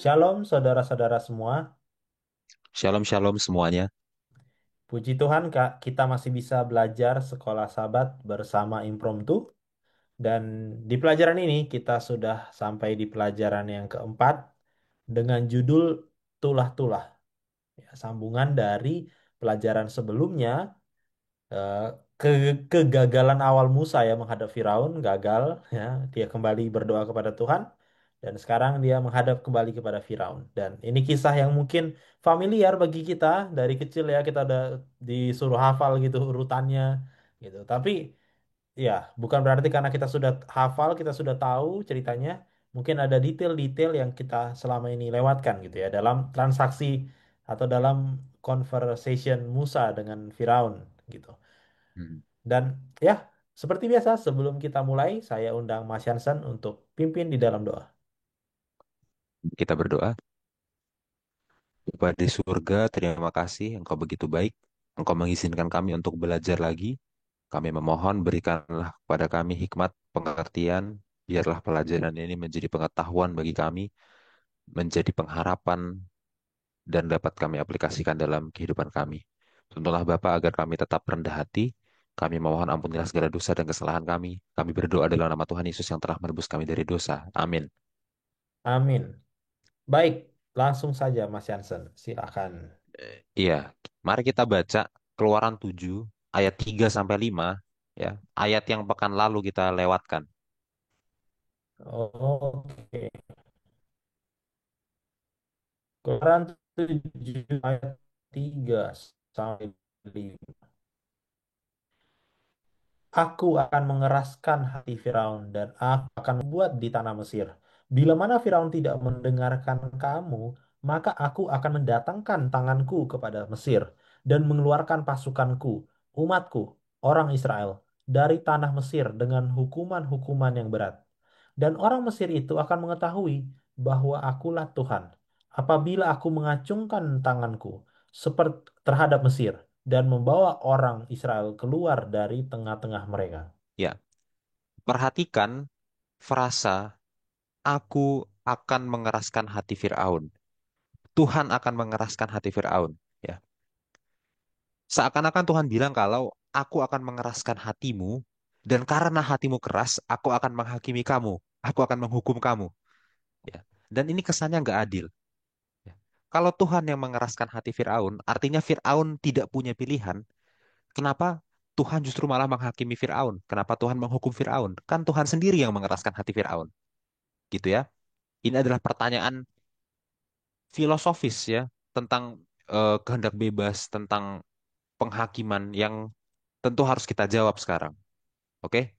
Shalom saudara-saudara semua. Shalom shalom semuanya. Puji Tuhan Kak, kita masih bisa belajar sekolah Sabat bersama Impromptu. Dan di pelajaran ini kita sudah sampai di pelajaran yang keempat dengan judul Tulah-Tulah. Ya, sambungan dari pelajaran sebelumnya, eh, kegagalan awal Musa ya menghadap Firaun, gagal ya. Dia kembali berdoa kepada Tuhan dan sekarang dia menghadap kembali kepada Firaun. Dan ini kisah yang mungkin familiar bagi kita dari kecil ya, kita udah disuruh hafal gitu urutannya gitu. Tapi ya, bukan berarti karena kita sudah hafal, kita sudah tahu ceritanya, mungkin ada detail-detail yang kita selama ini lewatkan gitu ya dalam transaksi atau dalam conversation Musa dengan Firaun gitu. Hmm. Dan ya, seperti biasa sebelum kita mulai, saya undang Mas Yansen untuk pimpin di dalam doa. Kita berdoa. Bapa di surga, terima kasih Engkau begitu baik. Engkau mengizinkan kami untuk belajar lagi. Kami memohon berikanlah kepada kami hikmat, pengertian. Biarlah pelajaran ini menjadi pengetahuan bagi kami, menjadi pengharapan, dan dapat kami aplikasikan dalam kehidupan kami. Tuntunlah Bapa agar kami tetap rendah hati. Kami memohon ampunilah segala dosa dan kesalahan kami. Kami berdoa dalam nama Tuhan Yesus yang telah menebus kami dari dosa. Amin. Amin. Baik, langsung saja Mas Yansen, silakan. Iya, mari kita baca Keluaran 7 ayat 3 sampai 5 ya. Ayat yang pekan lalu kita lewatkan. Oke. Keluaran 7 ayat 3 sampai 5. Aku akan mengeraskan hati Firaun dan aku akan membuat di tanah Mesir. Bila mana Firaun tidak mendengarkan kamu, maka aku akan mendatangkan tanganku kepada Mesir dan mengeluarkan pasukanku, umatku, orang Israel, dari tanah Mesir dengan hukuman-hukuman yang berat. Dan orang Mesir itu akan mengetahui bahwa akulah Tuhan apabila aku mengacungkan tanganku seperti terhadap Mesir dan membawa orang Israel keluar dari tengah-tengah mereka. Ya, perhatikan frasa aku akan mengeraskan hati Firaun. Tuhan akan mengeraskan hati Firaun, ya. Seakan-akan Tuhan bilang kalau aku akan mengeraskan hatimu dan karena hatimu keras, aku akan menghakimi kamu. Aku akan menghukum kamu, ya. Dan ini kesannya nggak adil. Ya. Kalau Tuhan yang mengeraskan hati Firaun, artinya Firaun tidak punya pilihan. Kenapa Tuhan justru malah menghakimi Firaun? Kenapa Tuhan menghukum Firaun? Kan Tuhan sendiri yang mengeraskan hati Firaun, gitu ya. Ini adalah pertanyaan filosofis ya tentang kehendak bebas, tentang penghakiman yang tentu harus kita jawab sekarang. Oke?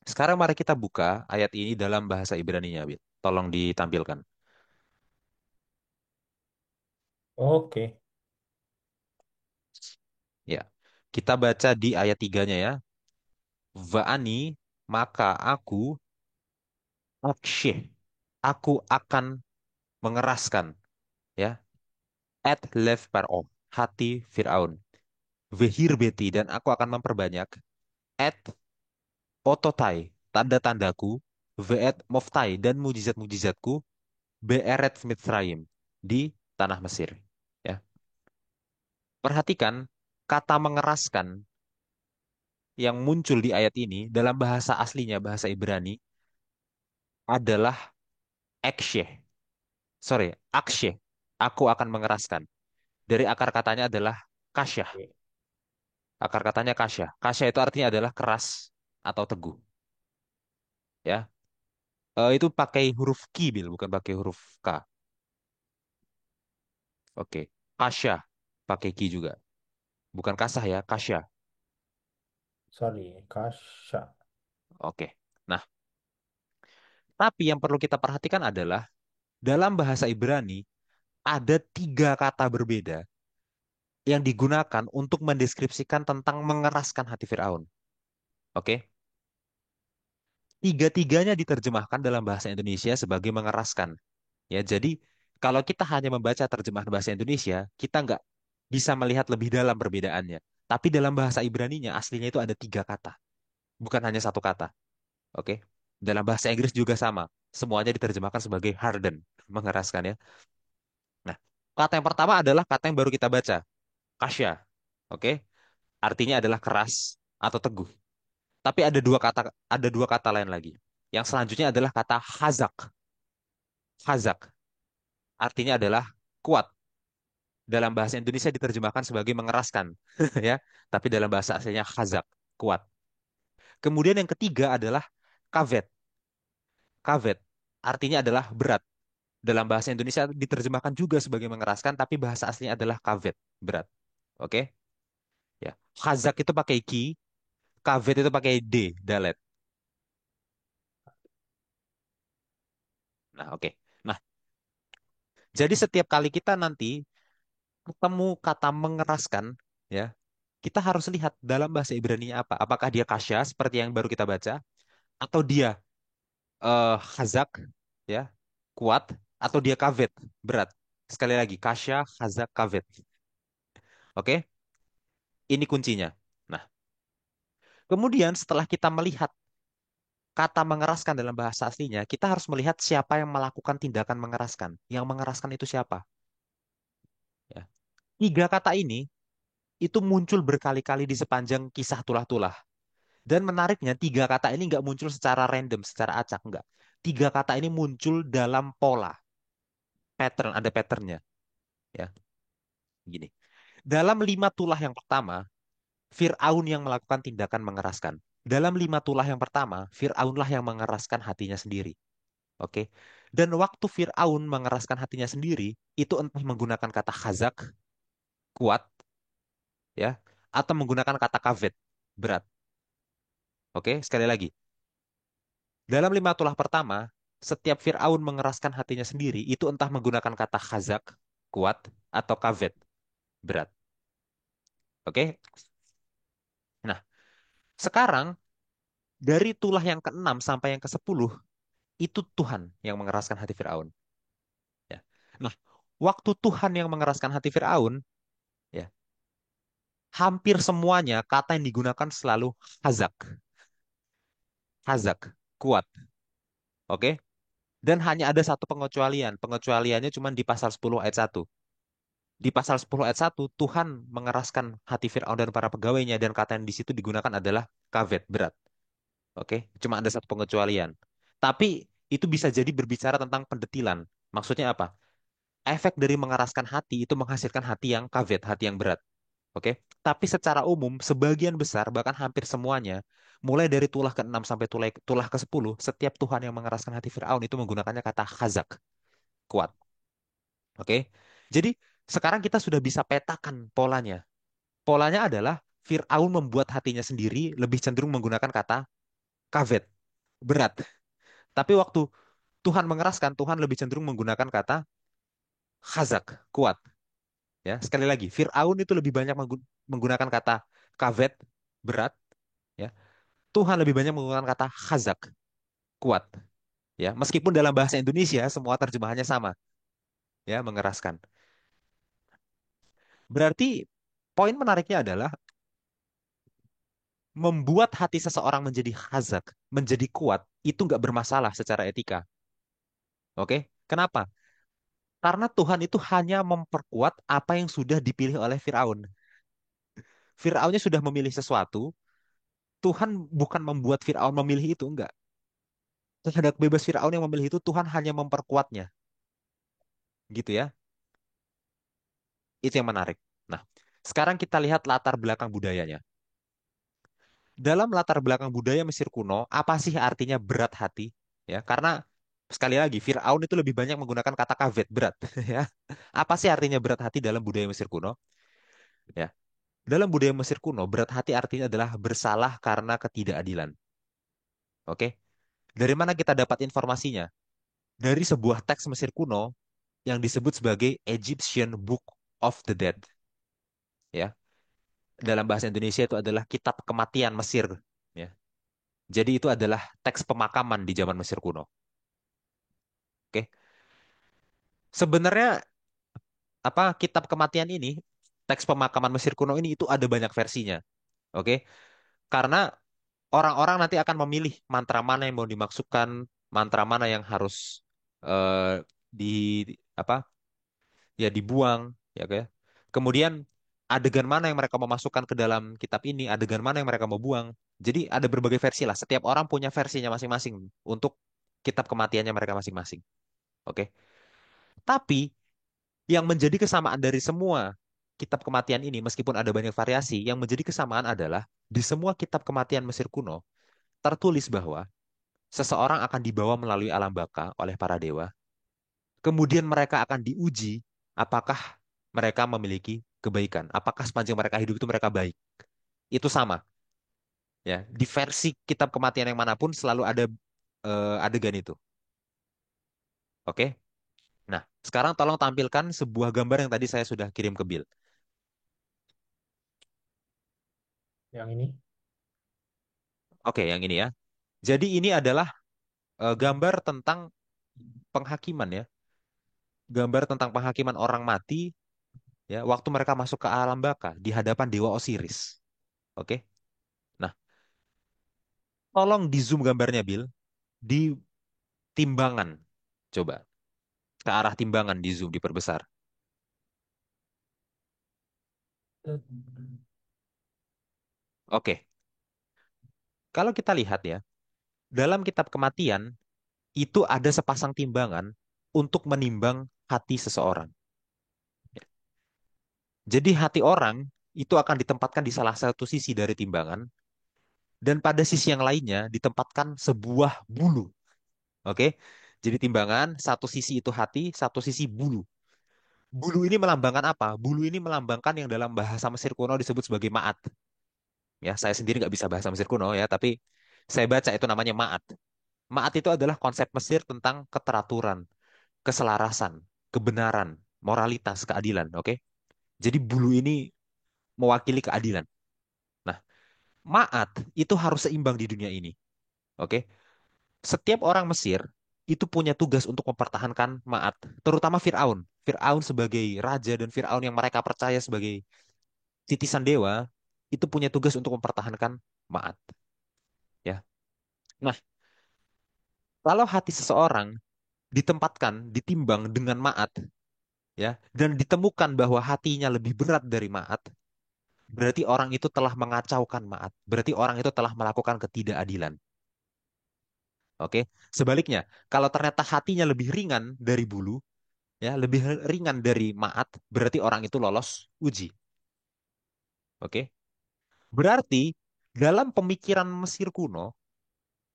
Sekarang mari kita buka ayat ini dalam bahasa Ibrani-nya, Bil. Tolong ditampilkan. Oke, Ya. Kita baca di ayat tiganya ya. Va'ani, maka aksyih, aku akan mengeraskan ya at lev par'om, hati Fir'aun. Vehir beti, dan aku akan memperbanyak at ototai, tanda-tandaku, ve'et moftai, dan mujizat-mujizatku, be'eret Mitzrayim, di tanah Mesir. Ya. Perhatikan kata mengeraskan yang muncul di ayat ini dalam bahasa aslinya, bahasa Ibrani, adalah eksyeh. Sorry, aksyeh. Aku akan mengeraskan. Dari akar katanya adalah kasyah. Akar katanya kasyah. Kasyah itu artinya adalah keras atau teguh. Ya, itu pakai huruf ki, Bil, bukan pakai huruf k. Oke, kasyah pakai ki juga. Bukan kasah ya, kasyah. sorry, Kasha. Oke. Nah, tapi yang perlu kita perhatikan adalah dalam bahasa Ibrani ada tiga kata berbeda yang digunakan untuk mendeskripsikan tentang mengeraskan hati Firaun. Oke, tiga-tiganya diterjemahkan dalam bahasa Indonesia sebagai mengeraskan. Ya, jadi kalau kita hanya membaca terjemahan bahasa Indonesia, kita nggak bisa melihat lebih dalam perbedaannya. Tapi dalam bahasa Ibraninya aslinya itu ada tiga kata, bukan hanya satu kata. Oke, dalam bahasa Inggris juga sama. semuanya diterjemahkan sebagai harden, mengeraskan ya. Nah, kata yang pertama adalah kata yang baru kita baca, kasya. Oke, artinya adalah keras atau teguh. Tapi ada dua kata lain lagi. Yang selanjutnya adalah kata hazak. Hazak artinya adalah kuat. Dalam bahasa Indonesia diterjemahkan sebagai mengeraskan, ya. Tapi dalam bahasa aslinya hazak, kuat. Kemudian yang ketiga adalah kavet. Kavet artinya adalah berat. Dalam bahasa Indonesia diterjemahkan juga sebagai mengeraskan, tapi bahasa aslinya adalah kavet, berat. Oke, ya. Hazak itu pakai ki, kavet itu pakai d, dalet. Nah, oke. Nah, jadi setiap kali kita nanti ketemu kata mengeraskan, ya, kita harus lihat dalam bahasa Ibrani apa. Apakah dia kasya seperti yang baru kita baca, atau dia hazak, ya, kuat, atau dia kavet, berat. Sekali lagi, kasya, hazak, kavet. Oke, ini kuncinya. Nah, kemudian setelah kita melihat kata mengeraskan dalam bahasa aslinya, kita harus melihat siapa yang melakukan tindakan mengeraskan. Yang mengeraskan itu siapa? Ya. Tiga kata ini itu muncul berkali-kali di sepanjang kisah tulah-tulah. Dan menariknya, tiga kata ini nggak muncul secara random, secara acak, nggak. Tiga kata ini muncul dalam pola, pattern, ada patternnya. Ya, gini. Dalam lima tulah yang pertama, Fir'aun yang melakukan tindakan mengeraskan. Dalam lima tulah yang pertama, Fir'aunlah yang mengeraskan hatinya sendiri. Oke. Dan waktu Fir'aun mengeraskan hatinya sendiri, itu entah menggunakan kata khazak, kuat, ya, atau menggunakan kata kavet, berat. Oke, sekali lagi. Dalam lima tulah pertama, setiap Fir'aun mengeraskan hatinya sendiri, itu entah menggunakan kata khazak, kuat, atau kavet, berat. Oke? Nah, sekarang dari tulah yang keenam sampai yang ke-10, itu Tuhan yang mengeraskan hati Fir'aun. Ya. Nah, waktu Tuhan yang mengeraskan hati Fir'aun, ya, hampir semuanya kata yang digunakan selalu hazak. Hazak, kuat. Oke? Dan hanya ada satu pengecualian. Pengecualiannya cuma di pasal 10 ayat 1. Di pasal 10 ayat 1, Tuhan mengeraskan hati Fir'aun dan para pegawainya, dan kata yang di situ digunakan adalah kavet, berat. Oke? Cuma ada satu pengecualian. Tapi itu bisa jadi berbicara tentang pendetilan. Maksudnya apa? Efek dari mengeraskan hati itu menghasilkan hati yang kavet, hati yang berat. Oke, tapi secara umum sebagian besar bahkan hampir semuanya, mulai dari tulah ke-6 sampai tulah ke-10, setiap Tuhan yang mengeraskan hati Firaun itu menggunakannya kata khazak, kuat. Oke. Jadi sekarang kita sudah bisa petakan polanya. Polanya adalah Firaun membuat hatinya sendiri lebih cenderung menggunakan kata kavet, berat. Tapi waktu Tuhan mengeraskan, Tuhan lebih cenderung menggunakan kata khazak, kuat. Ya, sekali lagi, Firaun itu lebih banyak menggunakan kata kavet, berat. Ya, Tuhan lebih banyak menggunakan kata khazak, kuat. Ya, meskipun dalam bahasa Indonesia semua terjemahannya sama, ya, mengeraskan. Berarti poin menariknya adalah membuat hati seseorang menjadi khazak, menjadi kuat, itu nggak bermasalah secara etika. Oke? Kenapa? Karena Tuhan itu hanya memperkuat apa yang sudah dipilih oleh Firaun. Firaunnya sudah memilih sesuatu, Tuhan bukan membuat Firaun memilih itu, enggak. Terhadap bebas Firaun yang memilih itu, Tuhan hanya memperkuatnya. Gitu ya. Itu yang menarik. Nah, sekarang kita lihat latar belakang budayanya. Dalam latar belakang budaya Mesir kuno, apa sih artinya berat hati? Ya, karena sekali lagi Firaun itu lebih banyak menggunakan kata kavet, berat, ya. Apa sih artinya berat hati dalam budaya Mesir kuno? Ya. Dalam budaya Mesir kuno, berat hati artinya adalah bersalah karena ketidakadilan. Oke? Dari mana kita dapat informasinya? Dari sebuah teks Mesir kuno yang disebut sebagai Egyptian Book of the Dead, ya. Dalam bahasa Indonesia itu adalah Kitab Kematian Mesir, ya. Jadi itu adalah teks pemakaman di zaman Mesir kuno. Oke. Sebenarnya apa kitab kematian ini, teks pemakaman Mesir kuno ini itu ada banyak versinya. Oke. Karena orang-orang nanti akan memilih mantra mana yang mau dimasukkan, mantra mana yang harus di apa ya dibuang ya kayak. Kemudian adegan mana yang mereka mau masukkan ke dalam kitab ini, adegan mana yang mereka mau buang. Jadi ada berbagai versi lah. Setiap orang punya versinya masing-masing untuk kitab kematiannya mereka masing-masing. Oke. Tapi yang menjadi kesamaan dari semua kitab kematian ini, meskipun ada banyak variasi, yang menjadi kesamaan adalah di semua kitab kematian Mesir kuno tertulis bahwa seseorang akan dibawa melalui alam baka oleh para dewa. Kemudian mereka akan diuji apakah mereka memiliki kebaikan, apakah sepanjang mereka hidup itu mereka baik. Itu sama ya. Di versi kitab kematian yang manapun selalu ada adegan itu. Oke? Nah, sekarang tolong tampilkan sebuah gambar yang tadi saya sudah kirim ke Bill. Yang ini. Oke, yang ini ya. Jadi ini adalah gambar tentang penghakiman ya. Gambar tentang penghakiman orang mati ya waktu mereka masuk ke alam baka di hadapan dewa Osiris. Oke. Nah, tolong di zoom gambarnya Bill di timbangan. Coba ke arah timbangan di zoom diperbesar. Oke. Kalau kita lihat ya, dalam kitab kematian itu ada sepasang timbangan untuk menimbang hati seseorang. Jadi hati orang itu akan ditempatkan di salah satu sisi dari timbangan dan pada sisi yang lainnya ditempatkan sebuah bulu. Oke. Jadi timbangan, satu sisi itu hati, satu sisi bulu. Bulu ini melambangkan apa? Bulu ini melambangkan yang dalam bahasa Mesir kuno disebut sebagai ma'at. Ya, saya sendiri nggak bisa bahasa Mesir kuno ya, tapi saya baca itu namanya ma'at. Ma'at itu adalah konsep Mesir tentang keteraturan, keselarasan, kebenaran, moralitas, keadilan. Oke. Jadi bulu ini mewakili keadilan. Nah, ma'at itu harus seimbang di dunia ini. Oke. Setiap orang Mesir itu punya tugas untuk mempertahankan Ma'at, terutama Fir'aun. Fir'aun sebagai raja dan Fir'aun yang mereka percaya sebagai titisan dewa, itu punya tugas untuk mempertahankan Ma'at. Ya. Nah, kalau hati seseorang ditempatkan, ditimbang dengan Ma'at, ya, dan ditemukan bahwa hatinya lebih berat dari Ma'at, berarti orang itu telah mengacaukan Ma'at. Berarti orang itu telah melakukan ketidakadilan. Oke. Sebaliknya, kalau ternyata hatinya lebih ringan dari bulu, ya lebih ringan dari maat berarti orang itu lolos uji. Oke, berarti dalam pemikiran Mesir kuno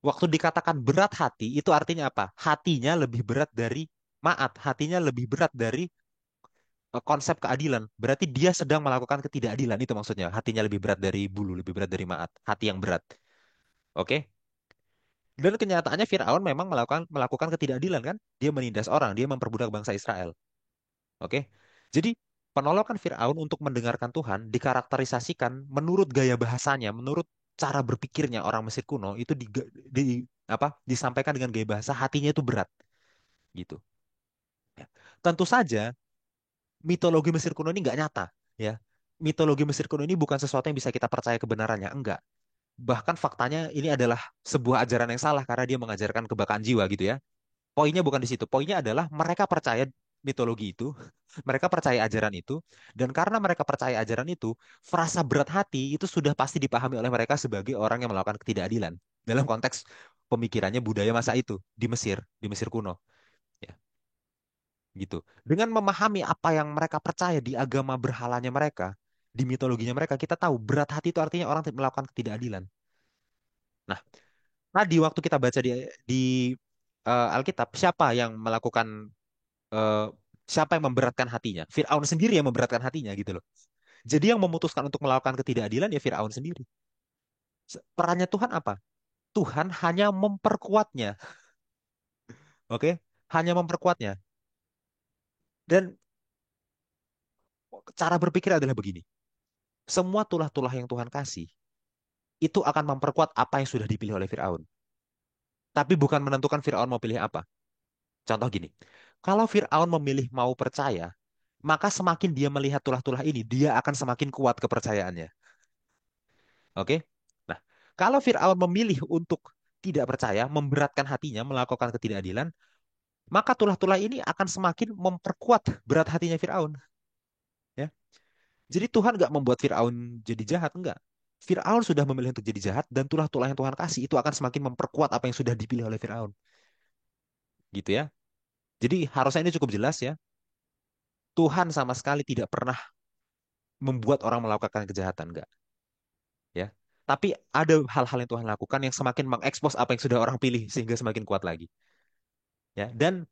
waktu dikatakan berat hati itu artinya apa? Hatinya lebih berat dari maat, hatinya lebih berat dari konsep keadilan. Berarti dia sedang melakukan ketidakadilan itu maksudnya. Hatinya lebih berat dari bulu, lebih berat dari maat, hati yang berat. Oke, dan kenyataannya Firaun memang melakukan ketidakadilan kan? Dia menindas orang, dia memperbudak bangsa Israel. Oke. Jadi penolakan Firaun untuk mendengarkan Tuhan dikarakterisasikan menurut gaya bahasanya, menurut cara berpikirnya orang Mesir kuno itu disampaikan dengan gaya bahasa hatinya itu berat gitu. Ya. Tentu saja mitologi Mesir kuno ini nggak nyata ya. Mitologi Mesir kuno ini bukan sesuatu yang bisa kita percaya kebenarannya, enggak. Bahkan faktanya ini adalah sebuah ajaran yang salah karena dia mengajarkan kebakaran jiwa gitu ya. Poinnya bukan di situ. Poinnya adalah mereka percaya mitologi itu, mereka percaya ajaran itu, dan karena mereka percaya ajaran itu, frasa berat hati itu sudah pasti dipahami oleh mereka sebagai orang yang melakukan ketidakadilan dalam konteks pemikirannya budaya masa itu di Mesir kuno, ya, gitu. Dengan memahami apa yang mereka percaya di agama berhalanya mereka, di mitologinya mereka, kita tahu berat hati itu artinya orang melakukan ketidakadilan. Nah, tadi waktu kita baca di Alkitab, siapa yang melakukan eh, siapa yang memberatkan hatinya? Firaun sendiri yang memberatkan hatinya gitu loh. Jadi yang memutuskan untuk melakukan ketidakadilan ya Firaun sendiri. Perannya Tuhan apa? Tuhan hanya memperkuatnya, oke? Hanya memperkuatnya. Dan cara berpikir adalah begini. Semua tulah-tulah yang Tuhan kasih itu akan memperkuat apa yang sudah dipilih oleh Firaun. Tapi bukan menentukan Firaun mau pilih apa. Contoh gini. Kalau Firaun memilih mau percaya, maka semakin dia melihat tulah-tulah ini, dia akan semakin kuat kepercayaannya. Oke? Nah, kalau Firaun memilih untuk tidak percaya, memberatkan hatinya, melakukan ketidakadilan, maka tulah-tulah ini akan semakin memperkuat berat hatinya Firaun. Ya, jadi Tuhan nggak membuat Firaun jadi jahat, enggak. Firaun sudah memilih untuk jadi jahat dan tulah-tulah yang Tuhan kasih itu akan semakin memperkuat apa yang sudah dipilih oleh Firaun, gitu ya. Jadi harusnya ini cukup jelas ya. Tuhan sama sekali tidak pernah membuat orang melakukan kejahatan, enggak, ya. Tapi ada hal-hal yang Tuhan lakukan yang semakin mengekspos apa yang sudah orang pilih sehingga semakin kuat lagi, ya. Dan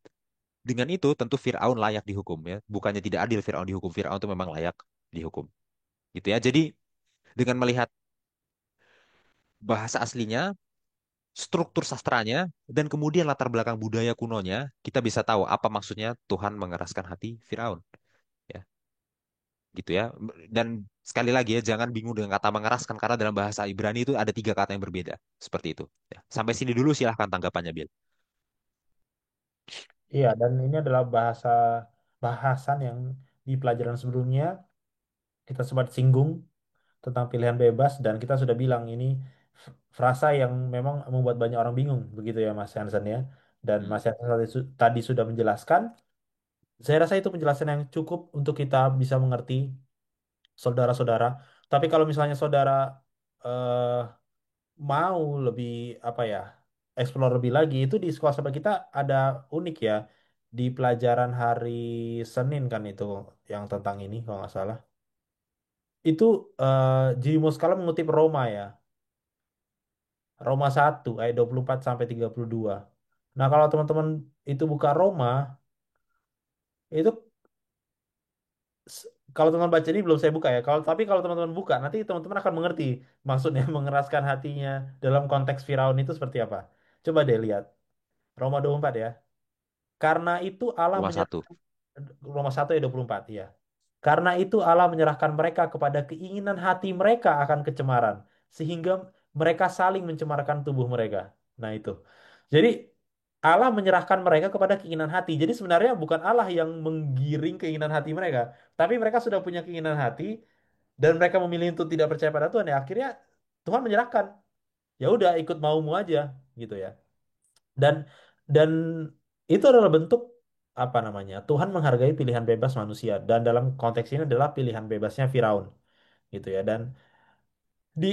dengan itu tentu Firaun layak dihukum, ya. Bukannya tidak adil Firaun dihukum, Firaun itu memang layak dihukum, gitu ya. Jadi dengan melihat bahasa aslinya, struktur sastranya, dan kemudian latar belakang budaya kunonya, kita bisa tahu apa maksudnya Tuhan mengeraskan hati Firaun, ya, gitu ya. Dan sekali lagi ya, jangan bingung dengan kata mengeraskan karena dalam bahasa Ibrani itu ada tiga kata yang berbeda, seperti itu. Ya. Sampai sini dulu silahkan tanggapannya, Bill. Iya, dan ini adalah bahasan yang di pelajaran sebelumnya kita sempat singgung tentang pilihan bebas dan kita sudah bilang ini frasa yang memang membuat banyak orang bingung begitu ya Mas Hansen ya. Dan Hmm. Mas Hansen tadi sudah menjelaskan, saya rasa itu penjelasan yang cukup untuk kita bisa mengerti saudara-saudara. Tapi kalau misalnya saudara eh, mau lebih apa ya, explore lebih lagi itu di sekolah sahabat kita ada unik ya di pelajaran hari Senin kan itu yang tentang ini kalau nggak salah. Itu Jiri Moskala mengutip Roma ya. Roma 1 ayat 24 sampai 32. Nah, kalau teman-teman itu buka Roma, itu s- kalau teman-teman baca ini belum saya buka ya. Kalau teman-teman buka, nanti teman-teman akan mengerti maksudnya mengeraskan hatinya dalam konteks Firaun itu seperti apa. Coba deh lihat Roma 24 ya. Karena itu Allah Cuma satu. menyerahkan Roma 1 ayat 24 ya. Karena itu Allah menyerahkan mereka kepada keinginan hati mereka akan kecemaran sehingga mereka saling mencemarkan tubuh mereka. Nah, itu. Jadi Allah menyerahkan mereka kepada keinginan hati. Jadi sebenarnya bukan Allah yang menggiring keinginan hati mereka, tapi mereka sudah punya keinginan hati dan mereka memilih untuk tidak percaya pada Tuhan. Ya akhirnya Tuhan menyerahkan. Ya udah ikut maumu aja gitu ya. Dan dan itu adalah bentuk apa namanya? Tuhan menghargai pilihan bebas manusia dan dalam konteks ini adalah pilihan bebasnya Firaun gitu ya. Dan di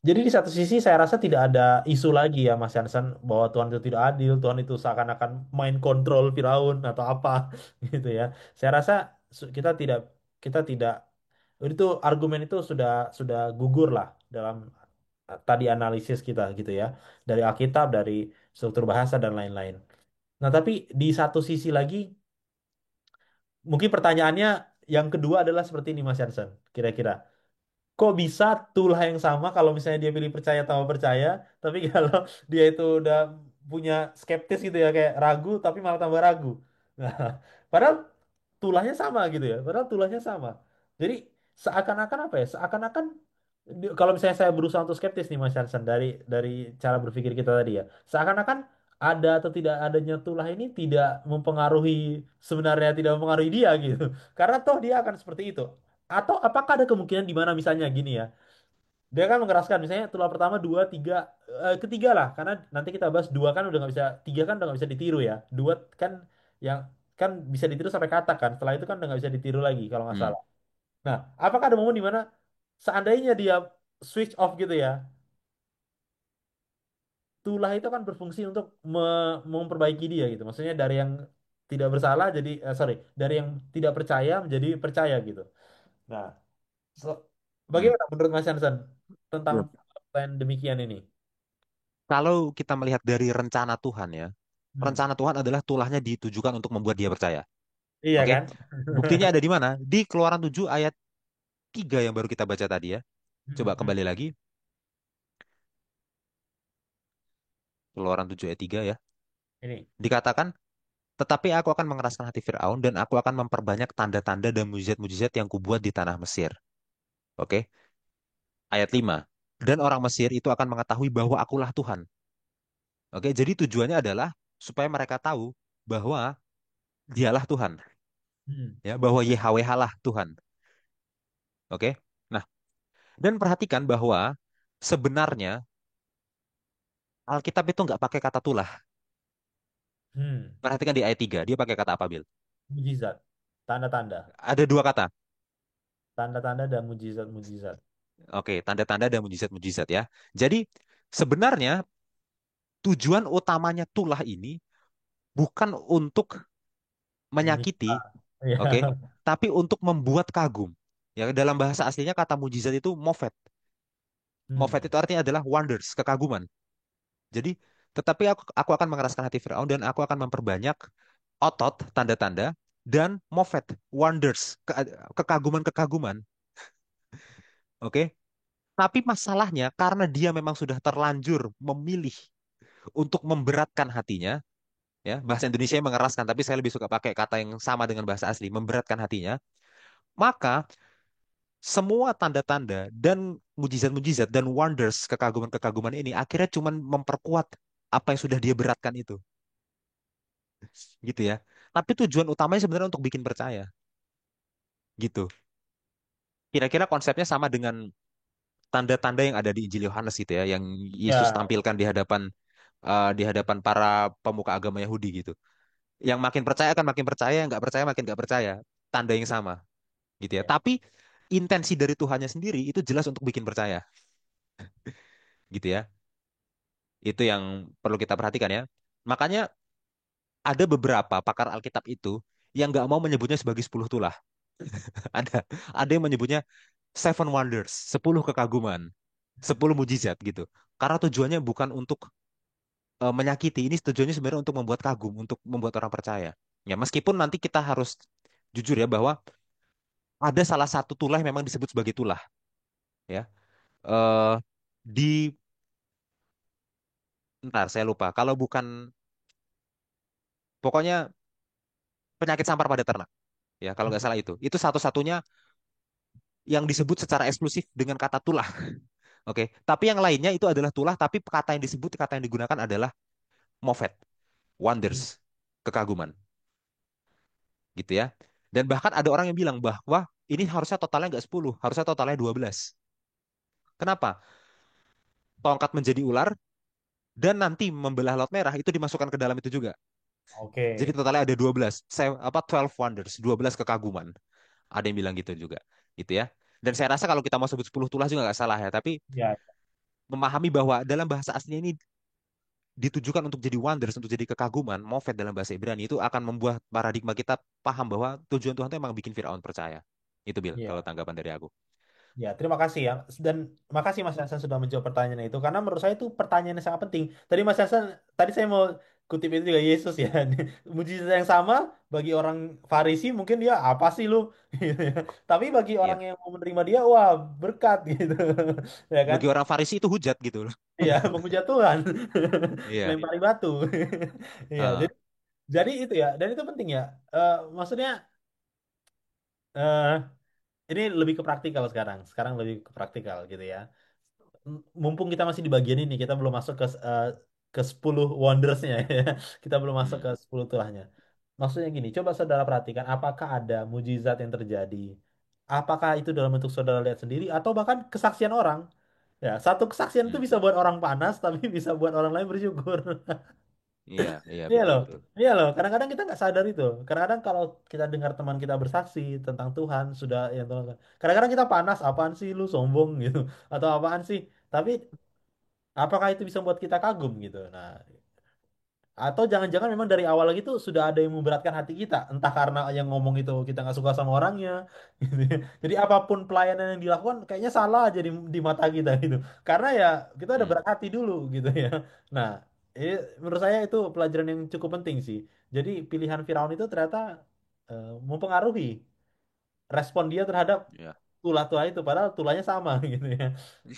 jadi di satu sisi saya rasa tidak ada isu lagi ya Mas Jansen bahwa Tuhan itu tidak adil, Tuhan itu seakan-akan main kontrol Firaun atau apa gitu ya. Saya rasa kita tidak itu argumen itu sudah gugur lah dalam tadi analisis kita gitu ya. Dari Alkitab, dari struktur bahasa dan lain-lain. Nah, tapi di satu sisi lagi, mungkin pertanyaannya yang kedua adalah seperti ini, Mas Jansen. Kira-kira, kok bisa tulah yang sama kalau misalnya dia pilih percaya tanpa percaya, tapi kalau dia itu udah punya skeptis gitu ya, kayak ragu, tapi malah tambah ragu. Nah, padahal tulahnya sama gitu ya, padahal tulahnya sama. Jadi seakan-akan apa ya? Seakan-akan kalau misalnya saya berusaha untuk skeptis nih Mas Hansen dari cara berpikir kita tadi ya, seakan-akan ada atau tidak adanya tulah ini tidak mempengaruhi sebenarnya tidak mempengaruhi dia gitu. Karena toh dia akan seperti itu. Atau apakah ada kemungkinan di mana misalnya gini ya, dia kan mengeraskan misalnya tulah pertama dua tiga ketiga lah karena nanti kita bahas dua kan udah nggak bisa tiga kan udah nggak bisa ditiru ya dua kan yang kan bisa ditiru sampai kata kan setelah itu kan udah nggak bisa ditiru lagi kalau nggak Hmm. salah. Nah, apakah ada momen di mana seandainya dia switch off gitu ya, tulah itu kan berfungsi untuk memperbaiki dia gitu. Maksudnya dari yang tidak bersalah jadi sorry, dari yang tidak percaya menjadi percaya gitu. Nah, so- Hmm. bagaimana menurut Mas Hansen tentang Ya. plan demikian ini? Kalau kita melihat dari rencana Tuhan ya, Hmm. rencana Tuhan adalah tulahnya ditujukan untuk membuat dia percaya. Iya Oke? kan? Buktinya ada di mana? Di Keluaran 7 ayat 3 yang baru kita baca tadi ya. Coba Hmm. kembali lagi. Keluaran 7 ayat 3 ya. Ini. Dikatakan, tetapi aku akan mengeraskan hati Firaun dan aku akan memperbanyak tanda-tanda dan mujizat-mujizat yang kubuat di tanah Mesir. Oke? Ayat 5. Dan orang Mesir itu akan mengetahui bahwa akulah Tuhan. Oke, jadi tujuannya adalah supaya mereka tahu bahwa dialah Tuhan, Hmm. ya, bahwa YHWH lah Tuhan. Oke? Nah, dan perhatikan bahwa sebenarnya Alkitab itu nggak pakai kata tulah. Hmm, Perhatikan di ayat 3, dia pakai kata apa, Bil? mujizat. Tanda-tanda. Ada dua kata. Tanda-tanda dan mujizat-mujizat. Oke, tanda-tanda dan mujizat-mujizat ya. Jadi sebenarnya tujuan utamanya tulah ini bukan untuk menyakiti, Menyiksa. Iya. oke, tapi untuk membuat kagum. Ya, dalam bahasa aslinya kata mujizat itu mofet. Mofet Hmm. itu artinya adalah wonders, kekaguman. Jadi, tetapi aku akan mengeraskan hati Firaun dan aku akan memperbanyak otot, tanda-tanda, dan mofet, wonders, kekaguman-kekaguman. Oke. Tapi masalahnya karena dia memang sudah terlanjur memilih untuk memberatkan hatinya, ya bahasa Indonesia yang mengeraskan, tapi saya lebih suka pakai kata yang sama dengan bahasa asli, memberatkan hatinya. Maka semua tanda-tanda dan mujizat-mujizat dan wonders, kekaguman-kekaguman ini akhirnya cuma memperkuat apa yang sudah dia beratkan itu, gitu ya. Tapi tujuan utamanya sebenarnya untuk bikin percaya, gitu. Kira-kira konsepnya sama dengan tanda-tanda yang ada di Injil Yohanes gitu ya, yang Yesus Ya. tampilkan di hadapan para pemuka agama Yahudi gitu. Yang makin percaya kan makin percaya, yang nggak percaya makin nggak percaya. Tanda yang sama, gitu ya. Ya. Tapi intensi dari Tuhannya sendiri itu jelas untuk bikin percaya, gitu ya. Itu yang perlu kita perhatikan ya. Makanya ada beberapa pakar Alkitab itu yang nggak mau menyebutnya sebagai 10 tulah. Ada, ada yang menyebutnya seven wonders, 10 kekaguman, 10 mujizat gitu. Karena tujuannya bukan untuk menyakiti, ini tujuannya sebenarnya untuk membuat kagum, untuk membuat orang percaya. Ya, meskipun nanti kita harus jujur ya bahwa ada salah satu tulah yang memang disebut sebagai tulah, ya. Eh di Ntar saya lupa. Kalau bukan, pokoknya penyakit sampar pada ternak, ya kalau nggak salah itu satu-satunya yang disebut secara eksklusif dengan kata tulah. Oke, tapi yang lainnya itu adalah tulah, tapi kata yang disebut, kata yang digunakan adalah mofet, Hmm. wonders, kekaguman, gitu ya. Dan bahkan ada orang yang bilang bahwa ini harusnya totalnya nggak 10, harusnya totalnya 12. Kenapa? Tongkat menjadi ular dan nanti membelah laut merah itu dimasukkan ke dalam itu juga. Jadi Oke. totalnya ada 12. Saya apa 12 wonders, 12 kekaguman. Ada yang bilang gitu juga. Gitu ya. Dan saya rasa kalau kita mau sebut 10 tulah juga nggak salah ya, tapi Ya. memahami bahwa dalam bahasa aslinya ini ditujukan untuk jadi wonders, untuk jadi kekaguman, mofet dalam bahasa Ibrani itu akan membuat paradigma kita paham bahwa tujuan Tuhan itu emang bikin Firaun percaya. Itu Bil, kalau Ya. tanggapan dari aku. Ya, terima kasih ya. Dan makasih Mas Hasan sudah menjawab pertanyaan itu karena menurut saya itu pertanyaan yang sangat penting. Tadi Mas Hasan, tadi saya mau kutip itu juga Yesus ya. Mujizat yang sama bagi orang Farisi mungkin dia apa sih lu? Gitu ya. Tapi bagi orang Iya. yang mau menerima dia, wah berkat gitu. Ya kan? Bagi orang Farisi itu hujat gitu loh. Iya, memuja Tuhan. Iya. Lempari batu. Iya, Ah, jadi itu ya. Dan itu penting ya. Maksudnya eh, ini lebih ke praktikal sekarang. Sekarang lebih ke praktikal gitu ya. Mumpung kita masih di bagian ini, kita belum masuk ke 10 wondersnya ya. Kita belum masuk hmm, ke 10 tulahnya. Maksudnya gini, coba saudara perhatikan apakah ada mujizat yang terjadi. Apakah itu dalam bentuk saudara lihat sendiri atau bahkan kesaksian orang. Ya, satu kesaksian itu hmm. bisa buat orang panas tapi bisa buat orang lain bersyukur. Iya, iya Iya betul loh. betul. Iya loh, kadang-kadang kita nggak sadar itu. Kadang-kadang kalau kita dengar teman kita bersaksi tentang Tuhan, sudah yang Tuhan, kadang-kadang kita panas, apaan sih lu sombong gitu, atau apaan sih. Tapi apakah itu bisa membuat kita kagum gitu? Nah, atau jangan-jangan memang dari awal gitu sudah ada yang memberatkan hati kita, entah karena yang ngomong itu kita nggak suka sama orangnya, gitu ya. Jadi apapun pelayanan yang dilakukan kayaknya salah aja di mata kita gitu. Karena ya kita ada Hmm, berat hati dulu gitu ya. Nah, menurut saya itu pelajaran yang cukup penting sih. Jadi pilihan Firaun itu ternyata mempengaruhi respon dia terhadap iya, tulah-tulah itu, padahal tulahnya sama gitu ya.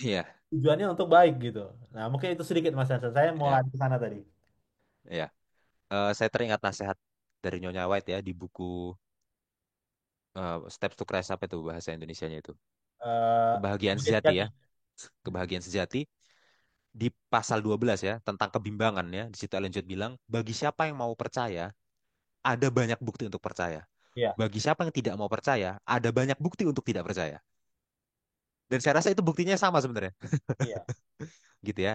iya, Tujuannya untuk baik gitu. Nah, mungkin itu sedikit Mas Hansen. Saya mau iya, lari ke sana tadi. iya. Saya teringat nasihat dari Nyonya White ya di buku Steps to Christ apa itu bahasa Indonesianya itu. Eh, Kebahagiaan Kemudian sejati jati. ya. Kebahagiaan sejati di pasal 12 ya tentang kebimbangan ya. Di situ Ellen White bilang, bagi siapa yang mau percaya, ada banyak bukti untuk percaya. Iya, Bagi siapa yang tidak mau percaya, ada banyak bukti untuk tidak percaya. Dan saya rasa itu buktinya sama sebenarnya, iya. gitu ya.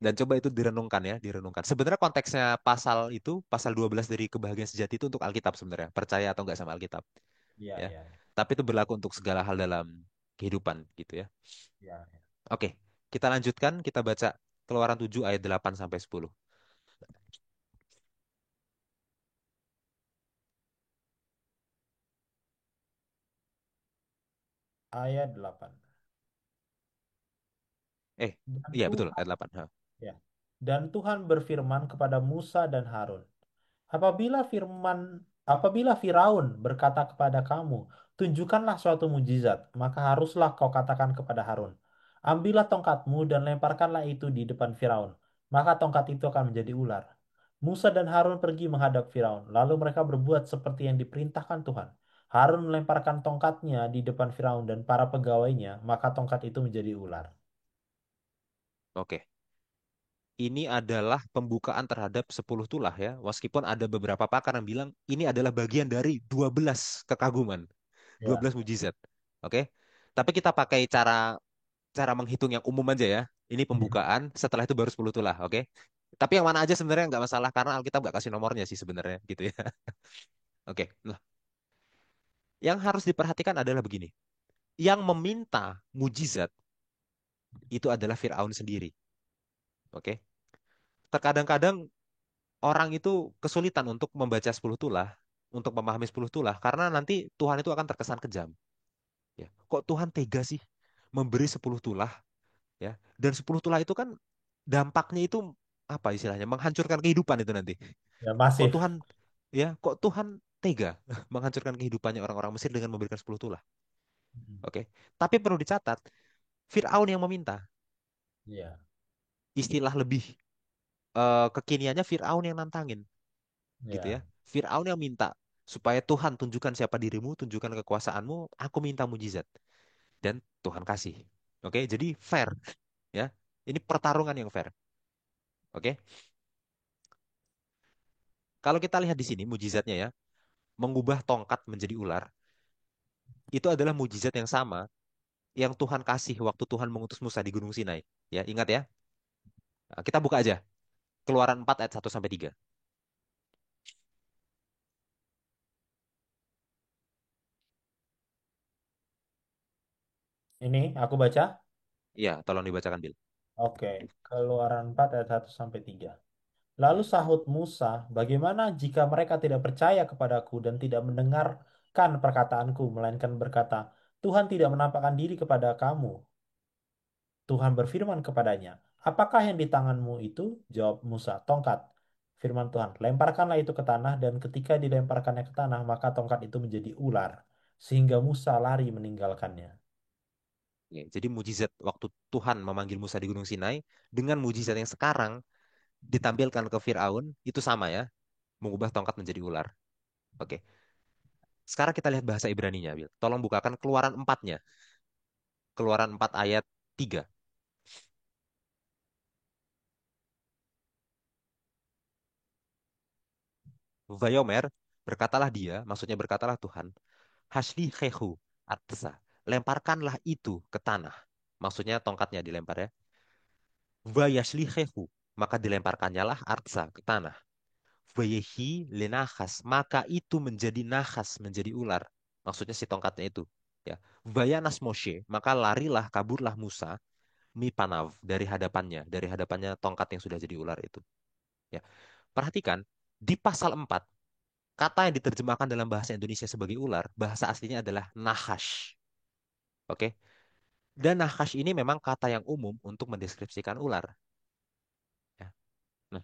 Dan coba itu direnungkan ya, direnungkan. Sebenarnya konteksnya pasal itu, pasal 12 dari kebahagiaan sejati itu untuk Alkitab sebenarnya. Percaya atau enggak sama Alkitab, Iya, ya. iya, Tapi itu berlaku untuk segala hal dalam kehidupan gitu ya. iya. Iya. Oke, kita lanjutkan, kita baca Keluaran 7 ayat 8 sampai 10. Ayat 8. Eh, Dan iya betul, Tuhan, ayat 8. Ha. ya. Dan Tuhan berfirman kepada Musa dan Harun, apabila Firaun berkata kepada kamu, tunjukkanlah suatu mujizat, maka haruslah kau katakan kepada Harun, ambillah tongkatmu dan lemparkanlah itu di depan Firaun, maka tongkat itu akan menjadi ular. Musa dan Harun pergi menghadap Firaun, lalu mereka berbuat seperti yang diperintahkan Tuhan. Harun melemparkan tongkatnya di depan Firaun dan para pegawainya, maka tongkat itu menjadi ular. Oke, ini adalah pembukaan terhadap 10 tulah ya. Meskipun ada beberapa pakar yang bilang ini adalah bagian dari 12 kekaguman, dua Ya. belas mujizat. Oke. Tapi kita pakai cara cara menghitung yang umum aja ya. Ini pembukaan, setelah itu baru 10 tulah, oke? Tapi yang mana aja sebenarnya nggak masalah karena Alkitab nggak kasih nomornya sih sebenarnya gitu ya. Oke. Nah, yang harus diperhatikan adalah begini. Yang meminta mujizat itu adalah Firaun sendiri, oke? Terkadang-kadang orang itu kesulitan untuk membaca 10 tulah, untuk memahami 10 tulah karena nanti Tuhan itu akan terkesan kejam, ya. Kok Tuhan tega sih memberi 10 tulah, ya? Dan 10 tulah itu kan dampaknya itu apa istilahnya? Menghancurkan kehidupan itu nanti. Ya, Kok masif. Tuhan kok Tuhan tega menghancurkan kehidupannya orang-orang Mesir dengan memberikan 10 tulah. Oke. Tapi perlu dicatat, Firaun yang meminta. Ya, Istilah lebih kekiniannya Firaun yang nantangin, gitu ya. ya. Firaun yang minta supaya Tuhan tunjukkan siapa dirimu, tunjukkan kekuasaanmu, aku minta mujizat dan Tuhan kasih. Oke, jadi fair ya. Ini pertarungan yang fair. Oke. Kalau kita lihat di sini mujizatnya ya, mengubah tongkat menjadi ular, itu adalah mujizat yang sama yang Tuhan kasih waktu Tuhan mengutus Musa di Gunung Sinai. Ya, ingat ya. Nah, kita buka aja. Keluaran 4 ayat 1 sampai 3. Ini aku baca. Iya, tolong dibacakan, Bil. Oke, Keluaran 4 ayat 1 sampai 3. Lalu sahut Musa, bagaimana jika mereka tidak percaya kepadaku dan tidak mendengarkan perkataanku, melainkan berkata, Tuhan tidak menampakkan diri kepada kamu. Tuhan berfirman kepadanya, apakah yang di tanganmu itu? Jawab Musa, tongkat. Firman Tuhan, lemparkanlah itu ke tanah, dan ketika dilemparkannya ke tanah, maka tongkat itu menjadi ular, sehingga Musa lari meninggalkannya. Ya, jadi mujizat waktu Tuhan memanggil Musa di Gunung Sinai dengan mujizat yang sekarang ditampilkan ke Firaun itu sama ya, mengubah tongkat menjadi ular. Oke. Sekarang kita lihat bahasa Ibraninya, Bil. Tolong bukakan Keluaran 4-nya. Keluaran 4 ayat 3. Vayomer, berkatalah dia, maksudnya berkatalah Tuhan, Hashli Hehu Atsa, lemparkanlah itu ke tanah. Maksudnya tongkatnya dilempar ya. Vayashli Hehu, maka dilemparkannya lah Artsa ke tanah. Vayehi lenahas, maka itu menjadi nahas, menjadi ular. Maksudnya si tongkatnya itu. Ya. Vayanas Moshe, maka larilah, kaburlah Musa, mipanav, dari hadapannya tongkat yang sudah jadi ular itu. Ya. Perhatikan, di pasal 4 kata yang diterjemahkan dalam bahasa Indonesia sebagai ular, bahasa aslinya adalah nahash. Oke. Dan nahash ini memang kata yang umum untuk mendeskripsikan ular. Ya. Nah,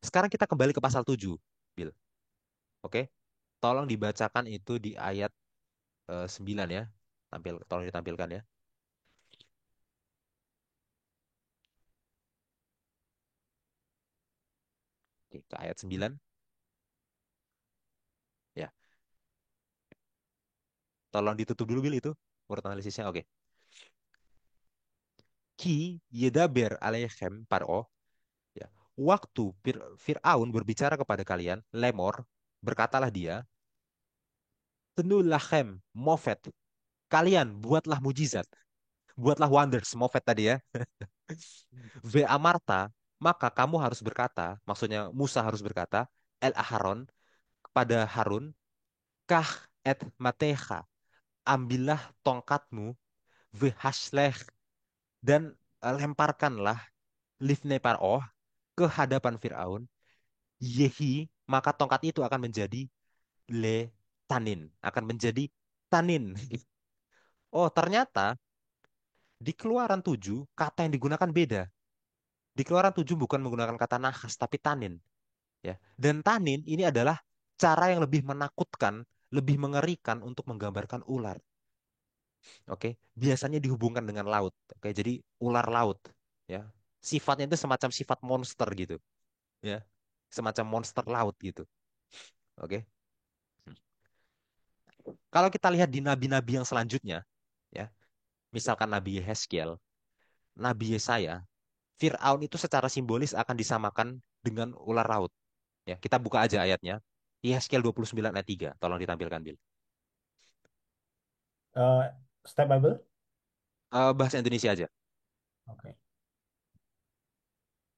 sekarang kita kembali ke pasal 7, Bill. Oke. Tolong dibacakan itu di ayat 9 ya. Tolong ditampilkan ya. Oke, ke ayat 9. Ya. Tolong ditutup dulu Bill itu urut analisisnya. Oke. Ki yedaber aleichem paro. Ya. Waktu Fir'aun berbicara kepada kalian, lemor, berkatalah dia, tenu lachem mofet. Kalian buatlah mujizat. Buatlah wonders, mofet tadi ya. Ve amarta, maka kamu harus berkata, maksudnya Musa harus berkata, El Aharon, kepada Harun, kah et matecha, ambillah tongkatmu, vehashlech, dan lemparkanlah lifnei paroh ke hadapan Fir'aun, yehi, maka tongkat itu akan menjadi le tanin, akan menjadi tanin. Oh, ternyata di Keluaran 7 kata yang digunakan beda. Di Keluaran 7 bukan menggunakan kata nahas, tapi tanin. Ya. Dan tanin ini adalah cara yang lebih menakutkan, lebih mengerikan untuk menggambarkan ular. Oke, biasanya dihubungkan dengan laut. Oke, jadi ular laut. Ya, sifatnya itu semacam sifat monster gitu. Ya, semacam monster laut gitu. Oke, kalau kita lihat di nabi-nabi yang selanjutnya, ya, misalkan Nabi Yehezkiel, Nabi Yesaya, Fir'aun itu secara simbolis akan disamakan dengan ular laut. Ya, kita buka aja ayatnya. Yehezkiel 29 ayat 3. Tolong ditampilkan, Bil. Step Bible. Bahasa Indonesia aja. Oke.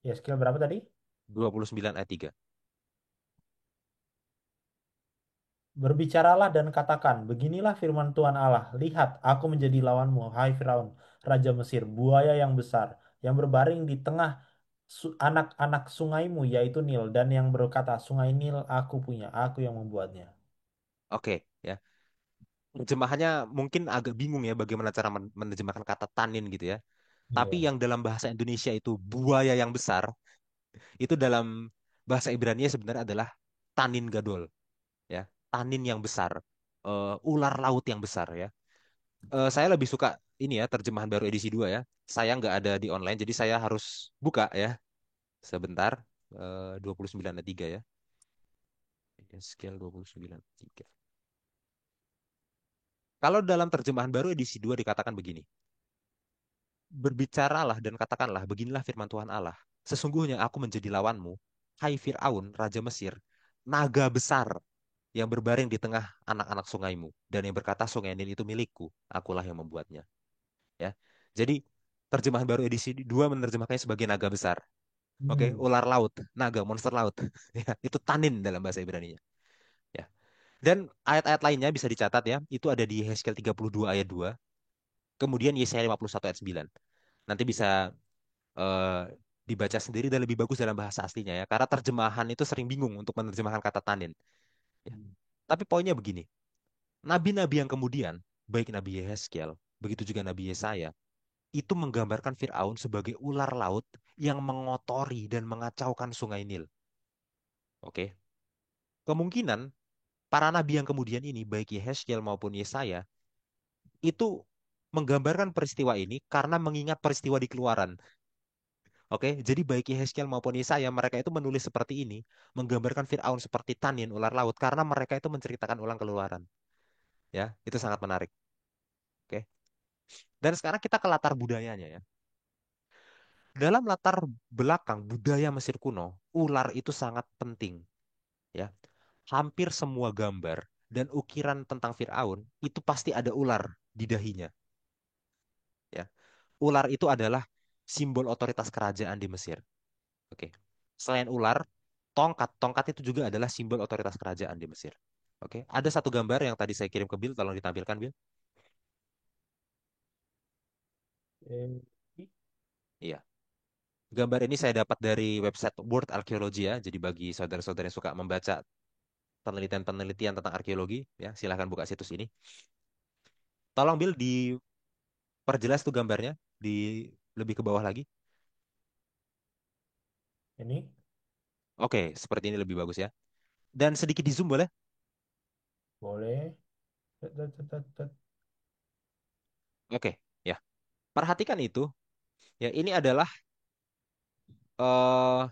Ya, skill berapa tadi? 29 ayat 3. Berbicaralah dan katakan, beginilah firman Tuhan Allah. Lihat, aku menjadi lawanmu, hai Firaun, Raja Mesir, buaya yang besar, yang berbaring di tengah anak-anak sungaimu, yaitu Nil, dan yang berkata, sungai Nil aku punya, aku yang membuatnya. Oke, ya. Terjemahannya mungkin agak bingung ya bagaimana cara menerjemahkan kata tanin gitu ya. Tapi Iya. yang dalam bahasa Indonesia itu buaya yang besar, itu dalam bahasa Ibrani sebenarnya adalah tanin gadol, ya. Tanin yang besar, ular laut yang besar ya. Saya lebih suka ini ya terjemahan baru edisi 2 ya. Saya nggak ada di online jadi saya harus buka ya. Sebentar. 29 ayat 3 ya. Scale 29 ayat 3. Kalau dalam terjemahan baru edisi 2 dikatakan begini. Berbicaralah dan katakanlah, beginilah firman Tuhan Allah. Sesungguhnya aku menjadi lawanmu, hai Fir'aun, Raja Mesir, naga besar yang berbaring di tengah anak-anak sungaimu. Dan yang berkata sungai Nil itu milikku, akulah yang membuatnya. Ya. Jadi terjemahan baru edisi 2 menerjemahkannya sebagai naga besar. Oke, Hmm. ular laut, naga, monster laut. Ya, itu tanin dalam bahasa Ibrani-nya. Ya. Dan ayat-ayat lainnya bisa dicatat ya, itu ada di Hezkiel 32 ayat 2, kemudian Yesaya 51 ayat 9. Nanti bisa eh, dibaca sendiri dan lebih bagus dalam bahasa aslinya ya, karena terjemahan itu sering bingung untuk menerjemahkan kata tanin. Ya. Tapi poinnya begini, nabi-nabi yang kemudian, baik Nabi Yehezkiel, begitu juga Nabi Yesaya, itu menggambarkan Firaun sebagai ular laut yang mengotori dan mengacaukan sungai Nil. Oke. Kemungkinan para nabi yang kemudian ini, baik Yehezkiel maupun Yesaya, itu menggambarkan peristiwa ini karena mengingat peristiwa di Keluaran. Oke, jadi baik Yehezkiel maupun Yesaya, mereka itu menulis seperti ini, menggambarkan Fir'aun seperti Tanin, ular laut, karena mereka itu menceritakan ulang Keluaran. Ya, itu sangat menarik. Oke. Dan sekarang kita ke latar budayanya ya. Dalam latar belakang budaya Mesir kuno, ular itu sangat penting. Ya, hampir semua gambar dan ukiran tentang Firaun itu pasti ada ular di dahinya. Ya, ular itu adalah simbol otoritas kerajaan di Mesir. Oke, selain ular, tongkat itu juga adalah simbol otoritas kerajaan di Mesir. Oke, ada satu gambar yang tadi saya kirim ke Bill, tolong ditampilkan Bill. Eh, Iya, gambar ini saya dapat dari website World Archaeology ya. Jadi bagi saudara-saudara yang suka membaca penelitian-penelitian tentang arkeologi, ya silahkan buka situs ini. Tolong Bill diperjelas tuh gambarnya di lebih ke bawah lagi. ini Oke, seperti ini lebih bagus ya. Dan sedikit di zoom boleh? boleh. Tet, tet, tet, tet, tet. Oke, ya. Perhatikan itu. Ya, ini adalah eh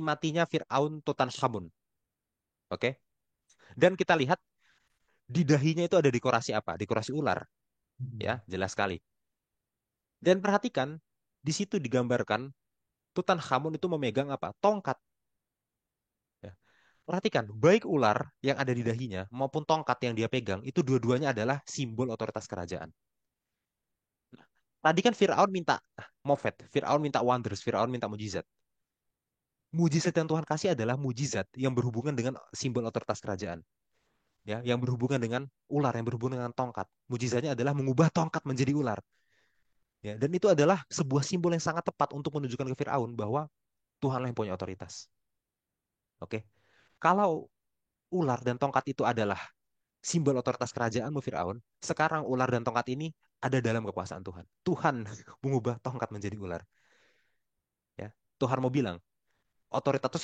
matinya Fir'aun Tutankhamun. Oke. Dan kita lihat di dahinya itu ada dekorasi apa? Dekorasi ular. Hmm. Ya, jelas sekali. Dan perhatikan, di situ digambarkan Tutankhamun itu memegang apa? Tongkat. Ya. Perhatikan, baik ular yang ada di dahinya maupun tongkat yang dia pegang, itu dua-duanya adalah simbol otoritas kerajaan. Tadi kan Fir'aun minta. Mofet, Fir'aun minta wonders, Fir'aun minta mujizat. Mujizat yang Tuhan kasih adalah mujizat yang berhubungan dengan simbol otoritas kerajaan. Ya, yang berhubungan dengan ular, yang berhubungan dengan tongkat. Mujizatnya adalah mengubah tongkat menjadi ular. Ya, dan itu adalah sebuah simbol yang sangat tepat untuk menunjukkan ke Firaun bahwa Tuhanlah yang punya otoritas. Oke. Kalau ular dan tongkat itu adalah simbol otoritas kerajaanmu Firaun, sekarang ular dan tongkat ini ada dalam kekuasaan Tuhan. Tuhan mengubah tongkat menjadi ular. Ya, Tuhan mau bilang, otoritas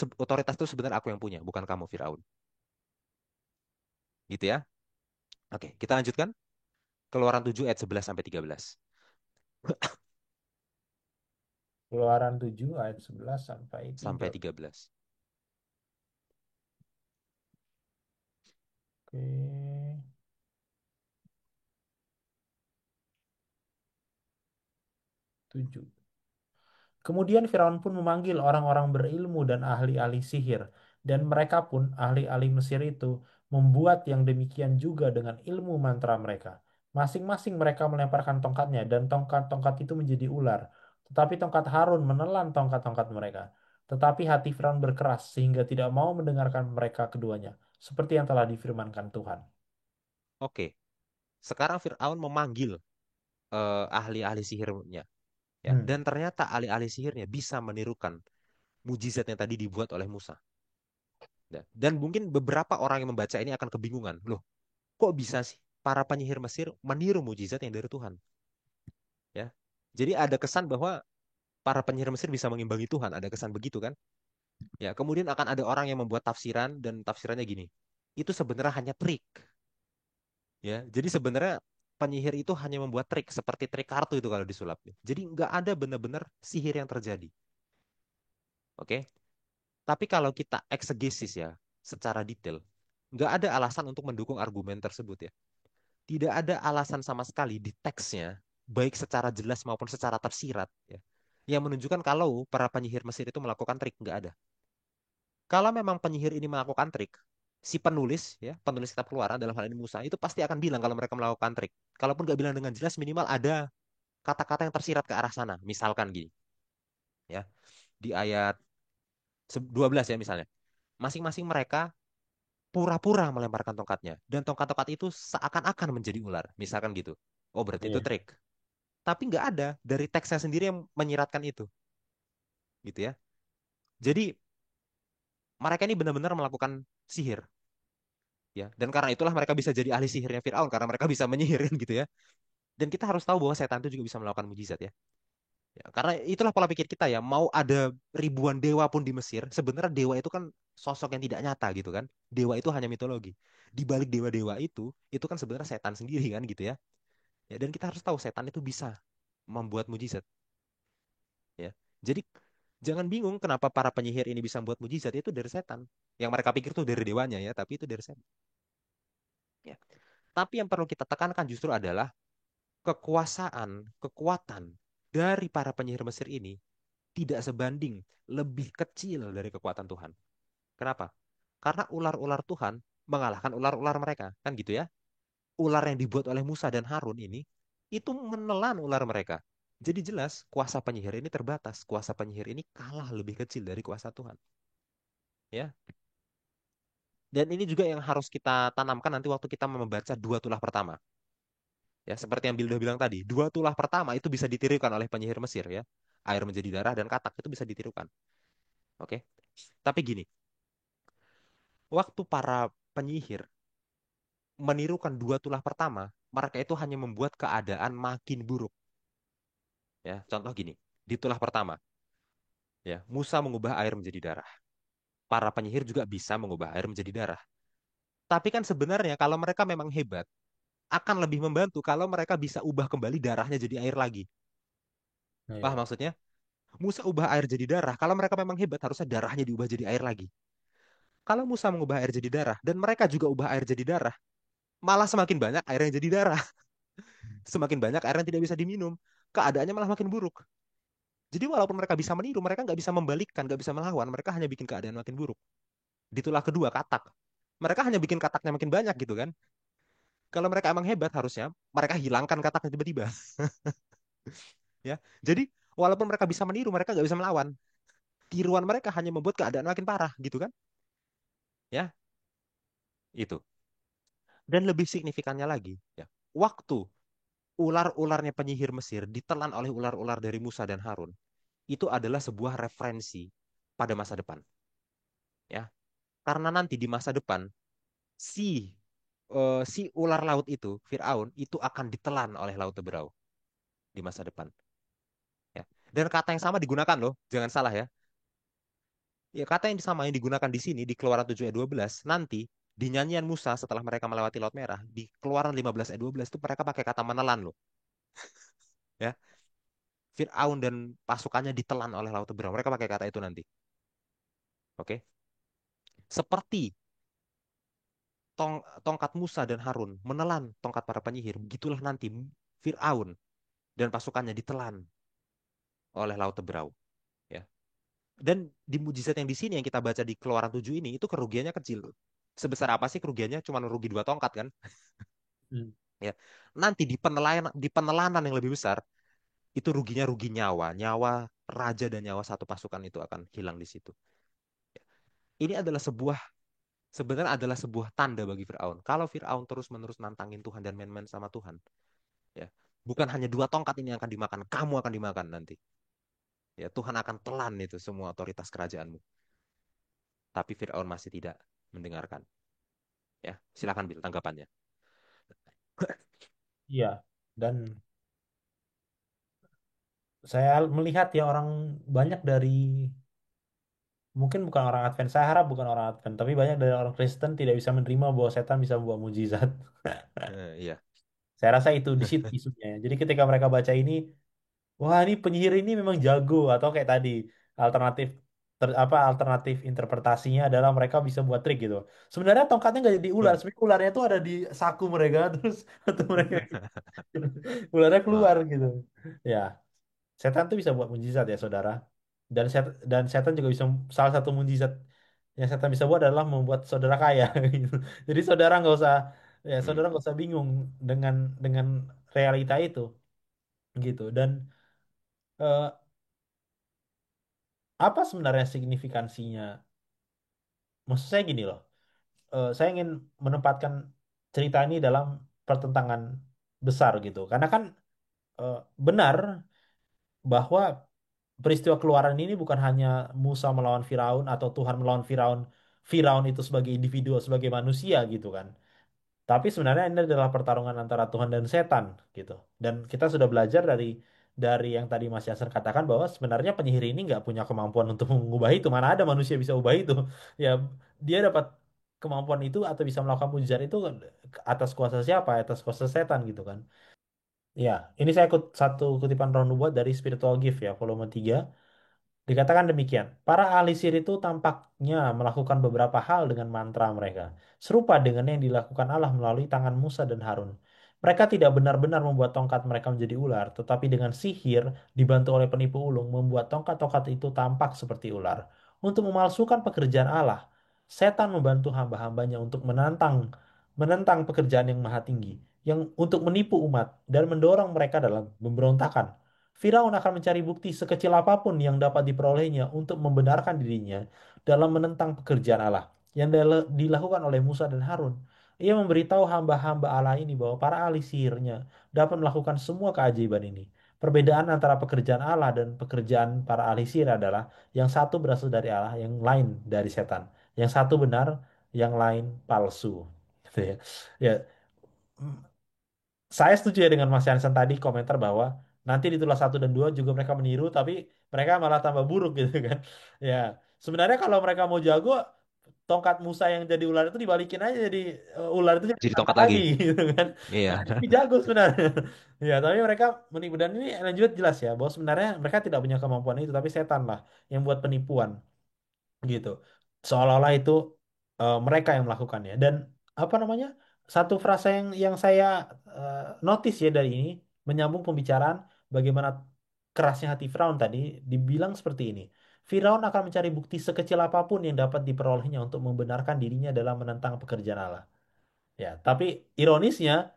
itu sebenarnya aku yang punya, bukan kamu Firaun. Gitu ya. Oke, kita lanjutkan. Keluaran 7 ayat 11 sampai 13. Keluaran 7 ayat 11 sampai Sampai 13. 13. Oke, 7. Kemudian Firaun pun memanggil orang-orang berilmu dan ahli-ahli sihir, dan mereka pun, ahli-ahli Mesir itu, membuat yang demikian juga dengan ilmu mantra mereka. Masing-masing mereka melemparkan tongkatnya, dan tongkat-tongkat itu menjadi ular. Tetapi tongkat Harun menelan tongkat-tongkat mereka. Tetapi hati Firaun berkeras, sehingga tidak mau mendengarkan mereka keduanya, seperti yang telah difirmankan Tuhan. Oke, sekarang Firaun memanggil ahli-ahli sihirnya. Ya, Hmm, dan ternyata ahli-ahli sihirnya bisa menirukan mujizat yang tadi dibuat oleh Musa. Ya, dan mungkin beberapa orang yang membaca ini akan kebingungan. Loh, kok bisa sih para penyihir Mesir meniru mujizat yang dari Tuhan? Ya, jadi ada kesan bahwa para penyihir Mesir bisa mengimbangi Tuhan. Ada kesan begitu kan? Ya, kemudian akan ada orang yang membuat tafsiran dan tafsirannya gini. Itu sebenarnya hanya trik. Ya, jadi sebenarnya penyihir itu hanya membuat trik seperti trik kartu itu kalau disulap. Jadi nggak ada benar-benar sihir yang terjadi. Oke? Tapi kalau kita eksegesis ya, secara detail, nggak ada alasan untuk mendukung argumen tersebut ya. Tidak ada alasan sama sekali di teksnya, baik secara jelas maupun secara tersirat ya, yang menunjukkan kalau para penyihir Mesir itu melakukan trik. Nggak ada. Kalau memang penyihir ini melakukan trik, si penulis ya, penulis kitab Keluaran dalam hal ini Musa itu pasti akan bilang kalau mereka melakukan trik. Kalaupun nggak bilang dengan jelas, minimal ada kata-kata yang tersirat ke arah sana. Misalkan gini, ya, di ayat 12 ya misalnya. Masing-masing mereka pura-pura melemparkan tongkatnya. Dan tongkat-tongkat itu seakan-akan menjadi ular. Misalkan gitu. Oh berarti itu iya. trik. Tapi nggak ada dari teksnya sendiri yang menyiratkan itu. Gitu ya. Jadi mereka ini benar-benar melakukan sihir. Ya, dan karena itulah mereka bisa jadi ahli sihirnya Firaun karena mereka bisa menyihir kan gitu ya. Dan kita harus tahu bahwa setan itu juga bisa melakukan mujizat ya. Ya, karena itulah pola pikir kita ya. Mau ada ribuan dewa pun di Mesir, sebenarnya dewa itu kan sosok yang tidak nyata gitu kan. Dewa itu hanya mitologi. Di balik dewa-dewa itu kan sebenarnya setan sendiri kan gitu ya. Ya, dan kita harus tahu setan itu bisa membuat mujizat ya. Jadi jangan bingung kenapa para penyihir ini bisa membuat mujizat itu dari setan. Yang mereka pikir tuh dari dewanya ya, tapi itu dari setan. Ya. Tapi yang perlu kita tekankan justru adalah kekuasaan, kekuatan dari para penyihir Mesir ini tidak sebanding, lebih kecil dari kekuatan Tuhan. Kenapa? Karena ular-ular Tuhan mengalahkan ular-ular mereka, kan gitu ya. Ular yang dibuat oleh Musa dan Harun ini itu menelan ular mereka. Jadi jelas kuasa penyihir ini terbatas, kuasa penyihir ini kalah lebih kecil dari kuasa Tuhan, ya. Dan ini juga yang harus kita tanamkan nanti waktu kita membaca dua tulah pertama. Ya, seperti yang Bilda bilang tadi, dua tulah pertama itu bisa ditirukan oleh penyihir Mesir ya. Air menjadi darah dan katak itu bisa ditirukan. Oke. Tapi gini, waktu para penyihir menirukan dua tulah pertama, mereka itu hanya membuat keadaan makin buruk. Ya, contoh gini, di tulah pertama, ya, Musa mengubah air menjadi darah. Para penyihir juga bisa mengubah air menjadi darah. Tapi kan sebenarnya kalau mereka memang hebat, akan lebih membantu kalau mereka bisa ubah kembali darahnya jadi air lagi. Paham Iya. maksudnya? Musa ubah air jadi darah. Kalau mereka memang hebat, harusnya darahnya diubah jadi air lagi. Kalau Musa mengubah air jadi darah, dan mereka juga ubah air jadi darah, malah semakin banyak air yang jadi darah. Semakin banyak air yang tidak bisa diminum. Keadaannya malah makin buruk. Jadi walaupun mereka bisa meniru, mereka nggak bisa membalikkan, nggak bisa melawan. Mereka hanya bikin keadaan makin buruk. Ditulah kedua, katak. Mereka hanya bikin kataknya makin banyak gitu kan. Kalau mereka emang hebat harusnya, mereka hilangkan kataknya tiba-tiba. Ya, jadi Walaupun mereka bisa meniru, mereka nggak bisa melawan. Tiruan mereka hanya membuat keadaan makin parah, gitu kan? Ya, itu. Dan lebih signifikannya lagi, ya, waktu ular-ularnya penyihir Mesir ditelan oleh ular-ular dari Musa dan Harun, itu adalah sebuah referensi pada masa depan, ya. Karena nanti di masa depan si si ular laut itu, Firaun, itu akan ditelan oleh Laut Teberau di masa depan, ya. Dan kata yang sama digunakan loh, jangan salah ya. Ya, kata yang sama yang digunakan di sini di Keluaran 7 ayat 12 nanti di nyanyian Musa setelah mereka melewati Laut Merah di Keluaran 15 ayat 12 itu mereka pakai kata menelan loh, ya. Fir'aun dan pasukannya ditelan oleh Laut Teberau. Mereka pakai kata itu nanti. Oke. Seperti tongkat Musa dan Harun menelan tongkat para penyihir, begitulah nanti Fir'aun dan pasukannya ditelan oleh Laut Teberau, ya. Dan di mujizat yang di sini yang kita baca di Keluaran 7 ini itu kerugiannya kecil. Sebesar apa sih kerugiannya? Cuma rugi 2 tongkat kan? Hmm. Ya. Nanti di penelanan yang lebih besar itu ruginya rugi nyawa, nyawa raja dan nyawa satu pasukan itu akan hilang di situ. Ini adalah sebenarnya adalah sebuah tanda bagi Firaun. Kalau Firaun terus-menerus nantangin Tuhan dan main-main sama Tuhan, ya, bukan hanya 2 tongkat ini yang akan dimakan, kamu akan dimakan nanti. Ya, Tuhan akan telan itu semua otoritas kerajaanmu. Tapi Firaun masih tidak mendengarkan. Ya, silakan Bil tanggapannya. Iya, dan saya melihat ya orang banyak dari mungkin bukan orang Advent, saya harap bukan orang Advent, tapi banyak dari orang Kristen tidak bisa menerima bahwa setan bisa membuat mujizat. Iya. Saya rasa itu di situ isunya. Jadi ketika mereka baca ini, wah ini penyihir ini memang jago atau kayak tadi alternatif alternatif interpretasinya adalah mereka bisa buat trik gitu. Sebenarnya tongkatnya nggak jadi ular, sebenarnya ularnya itu ada di saku mereka terus atau mereka ularnya keluar Ah, gitu. Ya, setan tuh bisa buat mujizat ya saudara. Dan setan juga bisa salah satu mujizat yang setan bisa buat adalah membuat saudara kaya gitu. Jadi saudara nggak usah hmm. saudara nggak usah bingung dengan realita itu gitu. Dan eh, apa sebenarnya signifikansinya? Maksud saya gini loh, saya ingin menempatkan cerita ini dalam pertentangan besar gitu. Karena kan eh, benar bahwa peristiwa keluaran ini bukan hanya Musa melawan Firaun atau Tuhan melawan Firaun, Firaun itu sebagai individu, sebagai manusia gitu kan. Tapi sebenarnya ini adalah pertarungan antara Tuhan dan setan gitu. Dan kita sudah belajar dari yang tadi Mas Yasser katakan bahwa sebenarnya penyihir ini nggak punya kemampuan untuk mengubah itu. Mana ada manusia bisa ubah itu? Ya dia dapat kemampuan itu atau bisa melakukan mujizat itu atas kuasa siapa? Atas kuasa setan gitu kan. Ya, ini saya ikut satu kutipan Ron Nubuat dari Spiritual Gift ya, volume 3. Dikatakan demikian, para ahli sihir itu tampaknya melakukan beberapa hal dengan mantra mereka, serupa dengan yang dilakukan Allah melalui tangan Musa dan Harun. Mereka tidak benar-benar membuat tongkat mereka menjadi ular, tetapi dengan sihir dibantu oleh penipu ulung membuat tongkat-tongkat itu tampak seperti ular. Untuk memalsukan pekerjaan Allah, setan membantu hamba-hambanya untuk menantang menentang pekerjaan yang maha tinggi, yang untuk menipu umat dan mendorong mereka dalam pemberontakan. Firaun akan mencari bukti sekecil apapun yang dapat diperolehnya untuk membenarkan dirinya dalam menentang pekerjaan Allah yang dilakukan oleh Musa dan Harun. Ia memberitahu hamba-hamba Allah ini bahwa para ahli sihirnya dapat melakukan semua keajaiban ini. Perbedaan antara pekerjaan Allah dan pekerjaan para ahli sihir adalah yang satu berasal dari Allah, yang lain dari setan. Yang satu benar, yang lain palsu. Gitu ya. Ya, saya setuju ya dengan Mas Jansen tadi komentar bahwa nanti di Tulas 1 dan 2 juga mereka meniru tapi mereka malah tambah buruk gitu kan. Ya, sebenarnya kalau mereka mau jago tongkat Musa yang jadi ular itu dibalikin aja jadi ular itu jadi Jadi tongkat tongkat lagi. lagi gitu kan. Iya. Ini jago sebenarnya. Ya, tapi mereka menipu dan ini lanjut jelas ya bahwa sebenarnya mereka tidak punya kemampuan itu tapi setan lah yang buat penipuan gitu. Seolah-olah itu mereka yang melakukannya. Dan apa namanya? Satu frasa yang saya notice ya dari ini menyambung pembicaraan bagaimana kerasnya hati Firaun tadi dibilang seperti ini. Firaun akan mencari bukti sekecil apapun yang dapat diperolehnya untuk membenarkan dirinya dalam menentang pekerjaan Allah. Ya, tapi ironisnya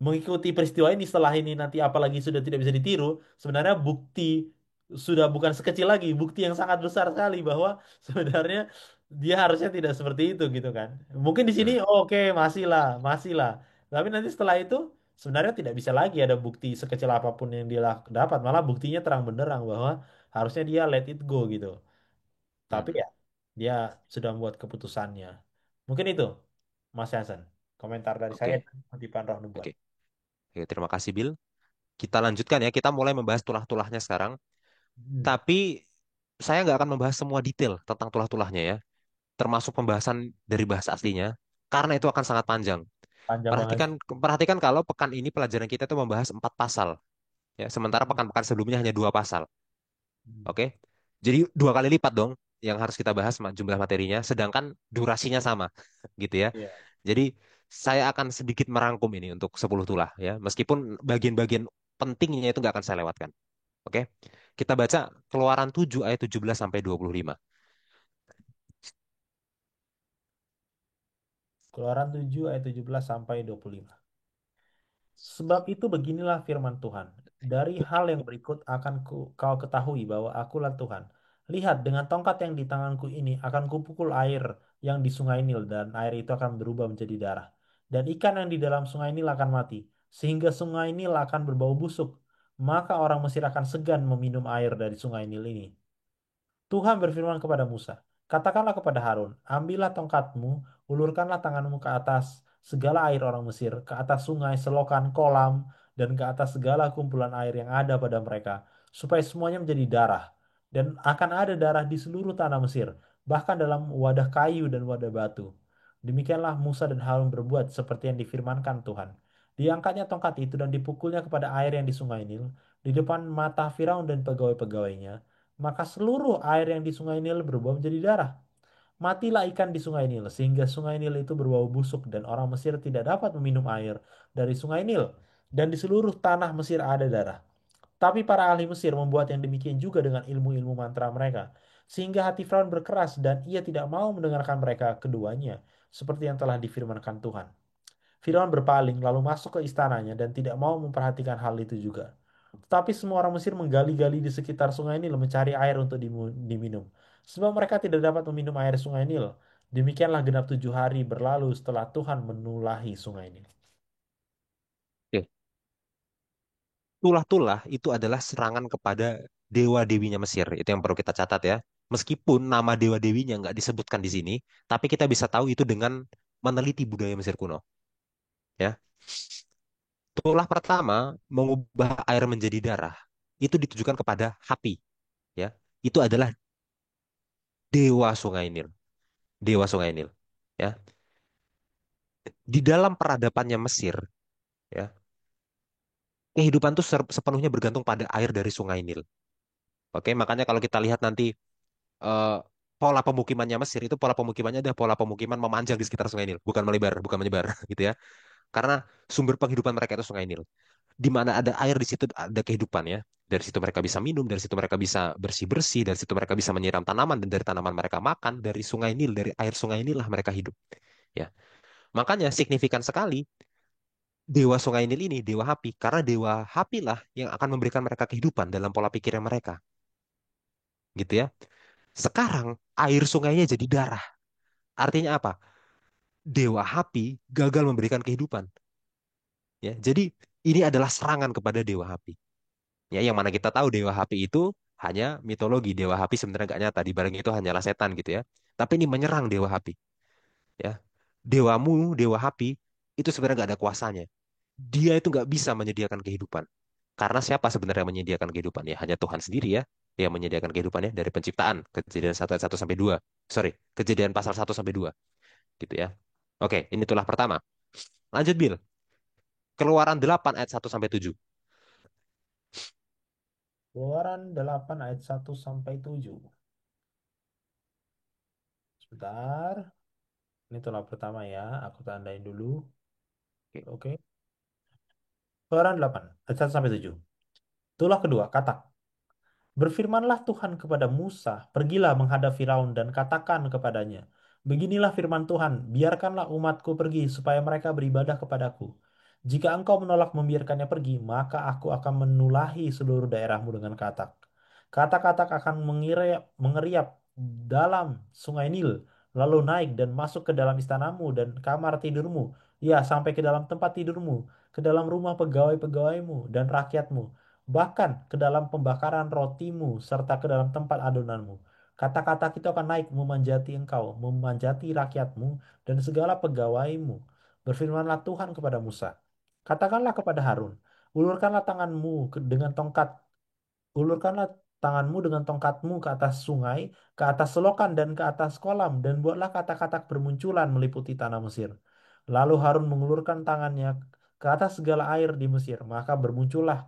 mengikuti peristiwa ini setelah ini nanti apalagi sudah tidak bisa ditiru, sebenarnya bukti sudah bukan sekecil lagi, bukti yang sangat besar sekali bahwa sebenarnya dia harusnya tidak seperti itu gitu kan. Mungkin di sini Hmm, oh, oke masih lah, masih lah. Tapi nanti setelah itu sebenarnya tidak bisa lagi ada bukti sekecil apapun yang dia dapat, malah buktinya terang benderang bahwa harusnya dia let it go gitu. Tapi hmm. ya dia sudah membuat keputusannya. Mungkin itu Mas Hasan, komentar dari saya Oke, dan kutipan Roh Nubuat. oke. Oke, terima kasih, Bill. Kita lanjutkan ya. Kita mulai membahas tulah-tulahnya sekarang. Hmm, Tapi saya nggak akan membahas semua detail tentang tulah-tulahnya ya, termasuk pembahasan dari bahasa aslinya, karena itu akan sangat panjang. panjang banget. Perhatikan, perhatikan kalau pekan ini pelajaran kita itu membahas 4 pasal, ya. Sementara pekan-pekan sebelumnya hanya 2 pasal. Hmm, Oke, jadi 2 kali lipat dong yang harus kita bahas jumlah materinya, sedangkan durasinya sama, gitu ya. iya. Jadi saya akan sedikit merangkum ini untuk 10 tulah ya, meskipun bagian-bagian pentingnya itu nggak akan saya lewatkan. Oke, kita baca Keluaran 7 ayat 17 sampai 25. Keluaran 7 ayat 17 sampai 25. Sebab itu beginilah firman Tuhan. Dari hal yang berikut akan kau ketahui bahwa akulah Tuhan. Lihat, dengan tongkat yang di tanganku ini akan kupukul air yang di sungai Nil dan air itu akan berubah menjadi darah. Dan ikan yang di dalam sungai Nil akan mati, sehingga sungai Nil akan berbau busuk. Maka orang Mesir akan segan meminum air dari sungai Nil ini. Tuhan berfirman kepada Musa, katakanlah kepada Harun, ambillah tongkatmu, ulurkanlah tanganmu ke atas segala air orang Mesir, ke atas sungai, selokan, kolam, dan ke atas segala kumpulan air yang ada pada mereka, supaya semuanya menjadi darah. Dan akan ada darah di seluruh tanah Mesir, bahkan dalam wadah kayu dan wadah batu. Demikianlah Musa dan Harun berbuat seperti yang difirmankan Tuhan. Diangkatnya tongkat itu dan dipukulnya kepada air yang di sungai Nil, di depan mata Firaun dan pegawai-pegawainya, maka seluruh air yang di sungai Nil berubah menjadi darah. Matilah ikan di sungai Nil, sehingga sungai Nil itu berbau busuk dan orang Mesir tidak dapat meminum air dari sungai Nil. Dan di seluruh tanah Mesir ada darah. Tapi para ahli Mesir membuat yang demikian juga dengan ilmu-ilmu mantra mereka. Sehingga hati Firaun berkeras dan ia tidak mau mendengarkan mereka keduanya, seperti yang telah difirmankan Tuhan. Firaun berpaling lalu masuk ke istananya dan tidak mau memperhatikan hal itu juga. Tetapi semua orang Mesir menggali-gali di sekitar sungai Nil mencari air untuk diminum. Sebab mereka tidak dapat meminum air sungai Nil. Demikianlah genap 7 hari berlalu setelah Tuhan menulahi sungai Nil. Oke, tulah-tulah itu adalah serangan kepada dewa-dewinya Mesir. Itu yang perlu kita catat ya. Meskipun nama dewa-dewinya nggak disebutkan di sini, tapi kita bisa tahu itu dengan meneliti budaya Mesir kuno. Ya, tulah pertama mengubah air menjadi darah. Itu ditujukan kepada Hapi. Ya, itu adalah dewa Sungai Nil. Dewa Sungai Nil. Ya, di dalam peradabannya Mesir, ya, kehidupan itu sepenuhnya bergantung pada air dari Sungai Nil. Oke, makanya kalau kita lihat nanti eh, pola pemukimannya Mesir itu pola pemukimannya adalah pola pemukiman memanjang di sekitar Sungai Nil, bukan melebar, bukan menyebar, gitu ya. Karena sumber penghidupan mereka itu Sungai Nil. Di mana ada air di situ ada kehidupan ya. Dari situ mereka bisa minum, dari situ mereka bisa bersih-bersih, dari situ mereka bisa menyiram tanaman dan dari tanaman mereka makan, dari Sungai Nil, dari air Sungai Nil lah mereka hidup, ya. Makanya signifikan sekali dewa Sungai Nil ini, dewa Hapi, karena dewa Hapi lah yang akan memberikan mereka kehidupan dalam pola pikir mereka, gitu ya. Sekarang air sungainya jadi darah. Artinya apa? Dewa Hapi gagal memberikan kehidupan. Ya, jadi ini adalah serangan kepada Dewa Hapi. Ya, yang mana kita tahu Dewa Hapi itu hanya mitologi. Dewa Hapi sebenarnya nggak nyata. Di barang itu hanyalah setan gitu ya. Tapi ini menyerang Dewa Hapi. Ya, dewamu, Dewa Hapi itu sebenarnya nggak ada kuasanya. Dia itu nggak bisa menyediakan kehidupan. Karena siapa sebenarnya yang menyediakan kehidupan? Ya, hanya Tuhan sendiri ya yang menyediakan kehidupannya dari penciptaan. Kejadian 1 ayat 1 sampai 2. Sorry, kejadian pasal 1 sampai 2. Gitu ya. Oke, ini itulah pertama. Lanjut, Bill. Keluaran 8 ayat 1 sampai 7. Keluaran 8 ayat 1 sampai 7. Sebentar. Ini tulah pertama ya. Aku tandain dulu. Oke. Oke. Keluaran 8 ayat 1 sampai 7. Tulah kedua, kata. Berfirmanlah Tuhan kepada Musa, pergilah menghadap Firaun dan katakan kepadanya, beginilah firman Tuhan, biarkanlah umatku pergi supaya mereka beribadah kepadaku. Jika engkau menolak membiarkannya pergi, maka aku akan menulahi seluruh daerahmu dengan katak. Katak-katak akan mengeriap dalam sungai Nil, lalu naik dan masuk ke dalam istanamu dan kamar tidurmu, ya sampai ke dalam tempat tidurmu, ke dalam rumah pegawai-pegawaimu dan rakyatmu, bahkan ke dalam pembakaran rotimu serta ke dalam tempat adonanmu. Kata-kata itu akan naik memanjati engkau, memanjati rakyatmu dan segala pegawaimu. Berfirmanlah Tuhan kepada Musa, katakanlah kepada Harun, ulurkanlah tanganmu dengan tongkat, ulurkanlah tanganmu dengan tongkatmu ke atas sungai, ke atas selokan dan ke atas kolam, dan buatlah kata-kata bermunculan meliputi tanah Mesir. Lalu Harun mengulurkan tangannya ke atas segala air di Mesir, maka bermunculanlah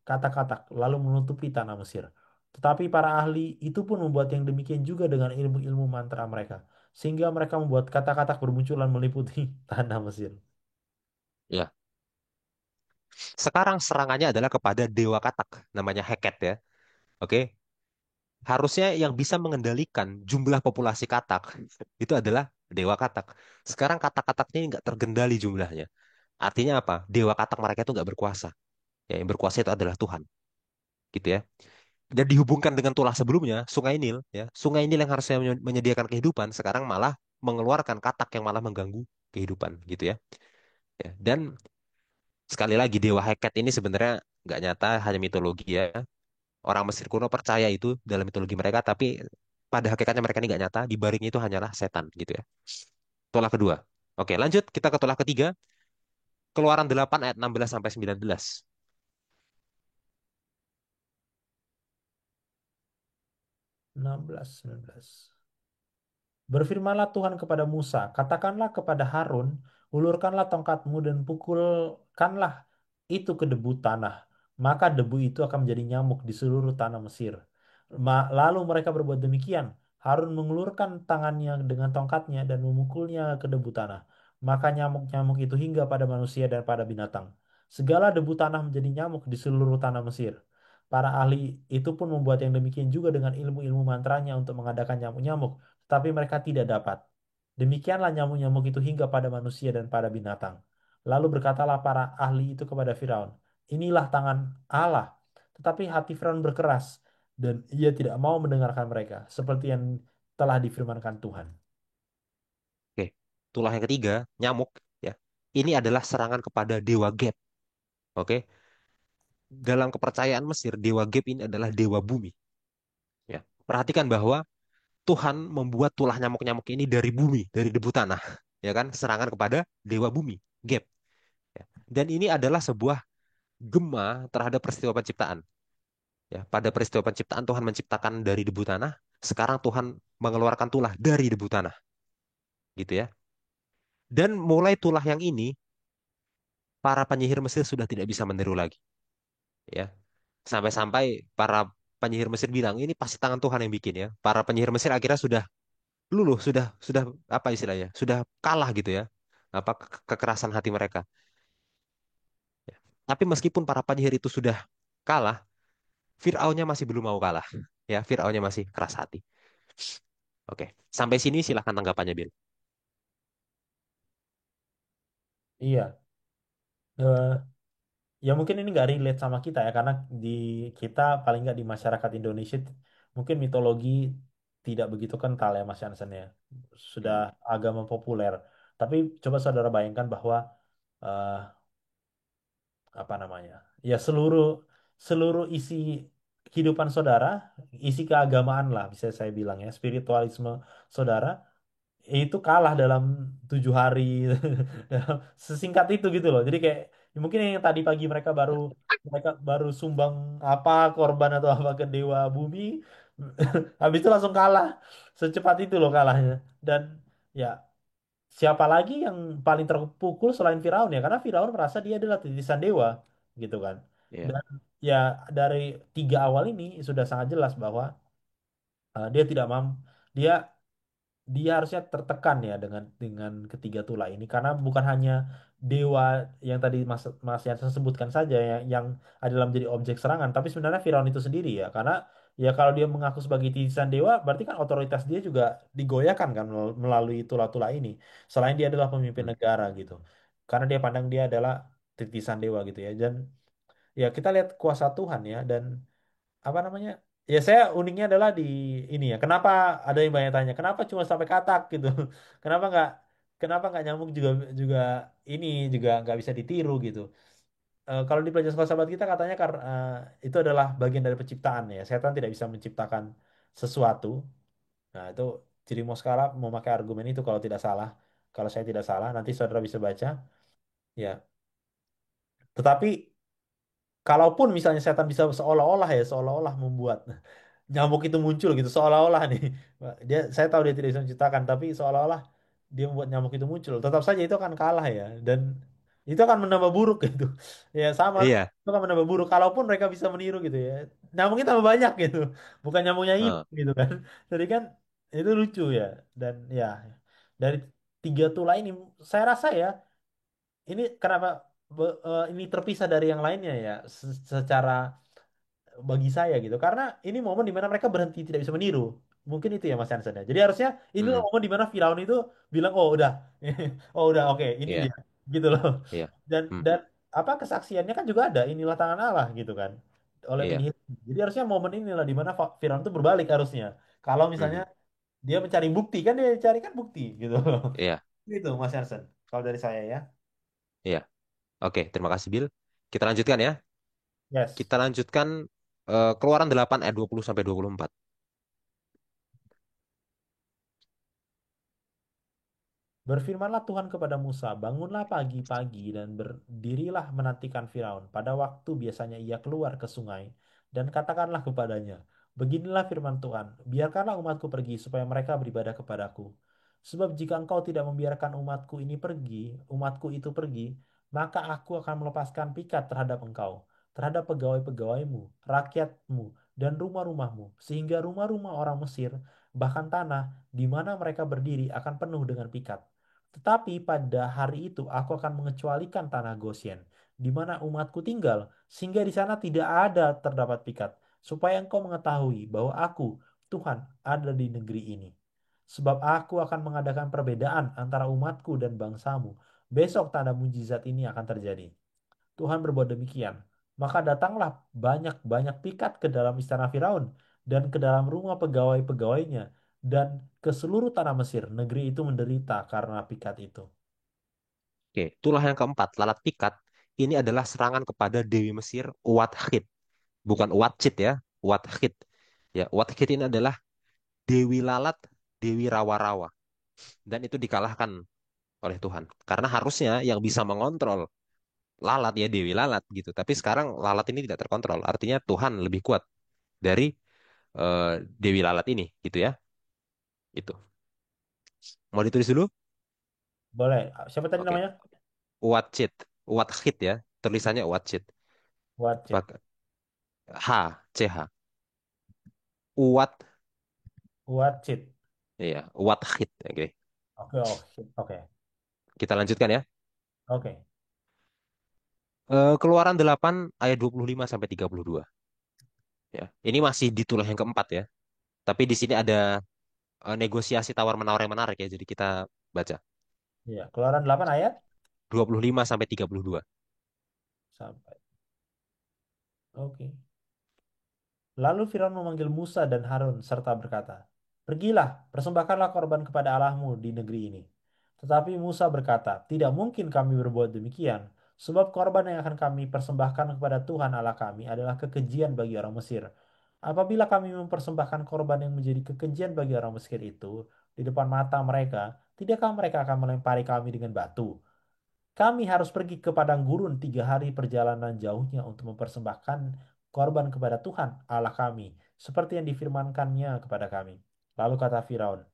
kata-kata lalu menutupi tanah Mesir. Tetapi para ahli itu pun membuat yang demikian juga dengan ilmu-ilmu mantra mereka, sehingga mereka membuat kata-kata bermunculan meliputi tanah Mesir. Ya. Sekarang serangannya adalah kepada dewa katak, namanya Heket ya. Oke, harusnya yang bisa mengendalikan jumlah populasi katak itu adalah dewa katak. Sekarang katak-kataknya ini nggak tergendali jumlahnya. Artinya apa? Dewa katak mereka itu nggak berkuasa. Ya, yang berkuasa itu adalah Tuhan, gitu ya. Dan dihubungkan dengan tulah sebelumnya, Sungai Nil, ya. Sungai Nil yang harusnya menyediakan kehidupan, sekarang malah mengeluarkan katak yang malah mengganggu kehidupan, gitu ya. Ya. Dan sekali lagi Dewa Heket ini sebenarnya nggak nyata, hanya mitologi ya. Orang Mesir kuno percaya itu dalam mitologi mereka, tapi pada hakikatnya mereka ini nggak nyata. Di balik itu hanyalah setan, gitu ya. Tulah kedua. Oke, lanjut kita ke tulah ketiga. Keluaran 8 ayat 16 sampai 19. 16, 19. Berfirmanlah Tuhan kepada Musa, katakanlah kepada Harun, ulurkanlah tongkatmu dan pukulkanlah itu ke debu tanah. Maka debu itu akan menjadi nyamuk di seluruh tanah Mesir. Lalu mereka berbuat demikian. Harun mengulurkan tangannya dengan tongkatnya dan memukulnya ke debu tanah. Maka nyamuk-nyamuk itu hingga pada manusia dan pada binatang. Segala debu tanah menjadi nyamuk di seluruh tanah Mesir. Para ahli itu pun membuat yang demikian juga dengan ilmu-ilmu mantranya untuk mengadakan nyamuk-nyamuk, tapi mereka tidak dapat. Demikianlah nyamuk-nyamuk itu hingga pada manusia dan pada binatang. Lalu berkatalah para ahli itu kepada Firaun, inilah tangan Allah. Tetapi hati Firaun berkeras dan ia tidak mau mendengarkan mereka, seperti yang telah difirmankan Tuhan. Oke, tulah yang ketiga, nyamuk, ya. Ini adalah serangan kepada dewa Geb. Oke, dalam kepercayaan Mesir, dewa Geb ini adalah dewa bumi. Ya, perhatikan bahwa Tuhan membuat tulah nyamuk-nyamuk ini dari bumi, dari debu tanah, ya kan? Serangan kepada dewa bumi, Geb. Ya. Dan ini adalah sebuah gema terhadap peristiwa penciptaan. Ya, pada peristiwa penciptaan Tuhan menciptakan dari debu tanah. Sekarang Tuhan mengeluarkan tulah dari debu tanah, gitu ya. Dan mulai tulah yang ini, para penyihir Mesir sudah tidak bisa meniru lagi, ya. Sampai-sampai para penyihir Mesir bilang ini pasti tangan Tuhan yang bikin ya. Para penyihir Mesir akhirnya sudah luluh, sudah apa istilahnya, sudah kalah gitu ya. Apa kekerasan hati mereka. Ya. Tapi meskipun para penyihir itu sudah kalah, Fir'aunnya masih belum mau kalah. Ya, Fir'aunnya masih keras hati. Oke, sampai sini silahkan tanggapannya, Bill. Iya, eh, ya mungkin ini nggak relate sama kita ya, karena di kita paling nggak di masyarakat Indonesia mungkin mitologi tidak begitu kental ya Mas Jansen ya. Sudah Hmm. agama populer. Tapi coba saudara bayangkan bahwa eh, apa namanya? Ya seluruh seluruh isi kehidupan saudara, isi keagamaan lah bisa saya bilang ya, spiritualisme saudara itu kalah dalam 7 hari dalam sesingkat itu gitu loh. Jadi kayak ya mungkin yang tadi pagi mereka baru sumbang apa korban atau apa ke dewa bumi, habis itu langsung kalah secepat itu loh kalahnya. Dan ya siapa lagi yang paling terpukul selain Firaun ya, karena Firaun merasa dia adalah titisan dewa gitu kan. Ya, Dan ya dari 3 awal ini sudah sangat jelas bahwa dia tidak mampu, dia harusnya tertekan ya dengan ketiga tulah ini, karena bukan hanya dewa yang tadi Mas Yansen sebutkan saja yang adalah menjadi objek serangan, tapi sebenarnya Firaun itu sendiri ya, karena ya kalau dia mengaku sebagai titisan dewa berarti kan otoritas dia juga digoyahkan kan melalui tulah-tulah ini, selain dia adalah pemimpin hmm, negara gitu. karena dia pandang dia adalah titisan dewa gitu ya. Dan ya kita lihat kuasa Tuhan ya, dan apa namanya? Ya saya uniknya adalah di ini ya. Kenapa ada yang banyak tanya, kenapa cuma sampai katak gitu? Kenapa nggak nyamuk juga juga ini juga nggak bisa ditiru gitu? Kalau di pelajaran sekolah sahabat kita katanya karena itu adalah bagian dari penciptaan ya. Setan tidak bisa menciptakan sesuatu. Nah, itu ciri Moskala memakai argumen itu kalau tidak salah. Kalau saya tidak salah, nanti saudara bisa baca. Ya, tetapi kalaupun misalnya setan bisa seolah-olah membuat nyamuk itu muncul gitu, seolah-olah nih. Saya tahu dia tidak bisa menciptakan, tapi seolah-olah dia membuat nyamuk itu muncul. Tetap saja itu akan kalah ya, dan itu akan menambah buruk gitu. Ya sama, Iya. itu akan menambah buruk. Kalaupun mereka bisa meniru gitu ya, nyamuknya tambah banyak gitu, bukan nyamuknya Eh, hilang gitu kan. Jadi kan itu lucu ya, dan ya dari tiga tulah ini saya rasa ya ini kenapa ini terpisah dari yang lainnya ya secara bagi saya gitu karena ini momen di mana mereka berhenti tidak bisa meniru mungkin itu ya Mas Hansen ya jadi harusnya inilah mm, momen di mana Firaun itu bilang oh udah oh udah oke ini iya, dia gitu loh iya. Mm, dan apa kesaksiannya kan juga ada inilah tangan Allah gitu kan oleh iya. penyihir jadi harusnya momen inilah di mana Firaun itu berbalik harusnya kalau misalnya Mhm, dia mencari bukti kan dia cari kan bukti gitu iya, itu Mas Hansen kalau dari saya ya iya. Oke, terima kasih Bill. Kita lanjutkan ya. yes. Kita lanjutkan Keluaran 8 ayat 20 sampai 24. Berfirmanlah Tuhan kepada Musa, bangunlah pagi-pagi dan berdirilah menantikan Firaun. Pada waktu biasanya ia keluar ke sungai, dan katakanlah kepadanya, beginilah firman Tuhan, biarkanlah umatku pergi supaya mereka beribadah kepadaku. Sebab jika engkau tidak membiarkan umatku ini pergi, umatku itu pergi, maka aku akan melepaskan pikat terhadap engkau, terhadap pegawai-pegawaimu, rakyatmu, dan rumah-rumahmu, sehingga rumah-rumah orang Mesir, bahkan tanah di mana mereka berdiri akan penuh dengan pikat. Tetapi pada hari itu aku akan mengecualikan tanah Gosyen, di mana umatku tinggal, sehingga di sana tidak ada terdapat pikat, supaya engkau mengetahui bahwa aku, Tuhan, ada di negeri ini. Sebab aku akan mengadakan perbedaan antara umatku dan bangsamu. Besok tanda mujizat ini akan terjadi. Tuhan berbuat demikian. Maka datanglah banyak-banyak pikat ke dalam istana Firaun dan ke dalam rumah pegawai-pegawainya dan ke seluruh tanah Mesir. Negeri itu menderita karena pikat itu. Oke, itulah yang keempat, lalat pikat. Ini adalah serangan kepada Dewi Mesir Uat Khit, bukan Uat Cit ya, Uat Khit. Ya, Uat Khit ini adalah Dewi Lalat, Dewi Rawa-Rawa, dan itu dikalahkan oleh Tuhan. Karena harusnya yang bisa mengontrol lalat ya Dewi Lalat gitu. Tapi sekarang lalat ini tidak terkontrol. Artinya Tuhan lebih kuat dari Dewi Lalat ini gitu ya. Itu. Mau ditulis dulu? Boleh. Siapa tadi Oke. namanya? Watchit. Watchit ya. Tulisannya Watchit. Wajib. Pakai H, CH. Uwat, Wajib. iya, Wathit. Oke. Oke, oke, oke. Kita lanjutkan ya. Oke. Keluaran 8 ayat 25 sampai 32 ya. Ini masih di tulah yang keempat ya. Tapi di sini ada negosiasi tawar-menawar yang menarik ya. Jadi kita baca Iya, Keluaran 8 ayat 25 sampai 32. sampai. Oke. Lalu Firaun memanggil Musa dan Harun serta berkata, pergilah, persembahkanlah korban kepada Allahmu di negeri ini. Tetapi Musa berkata, tidak mungkin kami berbuat demikian, sebab korban yang akan kami persembahkan kepada Tuhan Allah kami adalah kekejian bagi orang Mesir. Apabila kami mempersembahkan korban yang menjadi kekejian bagi orang Mesir itu di depan mata mereka, tidakkah mereka akan melempari kami dengan batu? Kami harus pergi ke padang gurun 3 hari perjalanan jauhnya untuk mempersembahkan korban kepada Tuhan Allah kami, seperti yang difirmankannya kepada kami. Lalu kata Firaun,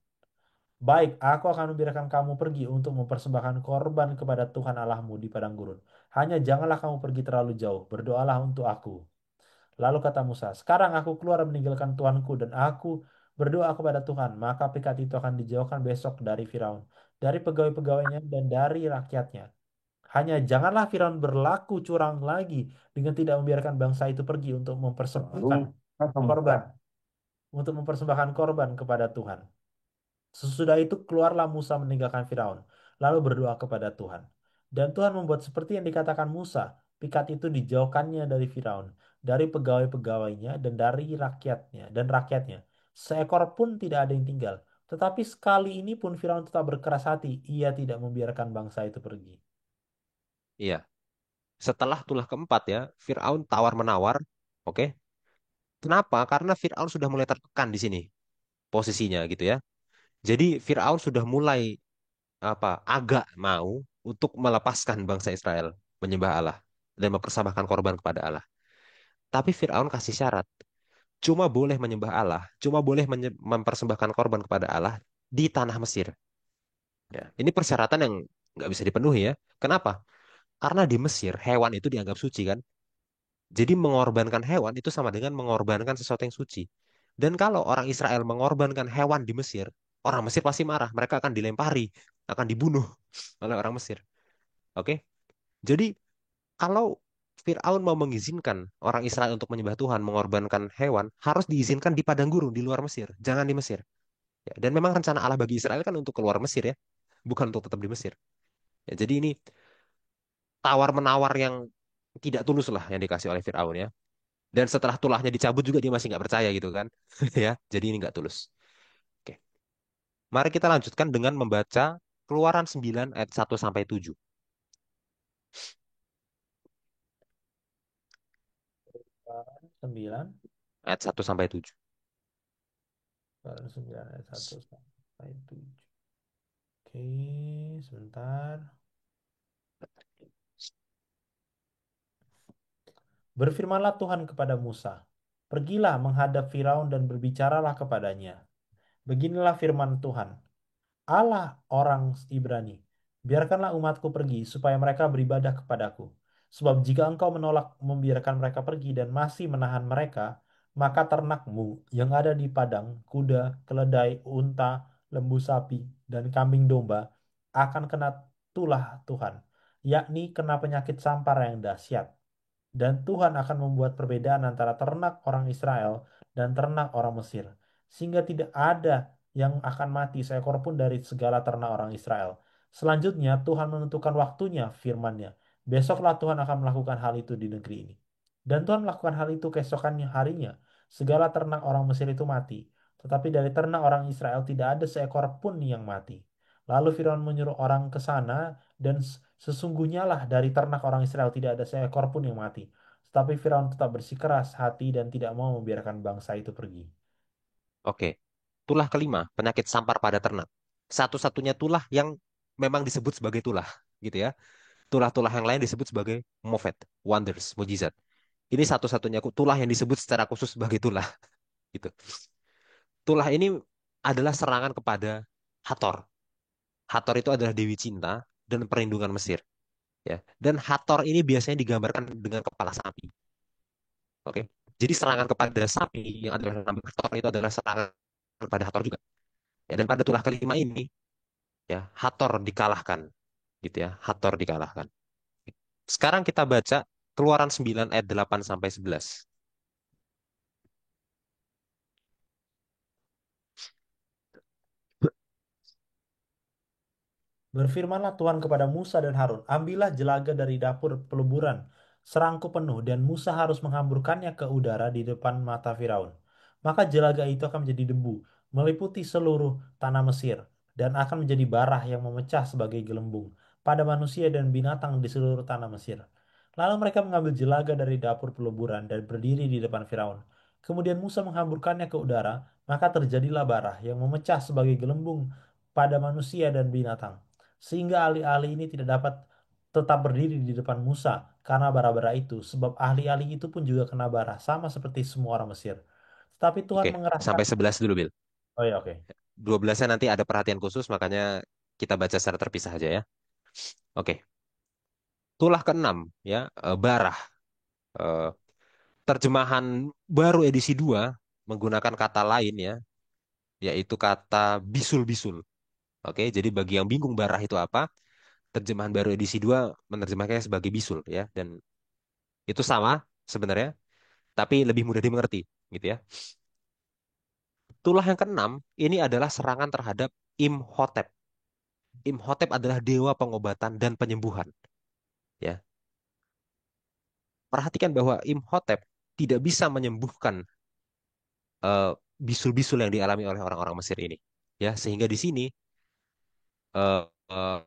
baik, aku akan membiarkan kamu pergi untuk mempersembahkan korban kepada Tuhan Allahmu di padang gurun. Hanya janganlah kamu pergi terlalu jauh, berdoalah untuk aku. Lalu kata Musa, sekarang aku keluar meninggalkan Tuanku dan aku berdoa kepada Tuhan, maka pikat itu akan dijauhkan besok dari Firaun, dari pegawai-pegawainya dan dari rakyatnya. Hanya janganlah Firaun berlaku curang lagi dengan tidak membiarkan bangsa itu pergi untuk mempersembahkan korban, untuk mempersembahkan korban kepada Tuhan. Sesudah itu keluarlah Musa meninggalkan Firaun, lalu berdoa kepada Tuhan. Dan Tuhan membuat seperti yang dikatakan Musa, pikat itu dijauhkannya dari Firaun, dari pegawai-pegawainya dan rakyatnya. Seekor pun tidak ada yang tinggal. Tetapi sekali ini pun Firaun tetap berkeras hati, ia tidak membiarkan bangsa itu pergi. Iya. Setelah tulah keempat ya, Fir'aun tawar-menawar. Oke. Kenapa? Karena Fir'aun sudah mulai tertekan di sini posisinya gitu ya. Jadi Fir'aun sudah mulai agak mau untuk melepaskan bangsa Israel menyembah Allah dan mempersembahkan korban kepada Allah. Tapi Fir'aun kasih syarat, cuma boleh menyembah Allah, cuma boleh mempersembahkan korban kepada Allah di tanah Mesir. Ya, ini persyaratan yang nggak bisa dipenuhi ya. Kenapa? Karena di Mesir hewan itu dianggap suci kan. Jadi mengorbankan hewan itu sama dengan mengorbankan sesuatu yang suci. Dan kalau orang Israel mengorbankan hewan di Mesir, orang Mesir pasti marah. Mereka akan dilempari, akan dibunuh oleh orang Mesir. Oke? Jadi kalau Fir'aun mau mengizinkan orang Israel untuk menyembah Tuhan, mengorbankan hewan, harus diizinkan di padang gurun di luar Mesir, jangan di Mesir. Ya, dan memang rencana Allah bagi Israel kan untuk keluar Mesir ya, bukan untuk tetap di Mesir. Ya, jadi ini tawar-menawar yang tidak tulus lah yang dikasih oleh Fir'aun ya. Dan setelah tulahnya dicabut juga dia masih nggak percaya gitu kan. Ya, jadi ini nggak tulus. Oke. Mari kita lanjutkan dengan membaca Keluaran 9 ayat 1 sampai 7. 9, Ayat 1 sampai 7. 9 ayat 1 sampai 7. Oke, sebentar. Berfirmanlah Tuhan kepada Musa, "Pergilah menghadap Firaun dan berbicaralah kepadanya. Beginilah firman Tuhan, Allah orang Ibrani, biarkanlah umatku pergi supaya mereka beribadah kepadaku. Sebab jika engkau menolak membiarkan mereka pergi dan masih menahan mereka, maka ternakmu yang ada di padang, kuda, keledai, unta, lembu sapi, dan kambing domba akan kena tulah Tuhan, yakni kena penyakit sampar yang dahsyat. Dan Tuhan akan membuat perbedaan antara ternak orang Israel dan ternak orang Mesir, sehingga tidak ada yang akan mati seekor pun dari segala ternak orang Israel. Selanjutnya, Tuhan menentukan waktunya, firman-Nya. Besoklah Tuhan akan melakukan hal itu di negeri ini. Dan Tuhan melakukan hal itu keesokannya harinya. Segala ternak orang Mesir itu mati. Tetapi dari ternak orang Israel tidak ada seekor pun yang mati. Lalu Firaun menyuruh orang ke sana dan sesungguhnya lah dari ternak orang Israel tidak ada seekor pun yang mati. Tetapi Firaun tetap bersikeras hati dan tidak mau membiarkan bangsa itu pergi. Oke. Tulah kelima, penyakit sampar pada ternak. Satu-satunya tulah yang memang disebut sebagai tulah, gitu ya. Tulah-tulah yang lain disebut sebagai mofet, wonders, mujizat. Ini satu-satunya tulah yang disebut secara khusus sebagai tulah, gitu. Tulah ini adalah serangan kepada Hathor. Hathor itu adalah dewi cinta dan perlindungan Mesir, ya. Dan Hathor ini biasanya digambarkan dengan kepala sapi. Oke. Jadi serangan kepada sapi yang adalah nama Hathor itu adalah serangan kepada Hathor juga. Ya, dan pada tulah kelima ini ya Hathor dikalahkan gitu ya. Hathor dikalahkan. Sekarang kita baca Keluaran 9 ayat 8 sampai 11. Berfirmanlah Tuhan kepada Musa dan Harun, ambillah jelaga dari dapur peluburan, serangku penuh, dan Musa harus menghamburkannya ke udara di depan mata Firaun. Maka jelaga itu akan menjadi debu, meliputi seluruh tanah Mesir, dan akan menjadi barah yang memecah sebagai gelembung pada manusia dan binatang di seluruh tanah Mesir. Lalu mereka mengambil jelaga dari dapur peluburan dan berdiri di depan Firaun. Kemudian Musa menghamburkannya ke udara, maka terjadilah barah yang memecah sebagai gelembung pada manusia dan binatang sehingga ahli-ahli ini tidak dapat tetap berdiri di depan Musa karena bara-bara itu, sebab ahli-ahli itu pun juga kena bara, sama seperti semua orang Mesir. Tetapi Tuhan Oke, mengerahkan, sampai 11 dulu, Bil. oh ya oke, 12-nya nanti ada perhatian khusus, makanya kita baca secara terpisah aja ya. Oke, tulah keenam ya, barah. Eh, Terjemahan baru edisi 2 menggunakan kata lain ya, yaitu kata bisul-bisul. Oke, jadi bagi yang bingung barah itu apa, terjemahan baru edisi 2 menerjemahkannya sebagai bisul ya, dan itu sama sebenarnya, tapi lebih mudah dimengerti gitu ya. Tulah yang keenam ini adalah serangan terhadap Imhotep. Imhotep adalah dewa pengobatan dan penyembuhan. Ya, perhatikan bahwa Imhotep tidak bisa menyembuhkan eh, bisul-bisul yang dialami oleh orang-orang Mesir ini. Ya, sehingga di sini eh, eh,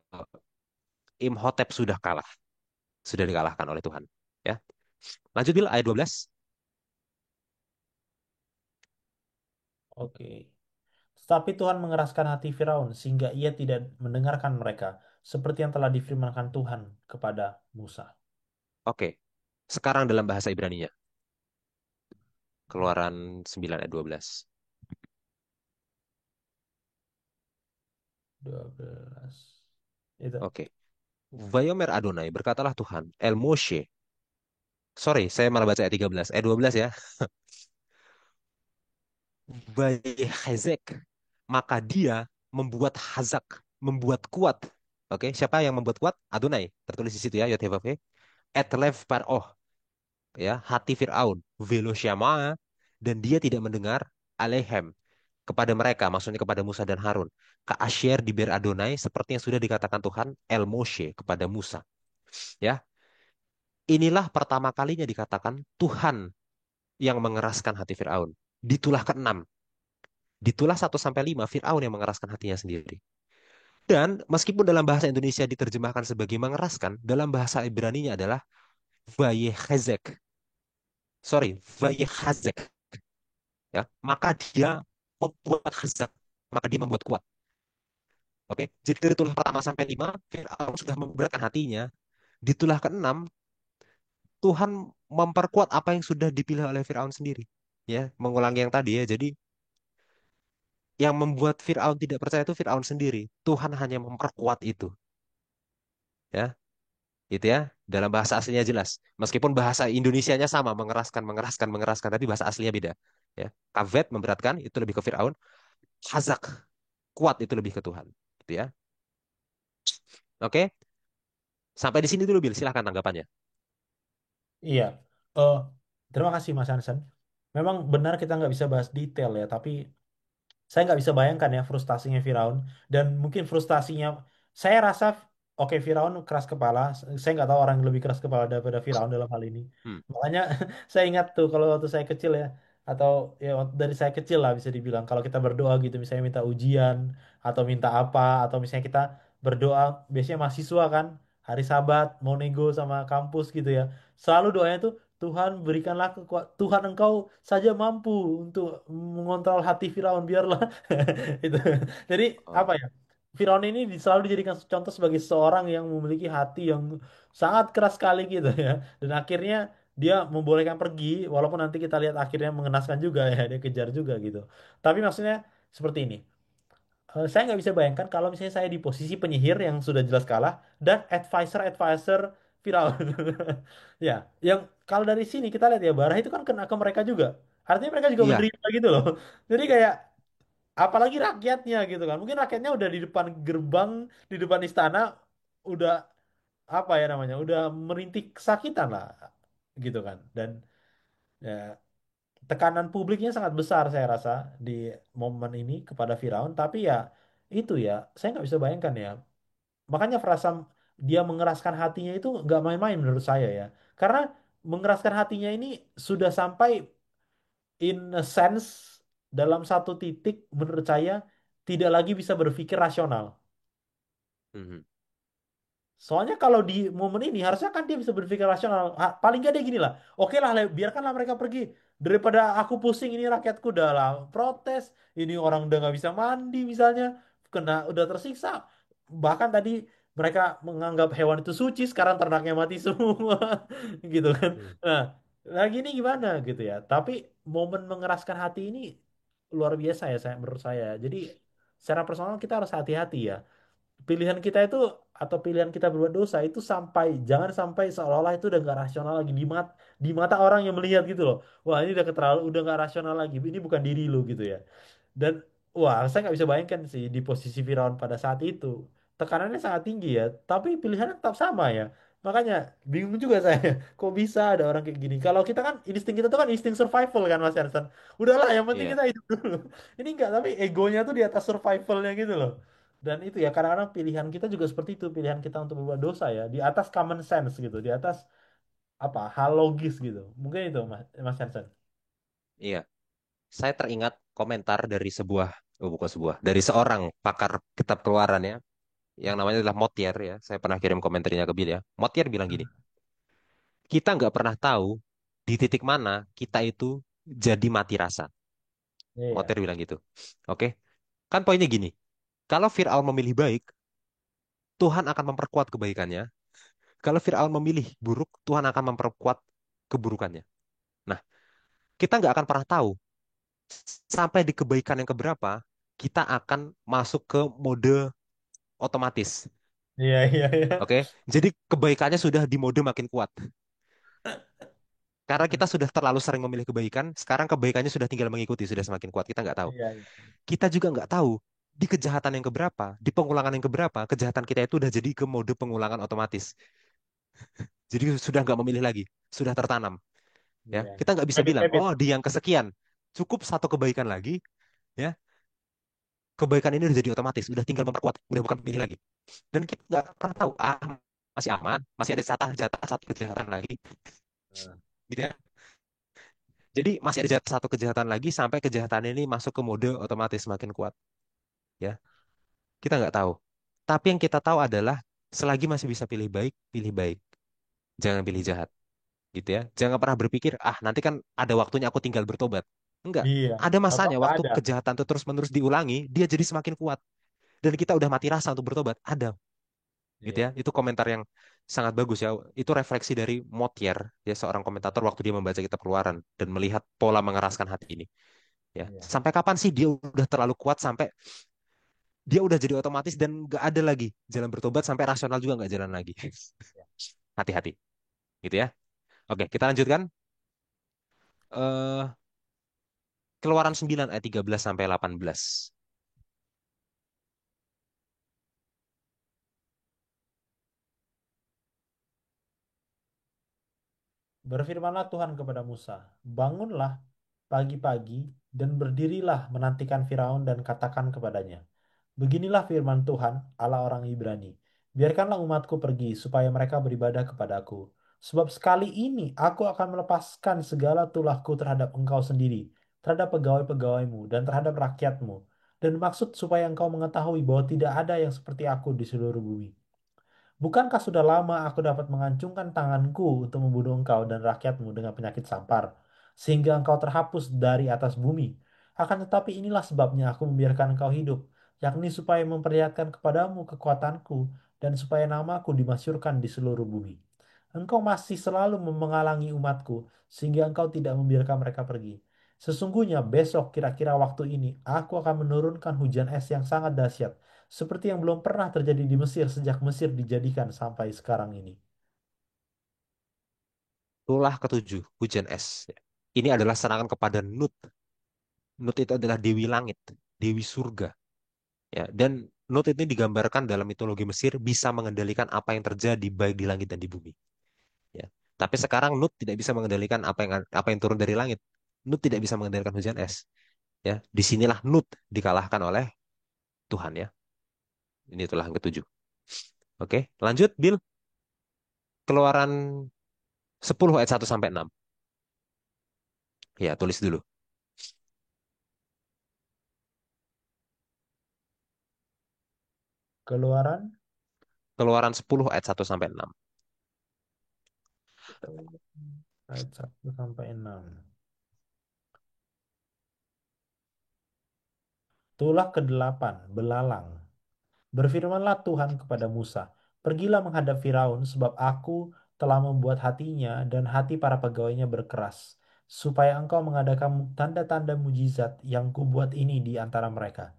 Imhotep sudah kalah, sudah dikalahkan oleh Tuhan. Ya, lanjut Bil, ayat 12. Oke. Tetapi Tuhan mengeraskan hati Firaun sehingga ia tidak mendengarkan mereka, seperti yang telah difirmankan Tuhan kepada Musa. Oke, sekarang dalam bahasa Ibraninya, Keluaran 9 ayat 12. 12. Itu. Oke. Vayomer Adonai, berkatalah Tuhan, El Moshe. Sorry, saya malah baca ayat 13. Ayat 12 ya. Vayehezek. Maka dia membuat hazak, membuat kuat. Oke, siapa yang membuat kuat? Adonai. Tertulis di situ ya, Yod Heh Etlev Paroh, ya, hati Fir'aun. Velo Syama'a, dan dia tidak mendengar alehem kepada mereka, maksudnya kepada Musa dan Harun. Ka Asyer di Bir Adonai, seperti yang sudah dikatakan Tuhan, El Moshe kepada Musa. Ya, inilah pertama kalinya dikatakan Tuhan yang mengeraskan hati Fir'aun. Ditulah keenam. Ditulah 1 sampai 5 Fir'aun yang mengeraskan hatinya sendiri. Dan meskipun dalam bahasa Indonesia diterjemahkan sebagai mengeraskan, dalam bahasa Ibraninya adalah Vayehezek. Sorry, Vayehazek. Ya, maka dia membuat hazak. Maka dia membuat kuat. Oke, jadi dari tulah pertama sampai 5, Fir'aun sudah memberatkan hatinya. Di tulah keenam, Tuhan memperkuat apa yang sudah dipilih oleh Fir'aun sendiri. Ya, mengulangi yang tadi ya. Jadi yang membuat Fir'aun tidak percaya itu Fir'aun sendiri. Tuhan hanya memperkuat itu. Ya, itu ya. Dalam bahasa aslinya jelas. Meskipun bahasa Indonesianya sama, mengeraskan, mengeraskan, mengeraskan, tapi bahasa aslinya beda. Ya, kavet memberatkan itu lebih ke Fir'aun. Hazak kuat itu lebih ke Tuhan. Gitu ya. Oke, sampai di sini dulu Bil. Silahkan tanggapannya. Iya. Eh, terima kasih Mas Hansen. Memang benar kita nggak bisa bahas detail ya, tapi saya nggak bisa bayangkan ya frustasinya Firaun dan mungkin frustasinya saya rasa oke Firaun keras kepala saya nggak tahu orang yang lebih keras kepala daripada Firaun dalam hal ini Hmm. makanya saya ingat tuh kalau waktu saya kecil ya atau ya dari saya kecil lah bisa dibilang kalau kita berdoa gitu misalnya minta ujian atau minta apa atau misalnya kita berdoa biasanya mahasiswa kan hari Sabat mau nego sama kampus gitu ya selalu doanya tuh Tuhan berikanlah kekuatan Tuhan engkau saja mampu untuk mengontrol hati Firaun biarlah itu jadi apa Oh. ya Firaun ini selalu dijadikan contoh sebagai seorang yang memiliki hati yang sangat keras sekali gitu ya dan akhirnya dia membolehkan pergi walaupun nanti kita lihat akhirnya mengenaskan juga ya dia kejar juga gitu tapi maksudnya seperti ini. Saya nggak bisa bayangkan kalau misalnya saya di posisi penyihir yang sudah jelas kalah dan advisor Firaun. Ya, yang kalau dari sini kita lihat ya Barah itu kan kena ke mereka juga. Artinya mereka juga Iya, menderita gitu loh. Jadi kayak apalagi rakyatnya gitu kan. Mungkin rakyatnya udah di depan gerbang, di depan istana udah apa ya namanya? Udah merintih kesakitan lah gitu kan. Dan ya tekanan publiknya sangat besar saya rasa di momen ini kepada Firaun. Tapi ya itu ya, saya nggak bisa bayangkan ya. Makanya frasa dia mengeraskan hatinya itu nggak main-main menurut saya ya. Karena mengeraskan hatinya ini sudah sampai in a sense dalam satu titik menurut saya tidak lagi bisa berpikir rasional. mhm. Soalnya kalau di momen ini harusnya kan dia bisa berpikir rasional. Paling gak dia gini lah. Oke lah, biarkanlah mereka pergi. Daripada aku pusing ini rakyatku udah lah protes. Ini orang udah nggak bisa mandi misalnya. Kena udah tersiksa. Bahkan tadi mereka menganggap hewan itu suci. Sekarang ternaknya mati semua. Gitu kan. Hmm. Nah, lagi ini gimana gitu ya. Tapi momen mengeraskan hati ini luar biasa ya saya, menurut saya. Jadi secara personal kita harus hati-hati ya pilihan kita itu atau pilihan kita berbuat dosa itu sampai jangan sampai seolah-olah itu udah nggak rasional lagi di mata orang yang melihat gitu loh. Wah ini udah keterlalu udah nggak rasional lagi. Ini bukan diri lu gitu ya. Dan wah saya nggak bisa bayangkan sih di posisi Firaun pada saat itu tekanannya sangat tinggi ya. Tapi pilihannya tetap sama ya. Makanya bingung juga saya. Kok bisa ada orang kayak gini? Kalau kita kan insting kita tuh kan insting survival kan Mas Yarsan. Udahlah yang penting Iya, kita hidup dulu. Ini enggak tapi egonya tuh di atas survivalnya gitu loh Dan itu ya kadang-kadang pilihan kita juga seperti itu, pilihan kita untuk berbuat dosa ya, di atas common sense gitu, di atas apa hal logis gitu. Mungkin itu Mas Hansen. Iya, saya teringat komentar dari sebuah, oh bukan sebuah, dari seorang pakar kitab keluaran ya, yang namanya adalah Motier ya. Saya pernah kirim komentarnya ke Bill ya. Motier bilang gini, kita nggak pernah tahu di titik mana kita itu jadi mati rasa. Iya, Motier bilang gitu. Oke, kan poinnya gini, kalau Fir'aun memilih baik, Tuhan akan memperkuat kebaikannya. Kalau Fir'aun memilih buruk, Tuhan akan memperkuat keburukannya. Nah, kita nggak akan pernah tahu sampai di kebaikan yang keberapa kita akan masuk ke mode otomatis. iya, iya, iya. Oke, jadi kebaikannya sudah di mode makin kuat. Karena kita sudah terlalu sering memilih kebaikan, sekarang kebaikannya sudah tinggal mengikuti, sudah semakin kuat. Kita nggak tahu. Iya, iya, Kita juga nggak tahu di kejahatan yang keberapa, di pengulangan yang keberapa, kejahatan kita itu udah jadi ke mode pengulangan otomatis. Jadi sudah nggak memilih lagi, sudah tertanam. Ya, iya. kita nggak bisa Habit, bilang, habit. oh di yang kesekian cukup satu kebaikan lagi, ya kebaikan ini udah jadi otomatis, udah tinggal memperkuat, udah bukan pilih lagi. Dan kita nggak pernah tahu, masih aman, masih ada jatah jatah satu kejahatan lagi, Nah, gitu ya. Jadi masih ada jatah satu kejahatan lagi sampai kejahatan ini masuk ke mode otomatis semakin kuat, ya. Kita nggak tahu. Tapi yang kita tahu adalah selagi masih bisa pilih baik, jangan pilih jahat, gitu ya. Jangan pernah berpikir, nanti kan ada waktunya aku tinggal bertobat. Enggak. iya. Ada Atau masanya nggak waktu ada. kejahatan itu terus-menerus diulangi, dia jadi semakin kuat. Dan kita udah mati rasa untuk bertobat. Ada, gitu ya. Iya, Itu komentar yang sangat bagus ya. Itu refleksi dari Motier, ya seorang komentator waktu dia membaca kitab Keluaran dan melihat pola mengeraskan hati ini. Ya, iya, sampai kapan sih dia udah terlalu kuat sampai dia udah jadi otomatis dan nggak ada lagi jalan bertobat sampai rasional juga nggak jalan lagi. iya. Hati-hati, gitu ya. Oke, kita lanjutkan. eh Keluaran 9 ayat 13 sampai 18. Berfirmanlah Tuhan kepada Musa, bangunlah pagi-pagi dan berdirilah menantikan Firaun dan katakan kepadanya, beginilah firman Tuhan, Allah orang Ibrani. Biarkanlah umatku pergi supaya mereka beribadah kepadaku. Sebab sekali ini aku akan melepaskan segala tulahku terhadap engkau sendiri, terhadap pegawai-pegawaimu dan terhadap rakyatmu. Dan maksud supaya engkau mengetahui bahwa tidak ada yang seperti aku di seluruh bumi. Bukankah sudah lama aku dapat mengancungkan tanganku untuk membunuh engkau dan rakyatmu dengan penyakit sampar, sehingga engkau terhapus dari atas bumi? Akan tetapi inilah sebabnya aku membiarkan engkau hidup, yakni supaya memperlihatkan kepadamu kekuatanku dan supaya namaku dimasyurkan di seluruh bumi. Engkau masih selalu menghalangi umatku, sehingga engkau tidak membiarkan mereka pergi. Sesungguhnya besok kira-kira waktu ini, aku akan menurunkan hujan es yang sangat dahsyat, seperti yang belum pernah terjadi di Mesir sejak Mesir dijadikan sampai sekarang ini. Tulah ketujuh, hujan es. Ini adalah serangan kepada Nut. Nut itu adalah dewi langit, dewi surga. Ya, dan Nut ini digambarkan dalam mitologi Mesir bisa mengendalikan apa yang terjadi baik di langit dan di bumi. Ya. Tapi sekarang Nut tidak bisa mengendalikan apa yang turun dari langit. Nut tidak bisa mengendalikan hujan es. Ya, disinilah Nut dikalahkan oleh Tuhan ya. Ini itulah yang ketujuh. Oke, lanjut Bill. Keluaran 10 ayat 1 sampai 6. Ya, tulis dulu. Keluaran Keluaran 10 ayat 1 sampai 6. ayat 1 sampai 6. Tulah ke-8, belalang. Berfirmanlah Tuhan kepada Musa, pergilah menghadap Firaun, sebab aku telah membuat hatinya dan hati para pegawainya berkeras, supaya engkau mengadakan tanda-tanda mujizat yang kubuat ini di antara mereka.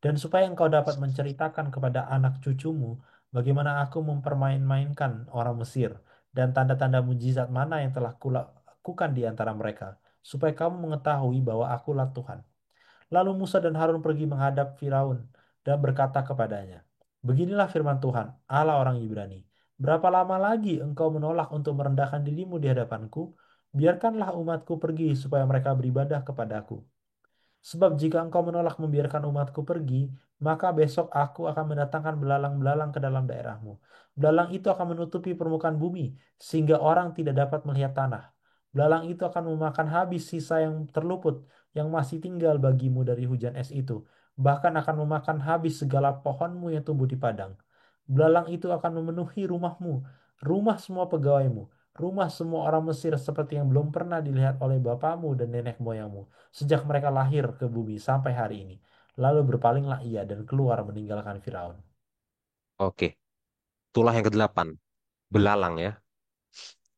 Dan supaya engkau dapat menceritakan kepada anak cucumu bagaimana aku mempermain-mainkan orang Mesir, dan tanda-tanda mujizat mana yang telah kulakukan di antara mereka, supaya kamu mengetahui bahwa akulah Tuhan. Lalu Musa dan Harun pergi menghadap Firaun dan berkata kepadanya, beginilah firman Tuhan, Allah orang Ibrani. Berapa lama lagi engkau menolak untuk merendahkan dirimu di hadapanku? Biarkanlah umatku pergi supaya mereka beribadah kepadaku. Sebab jika engkau menolak membiarkan umatku pergi, maka besok aku akan mendatangkan belalang-belalang ke dalam daerahmu. Belalang itu akan menutupi permukaan bumi, sehingga orang tidak dapat melihat tanah. Belalang itu akan memakan habis sisa yang terluput, yang masih tinggal bagimu dari hujan es itu. Bahkan akan memakan habis segala pohonmu yang tumbuh di padang. Belalang itu akan memenuhi rumahmu, rumah semua pegawaimu, rumah semua orang Mesir seperti yang belum pernah dilihat oleh bapamu dan nenek moyangmu sejak mereka lahir ke bumi sampai hari ini. Lalu berpalinglah ia dan keluar meninggalkan Firaun. Oke, tulah yang kedelapan, belalang ya.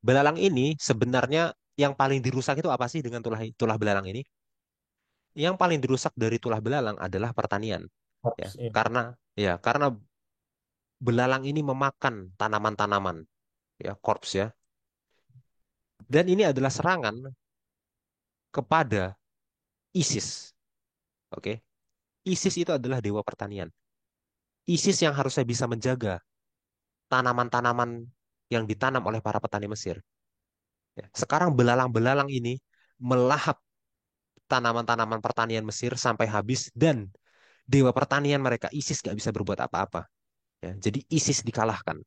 Belalang ini sebenarnya yang paling dirusak itu apa sih dengan tulah tulah belalang ini? Yang paling dirusak dari tulah belalang adalah pertanian. Ya, Korps, ya. karena belalang ini memakan tanaman-tanaman, ya, korps ya. Dan ini adalah serangan kepada ISIS. Oke. ISIS itu adalah dewa pertanian. ISIS yang harusnya bisa menjaga tanaman-tanaman yang ditanam oleh para petani Mesir. Ya. Sekarang belalang-belalang ini melahap tanaman-tanaman pertanian Mesir sampai habis dan dewa pertanian mereka ISIS gak bisa berbuat apa-apa. Ya. Jadi ISIS dikalahkan,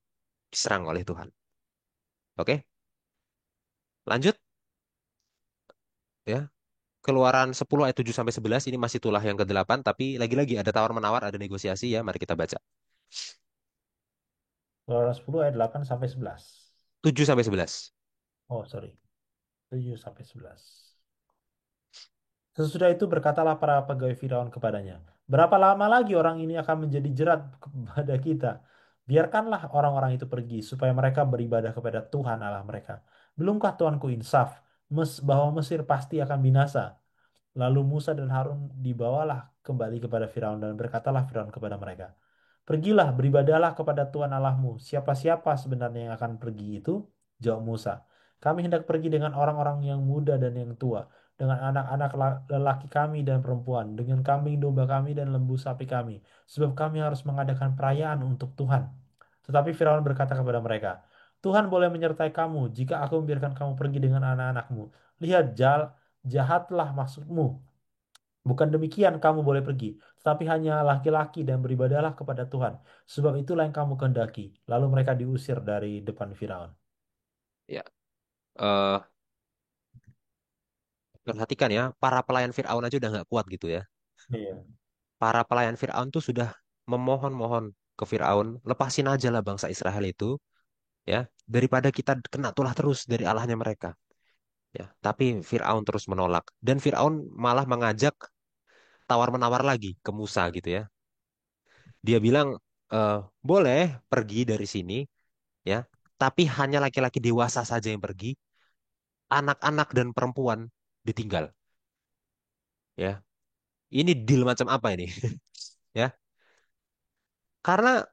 diserang oleh Tuhan. Oke, lanjut ya. Keluaran 10 ayat 7 sampai 11 ini masih tulah yang ke-8 tapi lagi-lagi ada tawar-menawar, ada negosiasi ya. Mari kita baca. Keluaran 10 ayat 8 sampai 11. 7 sampai 11. Oh, sorry. 7 sampai 11. Sesudah itu berkatalah para pegawai Firaun kepadanya, berapa lama lagi orang ini akan menjadi jerat kepada kita? Biarkanlah orang-orang itu pergi, supaya mereka beribadah kepada Tuhan Allah mereka. Belumkah Tuanku insaf, bahwa Mesir pasti akan binasa? Lalu Musa dan Harun dibawalah kembali kepada Firaun dan berkatalah Firaun kepada mereka, pergilah beribadahlah kepada Tuhan Allahmu. Siapa-siapa sebenarnya yang akan pergi itu? Jawab Musa. Kami hendak pergi dengan orang-orang yang muda dan yang tua, dengan anak-anak lelaki kami dan perempuan, dengan kambing domba kami dan lembu sapi kami, sebab kami harus mengadakan perayaan untuk Tuhan. Tetapi Firaun berkata kepada mereka, Tuhan boleh menyertai kamu jika aku membiarkan kamu pergi dengan anak-anakmu. Lihat, jahatlah maksudmu. Bukan demikian kamu boleh pergi, tetapi hanya laki-laki dan beribadahlah kepada Tuhan. Sebab itulah yang kamu kehendaki. Lalu mereka diusir dari depan Firaun. Ya, eh perhatikan ya, para pelayan Firaun aja udah nggak kuat gitu ya. Iya. Para pelayan Firaun tuh sudah memohon-mohon ke Firaun, lepasin aja lah bangsa Israel itu, ya, daripada kita kena tulah terus dari Allahnya mereka. Ya, tapi Firaun terus menolak dan Firaun malah mengajak tawar-menawar lagi ke Musa gitu ya. Dia bilang, eh, boleh pergi dari sini, ya, tapi hanya laki-laki dewasa saja yang pergi, anak-anak dan perempuan ditinggal. Ya, ini deal macam apa ini? Ya, karena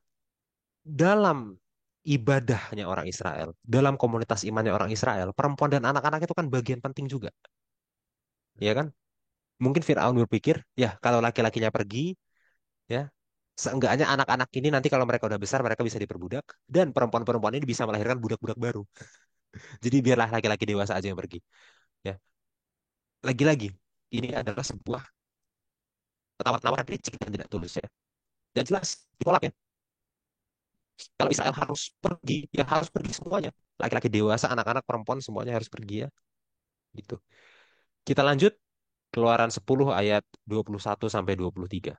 dalam ibadahnya orang Israel, dalam komunitas imannya orang Israel, perempuan dan anak-anak itu kan bagian penting juga, ya kan? Mungkin Firaun berpikir, ya kalau laki-lakinya pergi, ya seenggaknya anak-anak ini nanti kalau mereka udah besar mereka bisa diperbudak dan perempuan-perempuan ini bisa melahirkan budak-budak baru. Jadi biarlah laki-laki dewasa aja yang pergi. Ya, lagi-lagi ini adalah sebuah tawar-tawar licik dan tidak tulus ya. Dan jelas ditolak ya. Kalau Israel harus pergi, ya harus pergi semuanya. Laki-laki dewasa, anak-anak, perempuan semuanya harus pergi ya. Gitu. Kita lanjut Keluaran 10 ayat 21 sampai 23.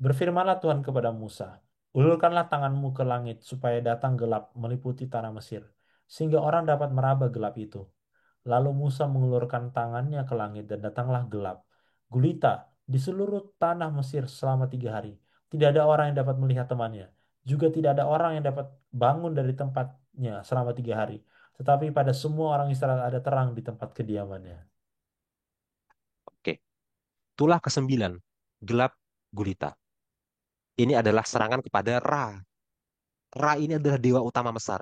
Berfirmanlah Tuhan kepada Musa, ulurkanlah tanganmu ke langit supaya datang gelap meliputi tanah Mesir, sehingga orang dapat meraba gelap itu. Lalu Musa mengulurkan tangannya ke langit dan datanglah gelap. Gulita di seluruh tanah Mesir selama 3 hari. Tidak ada orang yang dapat melihat temannya. Juga tidak ada orang yang dapat bangun dari tempatnya selama 3 hari. Tetapi pada semua orang Israel ada terang di tempat kediamannya. Oke. Tulah ke-9, gelap gulita. Ini adalah serangan kepada Ra. Ra ini adalah dewa utama Mesir.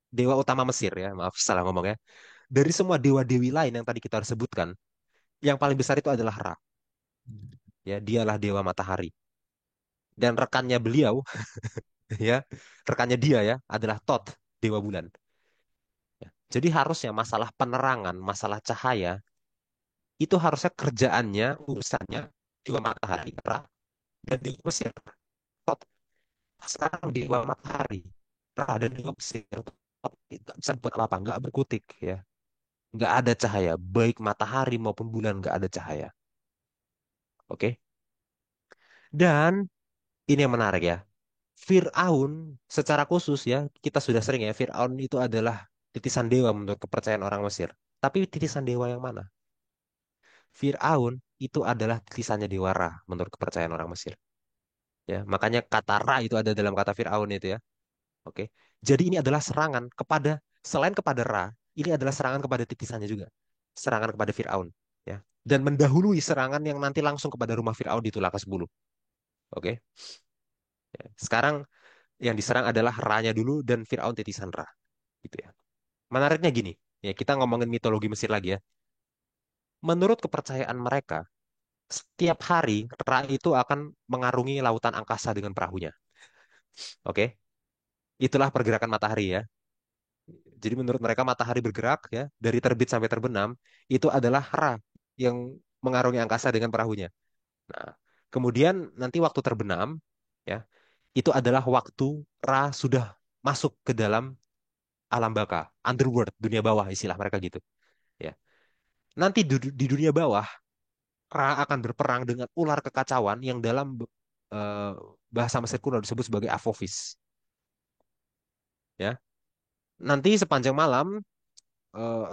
Dewa utama Mesir ya, maaf salah ngomong ya. Dari semua dewa-dewi lain yang tadi kita sebutkan, yang paling besar itu adalah Ra. Ya, dialah dewa matahari. Dan rekannya beliau, ya, rekannya dia ya, adalah Tot, dewa bulan. Ya. Jadi harusnya masalah penerangan, masalah cahaya, itu harusnya kerjaannya, urusannya Dewa Matahari, Ra, dan Dewa Mesir. Tot. Sekarang Dewa Matahari, Ra, dan Dewa Mesir, nggak bisa buat apa-apa, nggak berkutik ya. Nggak ada cahaya, baik matahari maupun bulan nggak ada cahaya. Oke? Dan ini yang menarik ya. Fir'aun secara khusus ya, kita sudah sering ya, Fir'aun itu adalah titisan dewa menurut kepercayaan orang Mesir. Tapi titisan dewa yang mana? Fir'aun itu adalah titisannya dewa Ra menurut kepercayaan orang Mesir. Ya, makanya kata Ra itu ada dalam kata Fir'aun itu ya. Oke. Jadi ini adalah serangan kepada selain kepada Ra, ini adalah serangan kepada titisannya juga. Serangan kepada Fir'aun ya. Dan mendahului serangan yang nanti langsung kepada rumah Fir'aun di Tulah ke-10. Oke. Ya. Sekarang yang diserang adalah Ra-nya dulu dan Fir'aun titisan Ra gitu ya. Menariknya gini, ya kita ngomongin mitologi Mesir lagi ya. Menurut kepercayaan mereka, setiap hari Ra itu akan mengarungi lautan angkasa dengan perahunya. Oke, itulah pergerakan matahari ya. Jadi menurut mereka matahari bergerak ya dari terbit sampai terbenam itu adalah Ra yang mengarungi angkasa dengan perahunya. Nah, kemudian nanti waktu terbenam ya itu adalah waktu Ra sudah masuk ke dalam alam baka, underworld, dunia bawah istilah mereka gitu ya. Nanti di dunia bawah Ra akan berperang dengan ular kekacauan yang dalam eh, bahasa Mesir kuno disebut sebagai Apophis ya. Nanti sepanjang malam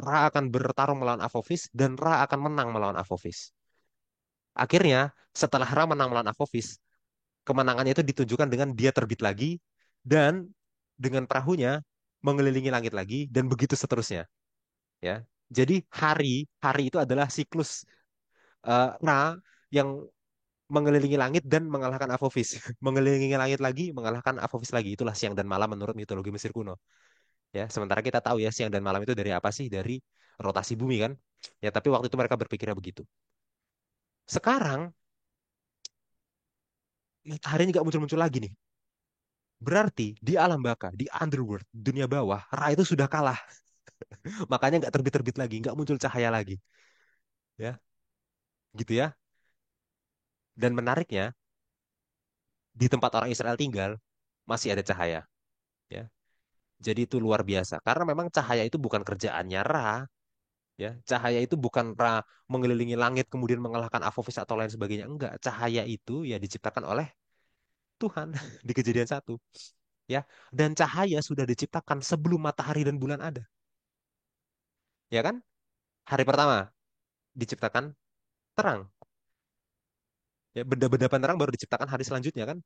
Ra akan bertarung melawan Apophis dan Ra akan menang melawan Apophis. Akhirnya setelah Ra menang melawan Apophis, kemenangannya itu ditunjukkan dengan dia terbit lagi dan dengan perahunya mengelilingi langit lagi dan begitu seterusnya ya. Jadi hari hari itu adalah siklus Ra yang mengelilingi langit dan mengalahkan Apophis. Mengelilingi langit lagi, mengalahkan Apophis lagi. Itulah siang dan malam menurut mitologi Mesir kuno. Ya, sementara kita tahu ya siang dan malam itu dari apa sih? Dari rotasi bumi kan? Ya, tapi waktu itu mereka berpikirnya begitu. Sekarang matahari nggak muncul-muncul lagi nih. Berarti di alam baka, di underworld, dunia bawah, Ra itu sudah kalah. Makanya nggak terbit-terbit lagi, nggak muncul cahaya lagi. Ya, gitu ya. Dan menariknya, di tempat orang Israel tinggal, masih ada cahaya. Ya, jadi itu luar biasa. Karena memang cahaya itu bukan kerjaannya Ra. Ya, cahaya itu bukan mengelilingi langit kemudian mengalahkan Apophis atau lain sebagainya. Enggak, cahaya itu ya diciptakan oleh Tuhan di Kejadian 1. Ya, dan cahaya sudah diciptakan sebelum matahari dan bulan ada. Ya kan? Hari pertama diciptakan terang. Ya, benda-benda penerang baru diciptakan hari selanjutnya kan?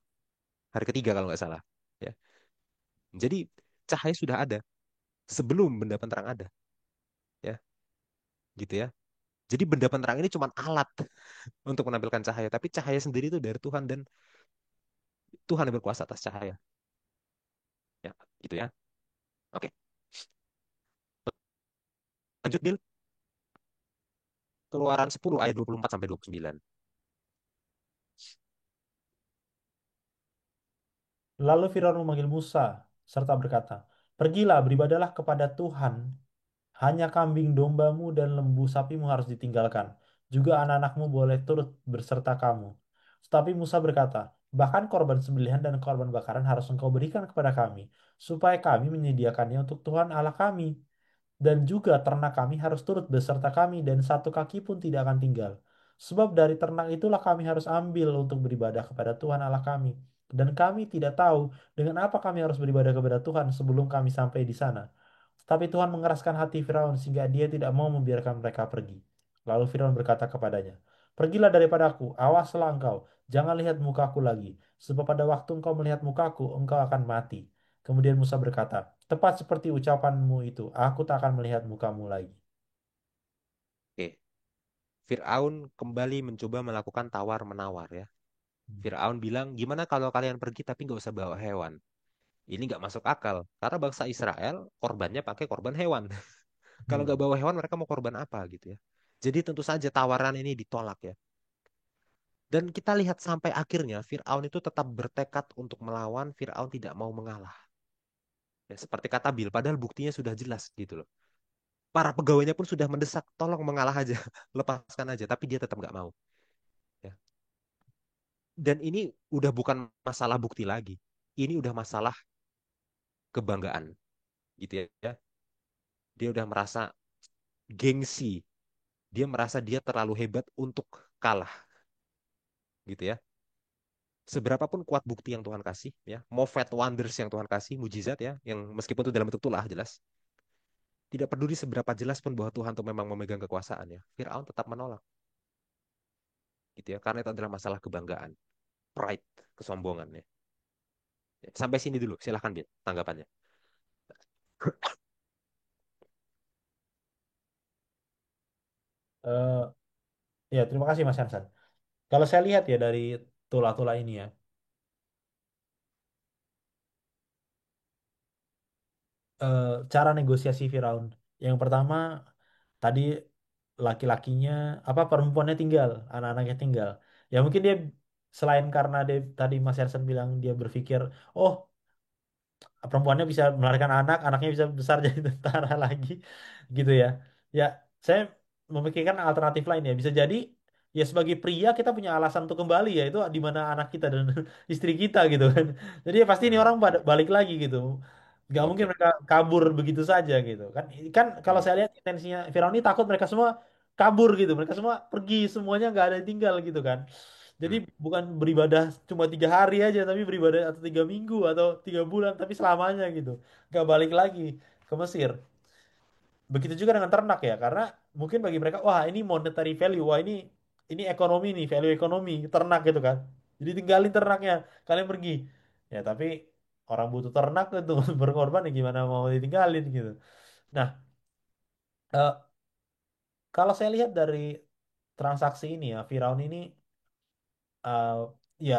Hari ketiga kalau nggak salah. Ya. Jadi cahaya sudah ada sebelum benda penerang ada. Ya, gitu ya. Jadi benda penerang ini cuma alat untuk menampilkan cahaya, tapi cahaya sendiri itu dari Tuhan dan Tuhan yang berkuasa atas cahaya. Ya, gitu ya. Oke, lanjut Bil. Keluaran 10 ayat 24 sampai 29. Lalu Firaun memanggil Musa serta berkata, "Pergilah, beribadalah kepada Tuhan. Hanya kambing dombamu dan lembu sapimu harus ditinggalkan. Juga anak-anakmu boleh turut berserta kamu." Tetapi Musa berkata, "Bahkan korban sembelihan dan korban bakaran harus engkau berikan kepada kami, supaya kami menyediakannya untuk Tuhan Allah kami. Dan juga ternak kami harus turut beserta kami dan satu kaki pun tidak akan tinggal. Sebab dari ternak itulah kami harus ambil untuk beribadah kepada Tuhan Allah kami. Dan kami tidak tahu dengan apa kami harus beribadah kepada Tuhan sebelum kami sampai di sana." Tapi Tuhan mengeraskan hati Firaun sehingga dia tidak mau membiarkan mereka pergi. Lalu Firaun berkata kepadanya, "Pergilah daripadaku, awaslah engkau, jangan lihat mukaku lagi, sebab pada waktu engkau melihat mukaku, engkau akan mati." Kemudian Musa berkata, "Tepat seperti ucapanmu itu, aku tak akan melihat mukamu lagi." Oke, Fir'aun kembali mencoba melakukan tawar-menawar ya. Fir'aun bilang, gimana kalau kalian pergi tapi nggak usah bawa hewan? Ini nggak masuk akal. Karena bangsa Israel korbannya pakai korban hewan. Kalau Hmm. nggak bawa hewan mereka mau korban apa gitu ya. Jadi tentu saja tawaran ini ditolak ya. Dan kita lihat sampai akhirnya Fir'aun itu tetap bertekad untuk melawan, Fir'aun tidak mau mengalah. Ya, seperti kata Bil, padahal buktinya sudah jelas gitu loh. Para pegawainya pun sudah mendesak, tolong mengalah aja, lepaskan aja, tapi dia tetap nggak mau. Ya. Dan ini udah bukan masalah bukti lagi, ini udah masalah kebanggaan, gitu ya. Dia udah merasa gengsi, dia merasa dia terlalu hebat untuk kalah, gitu ya. Seberapapun kuat bukti yang Tuhan kasih, ya, mau faith wonders yang Tuhan kasih, mujizat ya, yang meskipun itu dalam bentuk tulah jelas, tidak peduli seberapa jelas pun bahwa Tuhan tuh memang memegang kekuasaan ya, Firaun tetap menolak, gitu ya, karena itu adalah masalah kebanggaan, pride, kesombongan ya. Sampai sini dulu, silahkan Bil, tanggapannya. Eh, ya, terima kasih Mas Hansan. Kalau saya lihat ya dari tulah-tulah ini ya, eh, cara negosiasi Firaun. Yang pertama, tadi laki-lakinya, apa perempuannya tinggal, anak-anaknya tinggal. Ya mungkin dia selain karena dia, tadi Mas Hansen bilang dia berpikir, oh perempuannya bisa melahirkan anak, anaknya bisa besar jadi tentara lagi, gitu ya. Ya, saya memikirkan alternatif lain ya. Bisa jadi ya sebagai pria kita punya alasan untuk kembali ya itu di mana anak kita dan istri kita gitu kan. Jadi ya pasti ini Hmm, orang pada balik lagi gitu. Gak mungkin oke. mereka kabur begitu saja gitu kan. Kan kalau Hmm, saya lihat intensinya Firaun ini takut mereka semua kabur gitu. Mereka semua pergi, semuanya nggak ada yang tinggal gitu kan. Jadi hmm, bukan beribadah cuma 3 hari aja, tapi beribadah atau 3 minggu atau 3 bulan, tapi selamanya gitu. Nggak balik lagi ke Mesir. Begitu juga dengan ternak ya, karena mungkin bagi mereka, wah ini monetary value, wah ini ekonomi nih, value ekonomi ternak gitu kan. Jadi tinggalin ternaknya, kalian pergi. Ya tapi orang butuh ternak itu berkorban ya gimana mau ditinggalin gitu. Nah, eh, kalau saya lihat dari transaksi ini ya, Firaun ini eh, ya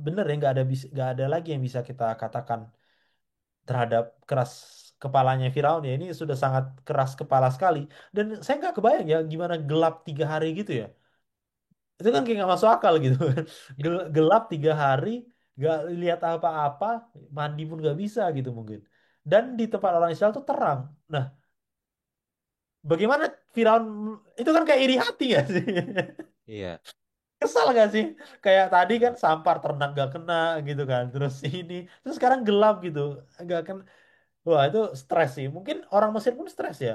bener ya nggak ada lagi yang bisa kita katakan terhadap keras kepalanya Firaun ya ini sudah sangat keras kepala sekali dan saya nggak kebayang ya gimana gelap 3 hari gitu ya itu kan kayak nggak masuk akal gitu kan ya, Gelap 3 hari nggak lihat apa-apa mandi pun nggak bisa gitu mungkin dan di tempat orang Israel tuh terang nah bagaimana Firaun itu kan kayak iri hati ya sih iya. kesal gak sih kayak tadi kan Hmm, sampar ternak gak kena gitu kan terus ini terus sekarang gelap gitu nggak kena. Wah, itu stres sih. Mungkin orang Mesir pun stres ya.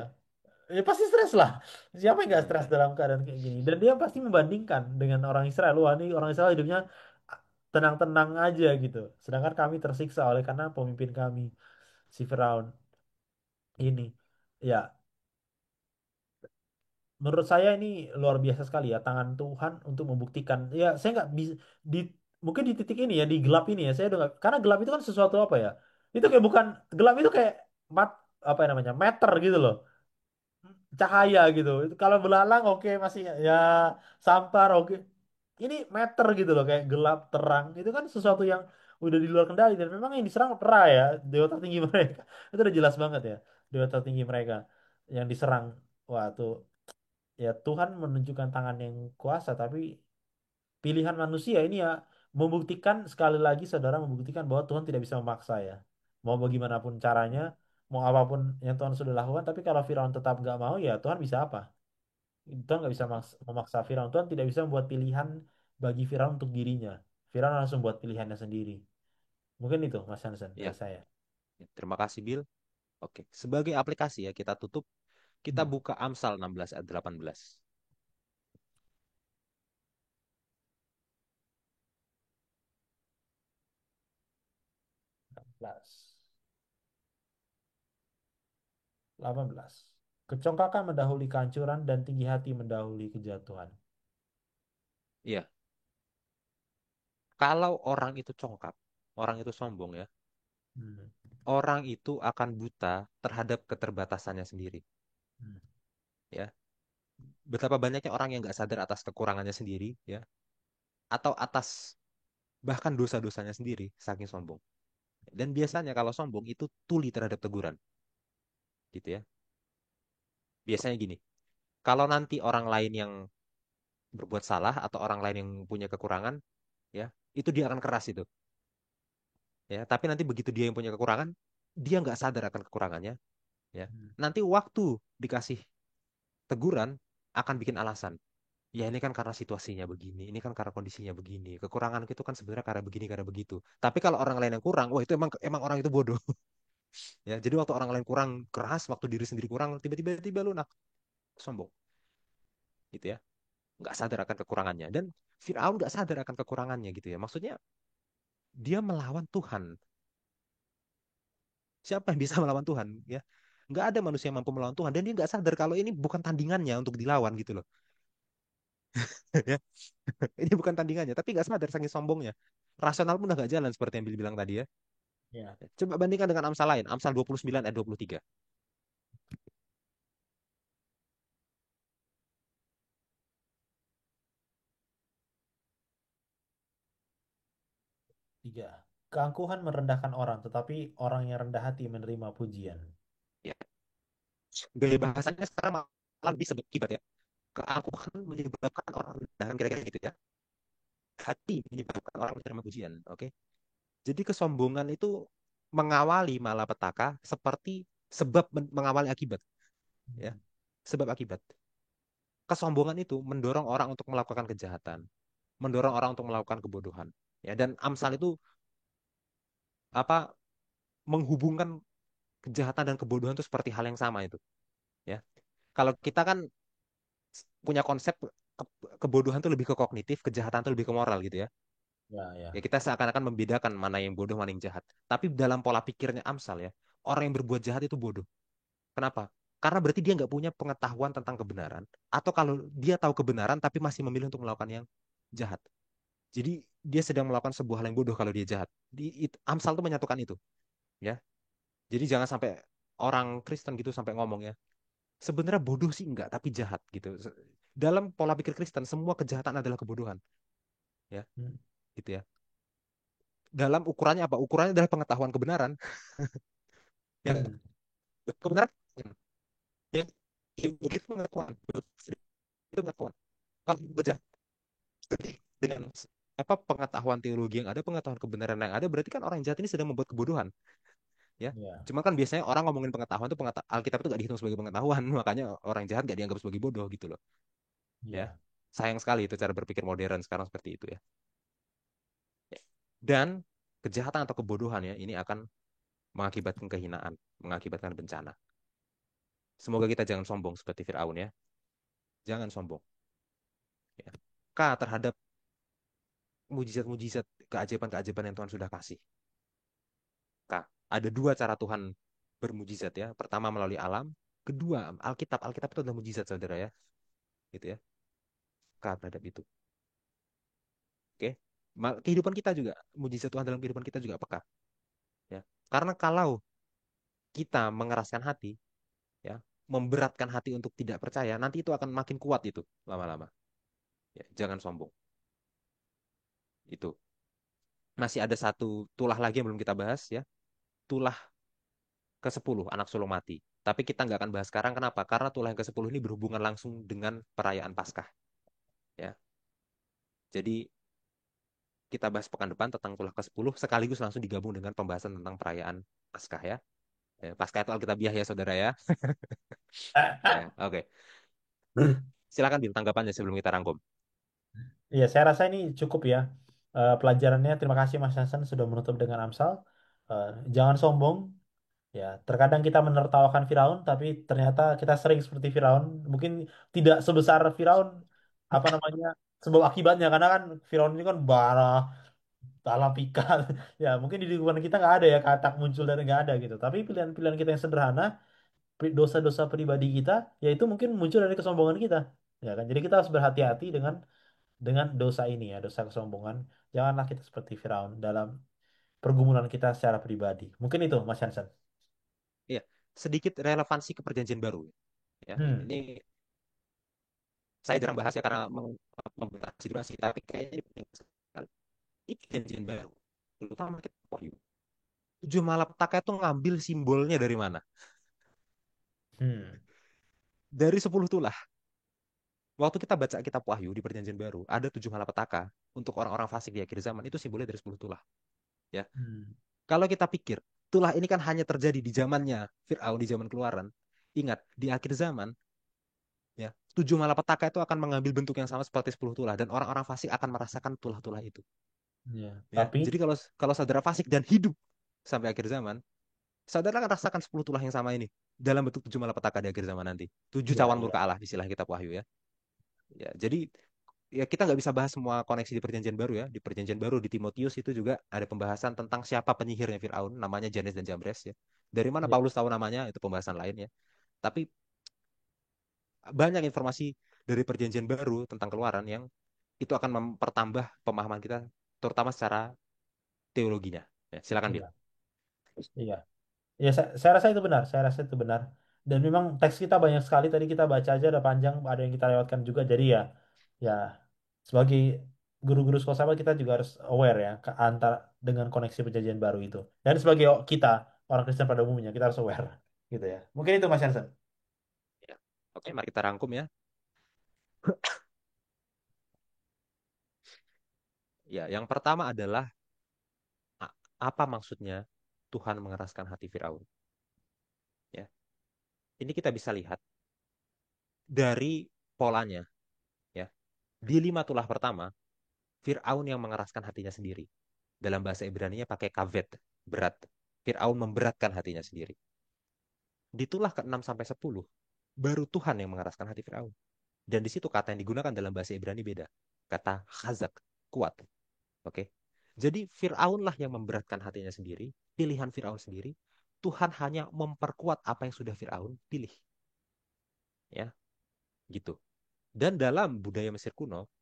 Ya pasti stres lah. Siapa yang nggak hmm, stres dalam keadaan kayak gini? Dan dia pasti membandingkan dengan orang Israel. Wah, ini orang Israel hidupnya tenang-tenang aja gitu. Sedangkan kami tersiksa oleh karena pemimpin kami, si Firaun ini. Ya, menurut saya ini luar biasa sekali ya. Tangan Tuhan untuk membuktikan. Ya, saya nggak bisa di mungkin di titik ini ya, di gelap ini ya. Saya udah karena gelap itu kan sesuatu apa ya? Itu kayak bukan gelap itu kayak mat apa yang namanya meter gitu loh cahaya gitu. Itu kalau belalang oke masih ya sampar oke. Ini meter gitu loh kayak gelap terang. Itu kan sesuatu yang udah di luar kendali dan memang yang diserang Ra ya, dewa tertinggi mereka. Itu udah jelas banget ya, dewa tertinggi mereka yang diserang. Wah, tuh ya Tuhan menunjukkan tangan yang kuasa tapi pilihan manusia ini ya membuktikan sekali lagi saudara membuktikan bahwa Tuhan tidak bisa memaksa ya. Mau bagaimanapun caranya, mau apapun yang Tuhan sudah lakukan, tapi kalau Firaun tetap nggak mau ya Tuhan bisa apa? Tuhan nggak bisa memaksa Firaun. Tuhan tidak bisa membuat pilihan bagi Firaun untuk dirinya. Firaun langsung buat pilihannya sendiri. Mungkin itu Mas Hansen iya. dari saya. Terima kasih, Bill. Oke, sebagai aplikasi ya, kita tutup. Kita Hmm. buka Amsal 16 ayat 18. 18. 18. Kecongkakan mendahului kehancuran dan tinggi hati mendahului kejatuhan. Iya, kalau orang itu congkak, orang itu sombong ya, Hmm. orang itu akan buta terhadap keterbatasannya sendiri. Hmm. Ya, betapa banyaknya orang yang nggak sadar atas kekurangannya sendiri, ya, atau atas bahkan dosa-dosanya sendiri, saking sombong. Dan biasanya kalau sombong itu tuli terhadap teguran, gitu ya. Biasanya gini, kalau nanti orang lain yang berbuat salah atau orang lain yang punya kekurangan, ya, itu dia akan keras itu, ya. Tapi nanti begitu dia yang punya kekurangan, dia nggak sadar akan kekurangannya, Ya. Hmm. Nanti waktu dikasih teguran akan bikin alasan. Ya ini kan karena situasinya begini, ini kan karena kondisinya begini. Kekurangan itu kan sebenarnya karena begini, karena begitu. Tapi kalau orang lain yang kurang, wah itu emang emang orang itu bodoh. Ya, jadi waktu orang lain kurang keras, waktu diri sendiri kurang, tiba-tiba lu nak sombong, gitu ya. Nggak sadar akan kekurangannya. Dan Firaun nggak sadar akan kekurangannya gitu ya. Maksudnya dia melawan Tuhan. Siapa yang bisa melawan Tuhan? Ya, nggak ada manusia yang mampu melawan Tuhan. Dan dia nggak sadar kalau ini bukan tandingannya untuk dilawan gitu loh. Ya, ini bukan tandingannya. Tapi nggak sadar saking sombongnya. Rasional pun udah nggak jalan seperti yang Billy bilang tadi ya. Ya, Coba bandingkan dengan Amsal lain. Amsal 29 ayat 23. 3. Keangkuhan merendahkan orang, tetapi orang yang rendah hati menerima pujian. Ya, gaya bahasanya sekarang malah lebih sebegitu ya. Keangkuhan menyebabkan orang rendah, kira-kira gitu ya. Hati menyebabkan orang menerima pujian. Oke. Jadi kesombongan itu mengawali malapetaka seperti sebab mengawali akibat, ya. Sebab akibat. Kesombongan itu mendorong orang untuk melakukan kejahatan, mendorong orang untuk melakukan kebodohan. Ya, dan Amsal itu apa menghubungkan kejahatan dan kebodohan itu seperti hal yang sama itu, ya. Kalau kita kan punya konsep kebodohan itu lebih ke kognitif, kejahatan itu lebih ke moral gitu ya. Ya, Ya ya. kita seakan-akan membedakan mana yang bodoh, mana yang jahat. Tapi dalam pola pikirnya Amsal ya, orang yang berbuat jahat itu bodoh. Kenapa? Karena berarti dia nggak punya pengetahuan tentang kebenaran. Atau kalau dia tahu kebenaran tapi masih memilih untuk melakukan yang jahat. Jadi dia sedang melakukan sebuah hal yang bodoh kalau dia jahat. Amsal tuh menyatukan itu, ya. Jadi jangan sampai orang Kristen gitu sampai ngomong ya. Sebenarnya bodoh sih enggak, tapi jahat gitu. Dalam pola pikir Kristen, semua kejahatan adalah kebodohan, ya, Hmm. gitu ya. Dalam ukurannya apa? Ukurannya adalah pengetahuan kebenaran. Yang Hmm. kebenaran yang begitu pengetahuan, itu pengetahuan. Kalau berjahat dengan apa pengetahuan teologi yang ada, pengetahuan kebenaran yang ada, berarti kan orang jahat ini sedang membuat kebodohan, ya. Ya, Cuma kan biasanya orang ngomongin pengetahuan itu Alkitab itu gak dihitung sebagai pengetahuan, makanya orang jahat gak dianggap sebagai bodoh gitu loh, ya. ya. Sayang sekali itu cara berpikir modern sekarang seperti itu ya. Dan kejahatan atau kebodohan ya ini akan mengakibatkan kehinaan, mengakibatkan bencana. Semoga kita jangan sombong seperti Firaun ya. Jangan sombong. Ya. K terhadap mujizat-mujizat, keajaiban-keajaiban yang Tuhan sudah kasih. K. Ada dua cara Tuhan bermujizat ya. Pertama melalui alam, kedua Alkitab. Alkitab itu adalah mujizat saudara ya. Gitu ya. K terhadap itu. Oke. Kehidupan kita juga, mujizat Tuhan dalam kehidupan kita juga peka. Ya. Karena kalau kita mengeraskan hati, ya, memberatkan hati untuk tidak percaya, nanti itu akan makin kuat itu lama-lama. Ya, jangan sombong. Itu. Masih ada satu tulah lagi yang belum kita bahas ya. Tulah ke-10 anak sulung mati. Tapi kita nggak akan bahas sekarang. Kenapa? Karena tulah yang ke-10 ini berhubungan langsung dengan perayaan Paskah. Ya. Jadi kita bahas pekan depan tentang tulah ke-10 sekaligus langsung digabung dengan pembahasan tentang perayaan Paskah ya. Paskah itu Alkitabiah ya saudara ya. Ya, oke. Silakan Bil tanggapannya sebelum kita rangkum. Iya, saya rasa ini cukup ya. Pelajarannya, terima kasih Mas Hasan sudah menutup dengan Amsal. Eh, jangan sombong. Ya, terkadang kita menertawakan Firaun, tapi ternyata kita sering seperti Firaun. Mungkin tidak sebesar Firaun, apa namanya, sebab akibatnya. Karena kan Firaun ini kan bara, dalam pikat. Ya, mungkin di lingkungan kita nggak ada ya, katak muncul dari nggak ada gitu. Tapi pilihan-pilihan kita yang sederhana, dosa-dosa pribadi kita, yaitu mungkin muncul dari kesombongan kita. Ya kan, jadi kita harus berhati-hati dengan dosa ini ya, dosa kesombongan. Janganlah kita seperti Firaun dalam pergumulan kita secara pribadi. Mungkin itu, Mas Hansen. Iya, sedikit relevansi ke perjanjian baru. Ya, Hmm. ini saya jarang bahas ya karena membatasi durasi, tapi kayaknya ini penting sekali. Ini perjanjian baru, terutama kita Wahyu. Tujuh malapetaka itu ngambil simbolnya dari mana? Hmm. Dari 10 tulah. Waktu kita baca kitab Wahyu di perjanjian baru, ada 7 malapetaka. Untuk orang-orang fasik di akhir zaman, itu simbolnya dari 10 tulah. Ya. Hmm. Kalau kita pikir, tulah ini kan hanya terjadi di zamannya Fir'aun, di zaman keluaran. Ingat, di akhir zaman, ya, tujuh malapetaka itu akan mengambil bentuk yang sama seperti 10 tulah. Dan orang-orang fasik akan merasakan tulah-tulah itu. Ya. Ya, Tapi jadi kalau kalau saudara fasik dan hidup sampai akhir zaman, saudara akan rasakan 10 tulah yang sama ini dalam bentuk tujuh malapetaka di akhir zaman nanti. Tujuh ya, cawan ya, murka Allah, istilah kitab Wahyu ya. Ya, jadi ya kita nggak bisa bahas semua koneksi di Perjanjian Baru ya. Di Perjanjian Baru di Timotius itu juga ada pembahasan tentang siapa penyihirnya Firaun, namanya Janes dan Jambres ya. Dari mana ya, Paulus tahu namanya itu pembahasan lain ya. Tapi banyak informasi dari Perjanjian Baru tentang Keluaran yang itu akan mempertambah pemahaman kita, terutama secara teologinya. Ya, silakan Bil. iya, iya. Ya, saya rasa itu benar. Saya rasa itu benar. Dan memang teks kita banyak sekali. Tadi kita baca aja ada panjang, ada yang kita lewatkan juga. Jadi ya, ya sebagai guru-guru sekolah kita juga harus aware ya antara dengan koneksi perjanjian baru itu. Dan sebagai kita orang Kristen pada umumnya kita harus aware, gitu ya. Mungkin itu Mas Hansen. Ya. Oke, mari kita rangkum ya. Ya, yang pertama adalah apa maksudnya Tuhan mengeraskan hati Firaun? Ya, ini kita bisa lihat dari polanya. Ya, di lima tulah pertama, Firaun yang mengeraskan hatinya sendiri. Dalam bahasa Ibrani-nya pakai kavet, berat. Firaun memberatkan hatinya sendiri. Di tulah ke-6 sampai 10, baru Tuhan yang mengeraskan hati Firaun. Dan di situ kata yang digunakan dalam bahasa Ibrani beda. Kata khazak, kuat. Oke. Jadi Firaun lah yang memberatkan hatinya sendiri, pilihan Firaun sendiri. Tuhan hanya memperkuat apa yang sudah Firaun pilih, ya, gitu. Dan dalam budaya Mesir kuno,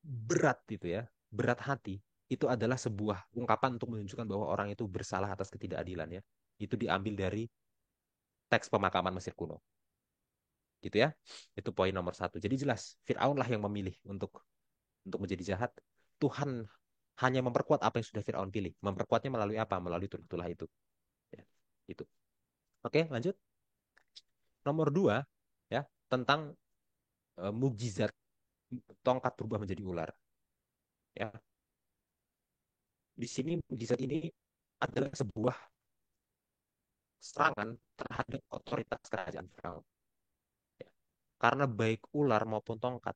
berat itu ya, berat hati itu adalah sebuah ungkapan untuk menunjukkan bahwa orang itu bersalah atas ketidakadilan ya. Itu diambil dari teks pemakaman Mesir kuno, gitu ya. Itu poin nomor satu. Jadi jelas Firaun lah yang memilih untuk menjadi jahat. Tuhan hanya memperkuat apa yang sudah Firaun pilih. Memperkuatnya melalui apa? Melalui tulah-tulah itu. Ya, itu. Oke, lanjut. Nomor dua, ya, tentang mukjizat tongkat berubah menjadi ular. Ya, di sini mukjizat ini adalah sebuah serangan terhadap otoritas kerajaan Firaun. Ya. Karena baik ular maupun tongkat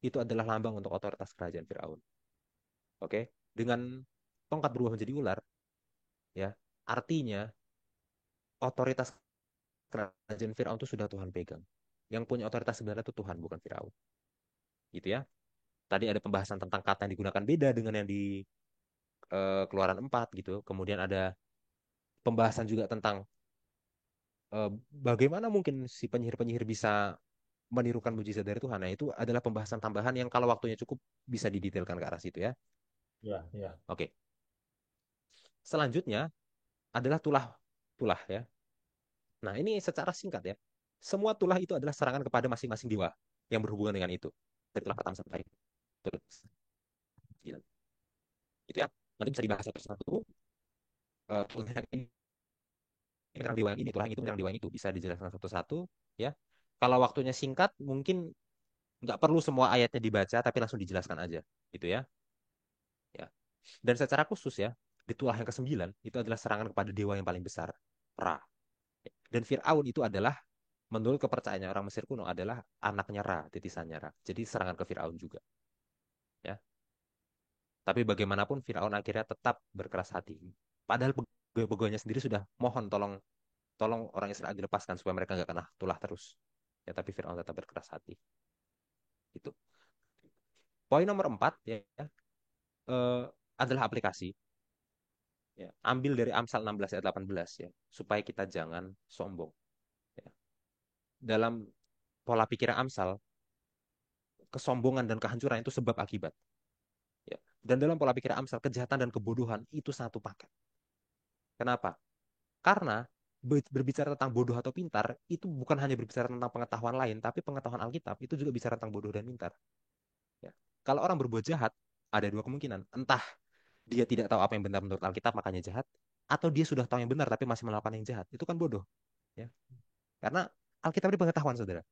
itu adalah lambang untuk otoritas kerajaan Firaun. Oke, dengan tongkat berubah menjadi ular, ya, artinya otoritas kerajaan Firaun itu sudah Tuhan pegang. Yang punya otoritas sebenarnya itu Tuhan, bukan Firaun. Gitu ya. Tadi ada pembahasan tentang kata yang digunakan beda dengan yang di Keluaran 4 gitu. Kemudian ada pembahasan juga tentang eh, bagaimana mungkin si penyihir-penyihir bisa menirukan mujizat dari Tuhan. Nah, itu adalah pembahasan tambahan yang kalau waktunya cukup bisa didetailkan ke arah situ ya. Ya, ya, Oke. Selanjutnya adalah tulah ya. Nah, ini secara singkat ya. Semua tulah itu adalah serangan kepada masing-masing dewa yang berhubungan dengan itu. Dari tulah pertama sampai tulah 9. Itu ya. Nanti bisa dibahas satu-satu. Tulah yang ini menyerang dewa yang ini, tulah yang itu menyerang dewa yang itu. Bisa dijelaskan satu-satu ya. Kalau waktunya singkat, mungkin nggak perlu semua ayatnya dibaca, tapi langsung dijelaskan aja. Gitu ya. Ya. Dan secara khusus ya, di tulah yang ke-9 itu adalah serangan kepada dewa yang paling besar, Ra. Dan Fir'aun itu adalah menurut kepercayaannya orang Mesir kuno adalah anaknya Ra, titisannya Ra. Jadi serangan ke Firaun juga, ya. Tapi bagaimanapun Firaun akhirnya tetap berkeras hati. Padahal pegawainya sendiri sudah mohon tolong tolong orang Israel dilepaskan supaya mereka nggak kena tulah terus. Ya, tapi Firaun tetap berkeras hati. Itu. Poin nomor 4 ya, eh, adalah aplikasi. Ya, ambil dari Amsal 16 ayat 18 ya, supaya kita jangan sombong. Ya. Dalam pola pikir Amsal, kesombongan dan kehancuran itu sebab akibat. Ya. Dan dalam pola pikir Amsal, kejahatan dan kebodohan itu satu paket. Kenapa? Karena berbicara tentang bodoh atau pintar, itu bukan hanya berbicara tentang pengetahuan lain, tapi pengetahuan Alkitab itu juga bicara tentang bodoh dan pintar. Ya. Kalau orang berbuat jahat, ada dua kemungkinan. Entah dia tidak tahu apa yang benar menurut Alkitab, makanya jahat, atau dia sudah tahu yang benar, tapi masih melakukan yang jahat. Itu kan bodoh. Ya. Karena Alkitab ini pengetahuan, saudara.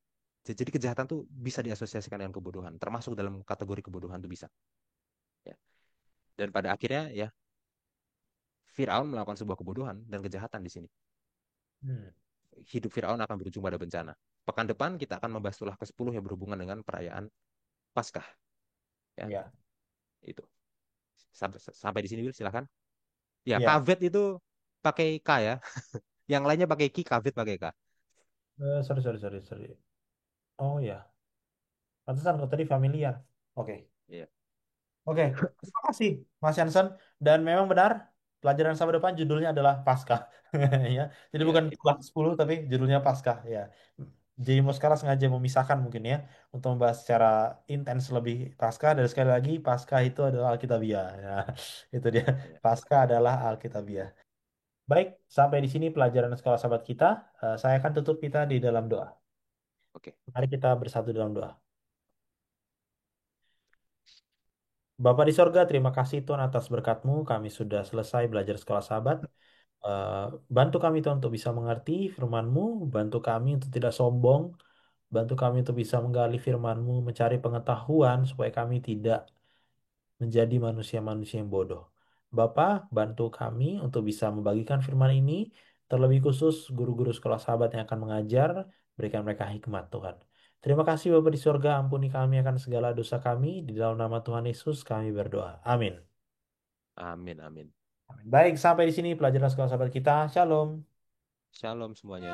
Jadi kejahatan tuh bisa diasosiasikan dengan kebodohan, termasuk dalam kategori kebodohan tuh bisa. Ya. Dan pada akhirnya ya Firaun melakukan sebuah kebodohan dan kejahatan di sini. Hmm. Hidup Firaun akan berujung pada bencana. Pekan depan kita akan membahas tulah ke-10 yang berhubungan dengan perayaan Paskah. Ya, Ya, itu. Sampai di sini dulu, silakan. Ya, ya. kavet itu pakai K ya. Yang lainnya pakai Ki, kavet pakai K. Sorry, sorry, sorry, sorry. Oh ya, pantesan kok tadi familiar. Oke. Iya, Oke, terima kasih Mas Jansen. Dan memang benar, pelajaran sama depan judulnya adalah Paskah. Ya, jadi iya, bukan kelas 10 tapi judulnya Paskah. Ya, jadi mau sekarang sengaja memisahkan mungkin ya untuk membahas secara intens lebih Paskah. Dan sekali lagi, Paskah itu adalah Alkitabiah. Ya, itu dia. iya. Paskah adalah Alkitabiah. Baik, sampai di sini pelajaran sekolah sahabat kita. Saya akan tutup kita di dalam doa. Oke. Mari kita bersatu dalam doa. Bapa di sorga, terima kasih Tuhan atas berkat-Mu. Kami sudah selesai belajar sekolah sahabat. Eh, Bantu kami Tuhan untuk bisa mengerti firman-Mu, bantu kami untuk tidak sombong, bantu kami untuk bisa menggali firman-Mu, mencari pengetahuan supaya kami tidak menjadi manusia-manusia yang bodoh. Bapa, bantu kami untuk bisa membagikan firman ini, terlebih khusus guru-guru sekolah sahabat yang akan mengajar, berikan mereka hikmat Tuhan. Terima kasih Bapa di surga, ampuni kami akan segala dosa kami, di dalam nama Tuhan Yesus kami berdoa. Amin. Amin, amin. Baik, sampai di sini pelajaran sekolah sahabat kita. Shalom. Shalom semuanya.